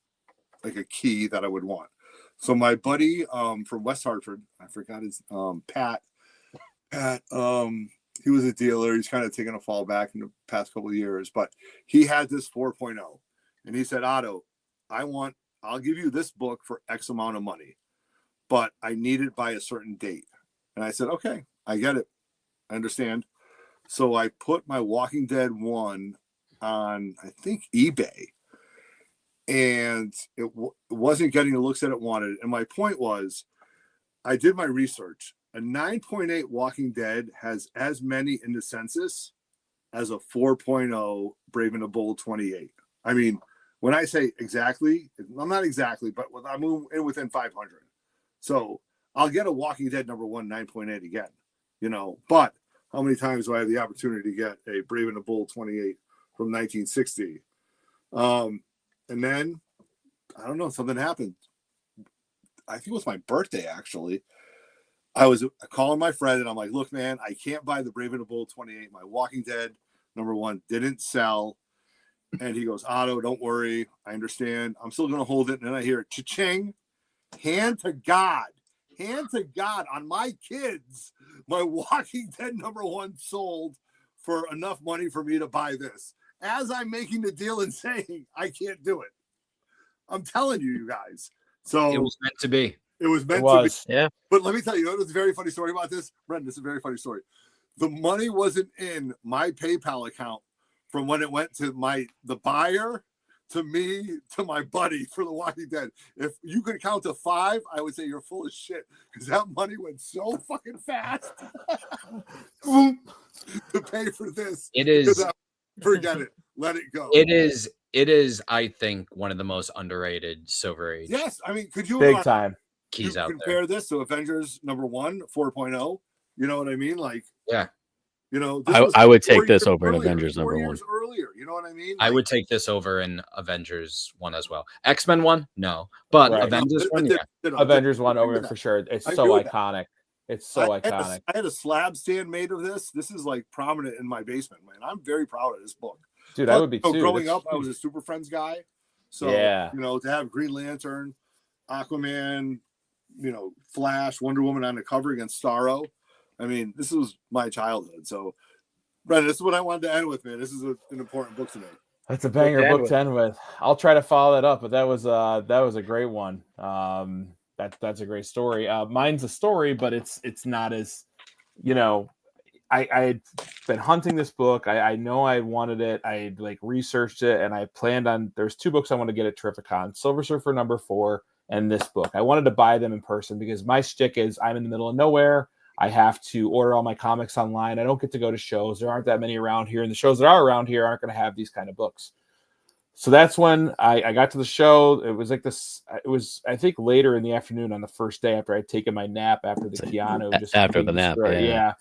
like a key that I would want. So my buddy from West Hartford, I forgot his Pat, he was a dealer. He's kind of taken a fall back in the past couple of years, but he had this 4.0, and he said, Otto, I'll give you this book for X amount of money, but I need it by a certain date. And I said, okay, I get it. I understand. So I put my Walking Dead 1 on, I think, eBay, and it wasn't getting the looks that it wanted. And my point was, I did my research. A 9.8 Walking Dead has as many in the census as a 4.0 Brave and the Bold 28. I mean, when I say exactly, I'm not exactly, but I'm within 500. So I'll get a Walking Dead number 1 9.8 again, you know. But how many times do I have the opportunity to get a Brave and the Bold 28 from 1960? And then, I don't know, something happened. I think it was my birthday, actually. I was calling my friend, and I'm like, look, man, I can't buy the Brave and the Bold 28. My Walking Dead number 1 didn't sell. And he goes, Otto, don't worry. I understand. I'm still going to hold it. And then I hear cha-ching, hand to God on my kids. My Walking Dead number 1 sold for enough money for me to buy this. As I'm making the deal and saying, I can't do it. I'm telling you guys. So it was meant to be. It was meant to be. Yeah. But let me tell you, it was a very funny story about this. Brendan, this is a very funny story. The money wasn't in my PayPal account from when it went to the buyer to me, to my buddy for The Walking Dead. If you could count to 5, I would say you're full of shit because that money went so fucking fast to pay for this. It is. Forget it. Let it go. It is. It is. I think one of the most underrated Silver Age. Yes, I mean, could you Big time. keys you out compare there. this to Avengers #1 4.0? You know what I mean? Like, Yeah. you know, I would take 4 this years over in earlier, Avengers 4 #1. years earlier. You know what I mean? I Like, would take this over in Avengers 1 as well. X-Men 1, no, but Right. Avengers no, 1, but yeah. you know, Avengers 1 I agree over with for that. sure. It's I so agree with that. iconic. It's so iconic. I had a slab stand made of this. This is like prominent in my basement, man. I'm very proud of this book. Dude, I would be So too. growing That's up, I was a Super Friends guy. So, Yeah. you know, to have Green Lantern, Aquaman, you know, Flash, Wonder Woman on the cover against Starro. I mean, this was my childhood. So, Brendan, this is what I wanted to end with, man. This is an important book to me. That's a banger to end book to end with. I'll try to follow that up, but that was a great one. That's a great story. Mine's a story, but it's not as, you know, I had been hunting this book. I know I wanted it. I like researched it, and I planned on. There's 2 books I want to get at Terrificon: Silver Surfer #4 and this book. I wanted to buy them in person because my shtick is I'm in the middle of nowhere. I have to order all my comics online. I don't get to go to shows. There aren't that many around here, and the shows that are around here aren't going to have these kind of books. So that's when I got to the show. It was like this. It was, I think, later in the afternoon on the first day after I'd taken my nap after the Keanu. Just After the nap, yeah.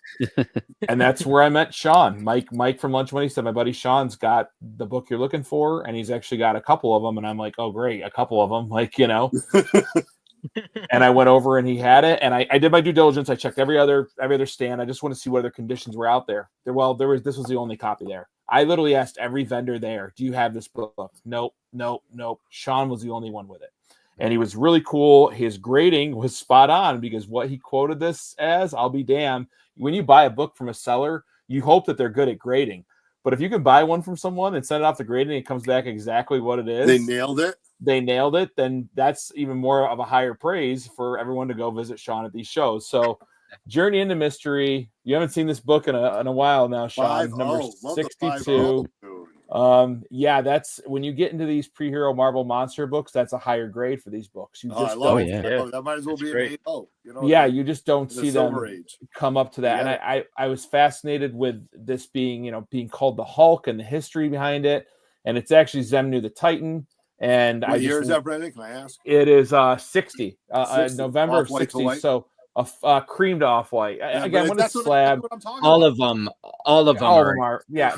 And that's where I met Sean. Mike from Lunch Money said, my buddy Sean's got the book you're looking for, and he's actually got a couple of them. And I'm like, oh, great, a couple of them. Like, you know. And I went over and he had it, and I did my due diligence. I checked every other stand. I just want to see what other conditions were out there. This was the only copy there. I literally asked every vendor there, do you have this book? Nope. Sean was the only one with it. And he was really cool. His grading was spot on because what he quoted this as, I'll be damned. When you buy a book from a seller, you hope that they're good at grading. But if you can buy one from someone and send it off to grading, and it comes back exactly what it is. They nailed it. Then that's even more of a higher praise for everyone to go visit Sean at these shows. So Journey into Mystery. You haven't seen this book in a while now, Sean. Number 62. Yeah, that's when you get into these pre-hero Marvel monster books, that's a higher grade for these books. You just that might as well be an 8.0. You know, yeah, you just don't see them Age. come up to that. Yeah. And I was fascinated with this being called the Hulk and the history behind it. And it's actually Zemnu the Titan. And what year is that, Brendan? Can I ask? It is 60. November of 60. So a creamed off white. Yeah, again, when it's slab, all of them are. Yeah,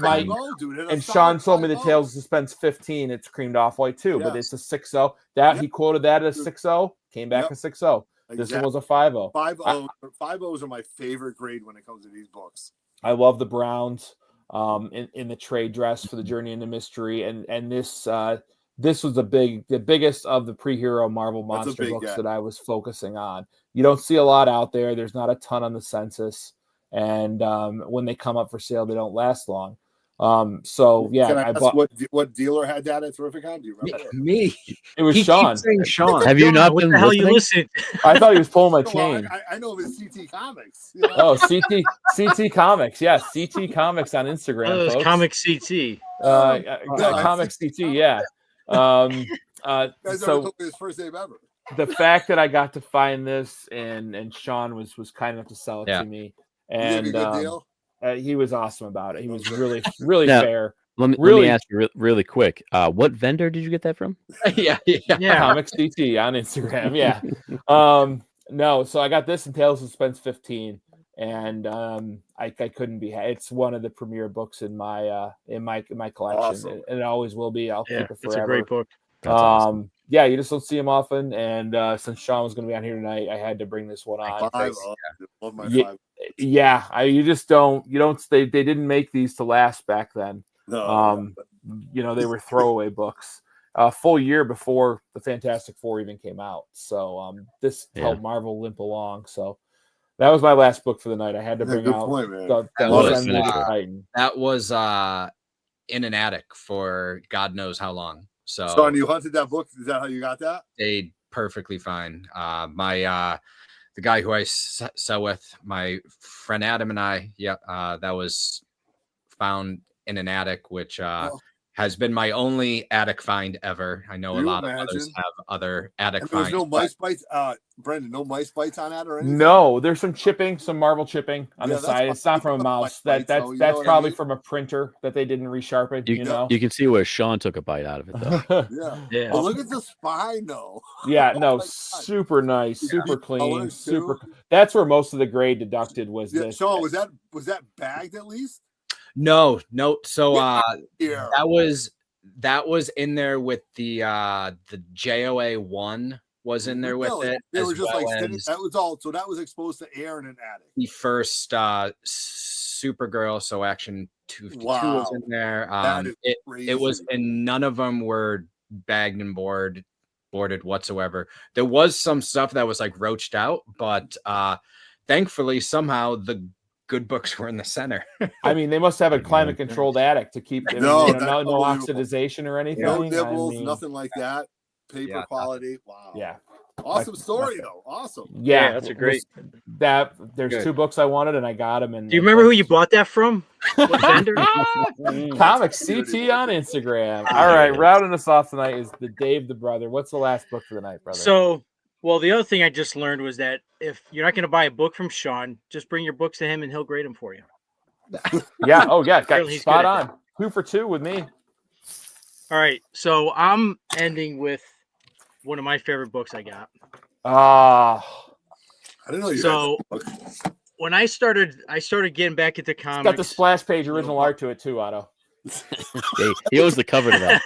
and Sean told me the Tales of Suspense 15. It's creamed off white too, but it's a 6.0. That he quoted that as 6.0, came back a 6.0. This one was a 5.0. 5.0s are my favorite grade when it comes to these books. I love the Browns in the trade dress for the Journey into Mystery, and this was the biggest of the pre-hero Marvel monster books that I was focusing on. You don't see a lot out there. There's not a ton on the census. And when they come up for sale, they don't last long. So yeah, I bought what dealer had that at Terrificon? Do you remember? Me. It was Sean. Sean. Have you not what been the hell listening? you listen? I thought he was pulling my chain. I know of his CT Comics. You know? Oh, CT Comics. Yeah, CT Comics on Instagram, folks. Comic CT. Comics CT, yeah. Guys so told me his first name ever. The fact that I got to find this and Sean was kind enough to sell it to me, and a good deal? He was awesome about it. He was really fair. Let me ask you really quick. What vendor did you get that from? yeah. Comics CT on Instagram. Yeah. No, so I got this in Tales of Suspense 15, and I couldn't be. It's one of the premier books in my collection, awesome. and it always will be. I'll keep it forever. It's a great book. Awesome. Yeah, you just don't see him often, and since Sean was going to be on here tonight, I had to bring this one on. Love my 5. Yeah, you just don't. You don't. They didn't make these to last back then. No. They were throwaway books. A full year before the Fantastic Four even came out. So this helped Marvel limp along. So that was my last book for the night. I had to bring out that was in an attic for God knows how long. So and you hunted that book. Is that how you got that? Stayed perfectly fine. The guy who I sell with, my friend Adam and I, that was found in an attic, which has been my only attic find ever. I know a You lot of others imagine? have other attic And there was finds. no mice bites, Brendan. No mice bites on that or anything. No, there's some chipping, some Marvel chipping on Yeah, the that's side. fine. It's not from a Mice mouse. bites, That's though, you know that's what I probably mean? from a printer that they didn't resharpen. You know. You can see where Sean took a bite out of it, though. Yeah. Yeah. But look at the spine, though. Yeah, Oh no, my God. super nice, Yeah. super Deep clean, colors, super. too. That's where most of the grade deducted was Yeah, this. Sean, was that bagged at least? No. So Yeah. that was in there with the JOA 1 was in there with Really? it. They as were just well like sitting, as that was all. So that was exposed to air in an attic. the first Supergirl, so Action 252 was Wow. in there. That is It was, crazy. and none of them were bagged and boarded whatsoever. There was some stuff that was like roached out, but thankfully somehow the good books were in the center. I mean, they must have a climate controlled attic to keep. I mean, No, you know, that's no unbelievable. oxidization or anything. No I nibbles, mean, nothing like that. Paper Yeah, quality. Wow. Yeah. Awesome story though. Awesome. Yeah, that's a great. That there's Good. 2 books I wanted and I got them. And Do you remember who you bought that from? What vendor? Comics CT on Instagram. All right, rounding us off tonight is the Dave the Brother. What's the last book for the night, brother? So, well, the other thing I just learned was that if you're not going to buy a book from Sean, just bring your books to him and he'll grade them for you. Yeah. Oh, yeah. Got Apparently he's spot good at on. 2 for 2 with me. All right, so I'm ending with one of my favorite books I got. I didn't know you So had that book. when I started getting back into comics. Got the splash page original art to it too, Otto. He owns the cover to that.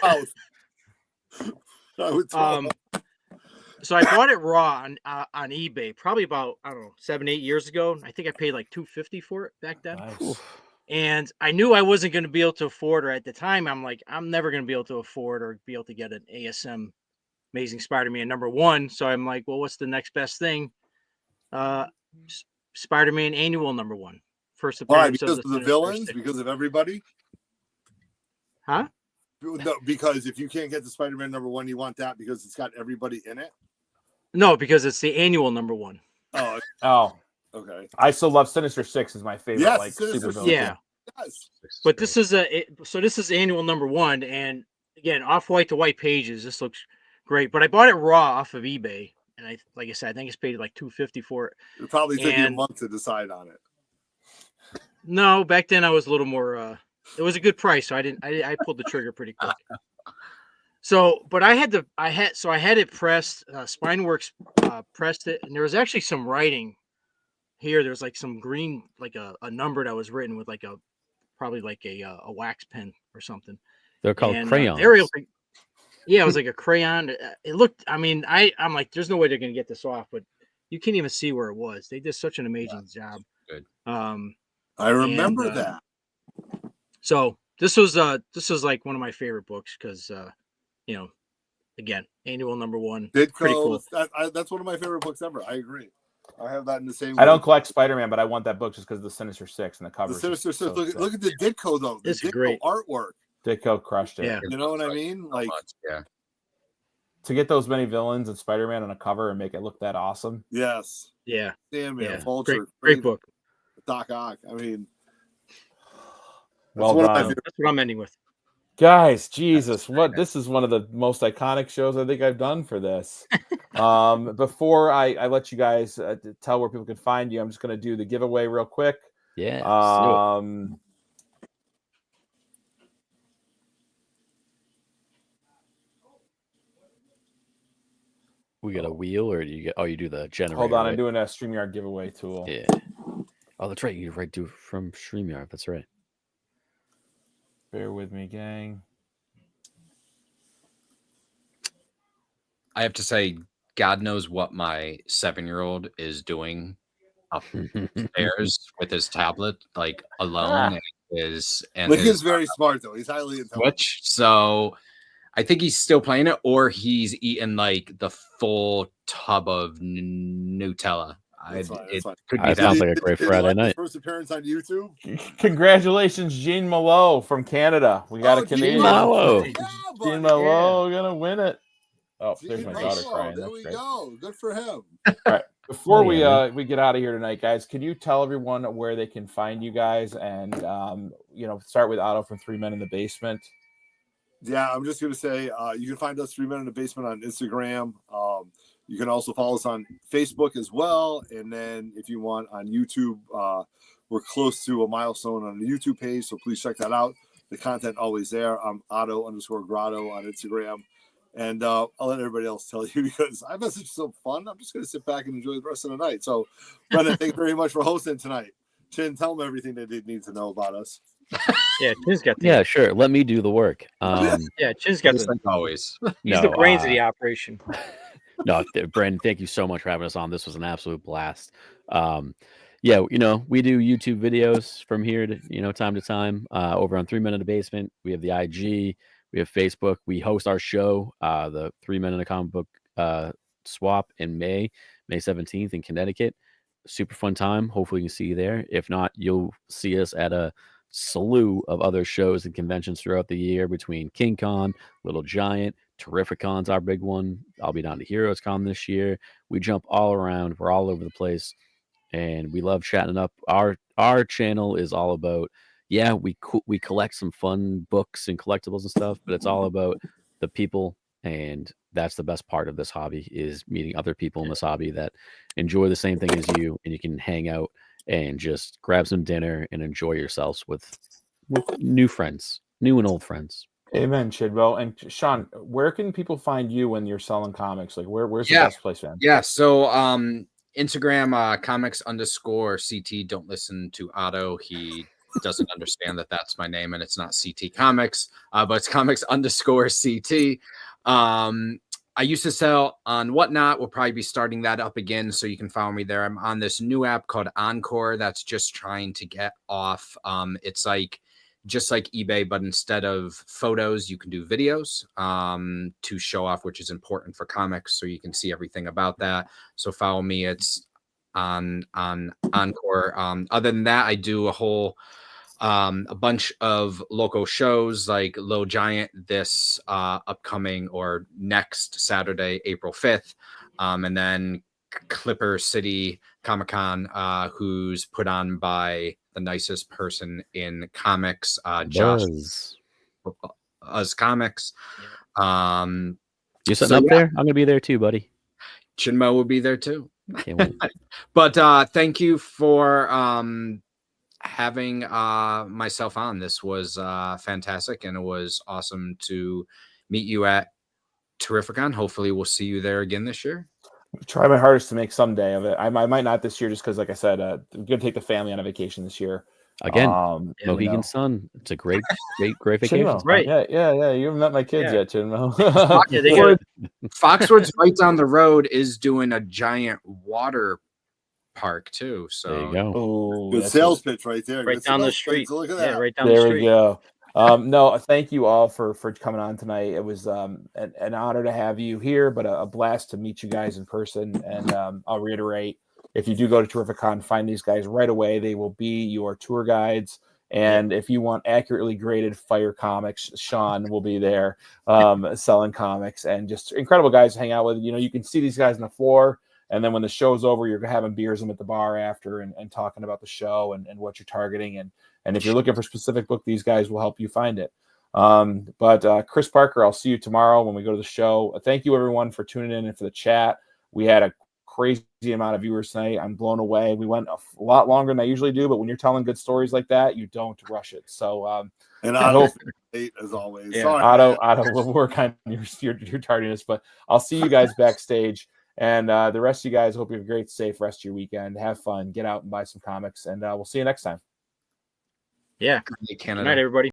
I would tell So I bought it raw on eBay, probably about 7-8 years ago. I think I paid like $250 for it back then. Nice. And I knew I wasn't going to be able to afford, or at the time, I'm like, I'm never going to be able to afford or be able to get an ASM Amazing Spider-Man #1. So I'm like, well, what's the next best thing? Spider-Man Annual #1. First Why? appearance Because of of the villains? Because of everybody? Huh? No, because if you can't get the Spider-Man #1, you want that because it's got everybody in it? No, because it's the Annual #1. Oh, Oh, okay. I still love Sinister Six is my favorite. Yes, like Sinister supervillain. Six. Yeah. Yes. But this is this is Annual #1, and again, off-white to white pages. This looks great. But I bought it raw off of eBay, and like I said, I think it's paid like $250 for it. It probably took you a And- month to decide on it. No, back then I was a little more. It was a good price, so I pulled the trigger pretty quick. So, but I had it pressed. Spineworks pressed it, and there was actually some writing here. There was like some green, like a number that was written with like probably like a wax pen or something. They're called And, crayons. Ariel's like, yeah, it was like a crayon. It looked. I mean, I'm like, there's no way they're gonna get this off, but you can't even see where it was. They did such an amazing job. Good. I remember and, that. So this was like one of my favorite books because again, Annual #1. Pretty cool. That's one of my favorite books ever. I agree. I have that in the same. I don't collect Spider-Man, but I want that book just because of the Sinister Six and the cover. The Sinister Six. Look at the Ditko though. The This is Ditko great. artwork. Ditko crushed it. Yeah. You know what I mean? Like, yeah. To get those many villains and Spider-Man on a cover and make it look that awesome. yes, Yeah, Sandman, yeah. Vulture, Great book. Doc Ock. I mean, Well one of my done. favorite- That's what I'm ending with. Guys, Jesus, this is one of the most iconic shows I think I've done for this. Before I let you guys tell where people can find you, I'm just going to do the giveaway real quick. Yeah. let's do it. We got a wheel, or do you get? Oh, you do the generator. Hold on, right? I'm doing a StreamYard giveaway tool. Yeah. Oh, that's right. You do from StreamYard. That's right. Bear with me, gang. I have to say, God knows what my 7-year-old is doing upstairs with his tablet, like alone. And Lincoln's very smart though. He's highly intelligent. Switch. So I think he's still playing it, or he's eaten like the full tub of Nutella. That's fine, that's It fine. could be That that. sounds like a great Did you Friday like his night. First appearance on YouTube. Congratulations, Gene Malot from Canada. We got a Gene Canadian. Malot. Yeah, Gene buddy. Malot gonna win it. Oh, Gene there's my daughter Malot. crying. There That's we great. go. Good for him. All right. Before Oh, we yeah, we get out of here tonight, guys, can you tell everyone where they can find you guys and start with Otto from 3 Men in the Basement? Yeah, I'm just going to say you can find us 3 Men in the Basement on Instagram. You can also follow us on Facebook as well. And then if you want on YouTube, we're close to a milestone on the YouTube page. So please check that out. The content always there. I'm Otto_Grotto on Instagram. And I'll let everybody else tell you because I've had such some fun. I'm just going to sit back and enjoy the rest of the night. So, Brendan, thank you very much for hosting tonight. Chin, tell them everything they did need to know about us. Yeah, Chin's got the Yeah, sure. Let me do the work. yeah, Chin's got Just the like always. he's the brains of the operation. No, Brandon, thank you so much for having us on. This was an absolute blast. Yeah, we do YouTube videos from here to, time to time over on 3 Men in the Basement. We have the IG, we have Facebook. We host our show, the 3 Men in a Comic Book Swap in May 17th in Connecticut. Super fun time. Hopefully you can see you there. If not, you'll see us at a slew of other shows and conventions throughout the year between King Con, Little Giant, Terrificon's our big one. I'll be down to Heroes Con this year. We jump all around. We're all over the place, and we love chatting up. Our channel is all about, we collect some fun books and collectibles and stuff, but it's all about the people, and that's the best part of this hobby is meeting other people in this hobby that enjoy the same thing as you, and you can hang out and just grab some dinner and enjoy yourselves with new friends, new and old friends. Amen, Chidwell. And Sean, where can people find you when you're selling comics? Like where's the best place, man? Yeah. So Instagram comics_CT. Don't listen to Otto. He doesn't understand that that's my name and it's not CT Comics, but it's comics_CT. I used to sell on Whatnot. We'll probably be starting that up again, so you can follow me there. I'm on this new app called Encore that's just trying to get off. It's like just like eBay, but instead of photos, you can do videos to show off, which is important for comics, so you can see everything about that. So follow me. It's on Encore. Other than that, I do a bunch of local shows like Low Giant this upcoming or next Saturday, April 5th. And then Clipper City Comic-Con, who's put on by the nicest person in comics, Josh Comics. You're sitting up there? I'm going to be there too, buddy. Chinmo will be there too. Can't wait. But thank you for having myself on. This was fantastic, and it was awesome to meet you at Terrificon. Hopefully we'll see you there again this year. Try my hardest to make some day of it. I might not this year just because, like I said, I'm going to take the family on a vacation this year. Again, Mohegan Sun. It's a great vacation. Chinmo. Right. Yeah. You haven't met my kids yet, Chinmo. Foxwoods right down the road is doing a giant water park too. So there you go. Oh, good sales pitch right there. Right down the street. Look at that. Right down the street. There we go. No, thank you all for coming on tonight. It was an honor to have you here, but a blast to meet you guys in person. And I'll reiterate, if you do go to Terrificon, find these guys right away. They will be your tour guides. And if you want accurately graded fire comics, Sean will be there selling comics, and just incredible guys to hang out with. You can see these guys on the floor. And then when the show's over, you're having beers them at the bar after and talking about the show and what you're targeting. And if you're looking for a specific book, these guys will help you find it. But Chris Parker, I'll see you tomorrow when we go to the show. Thank you, everyone, for tuning in and for the chat. We had a crazy amount of viewers tonight. I'm blown away. We went a lot longer than I usually do, but when you're telling good stories like that, you don't rush it. So, and I hope late as always. Yeah, sorry, Otto, we'll work on your tardiness, but I'll see you guys backstage. And the rest of you guys, hope you have a great, safe rest of your weekend. Have fun, get out and buy some comics, and we'll see you next time. Yeah. Good night, everybody.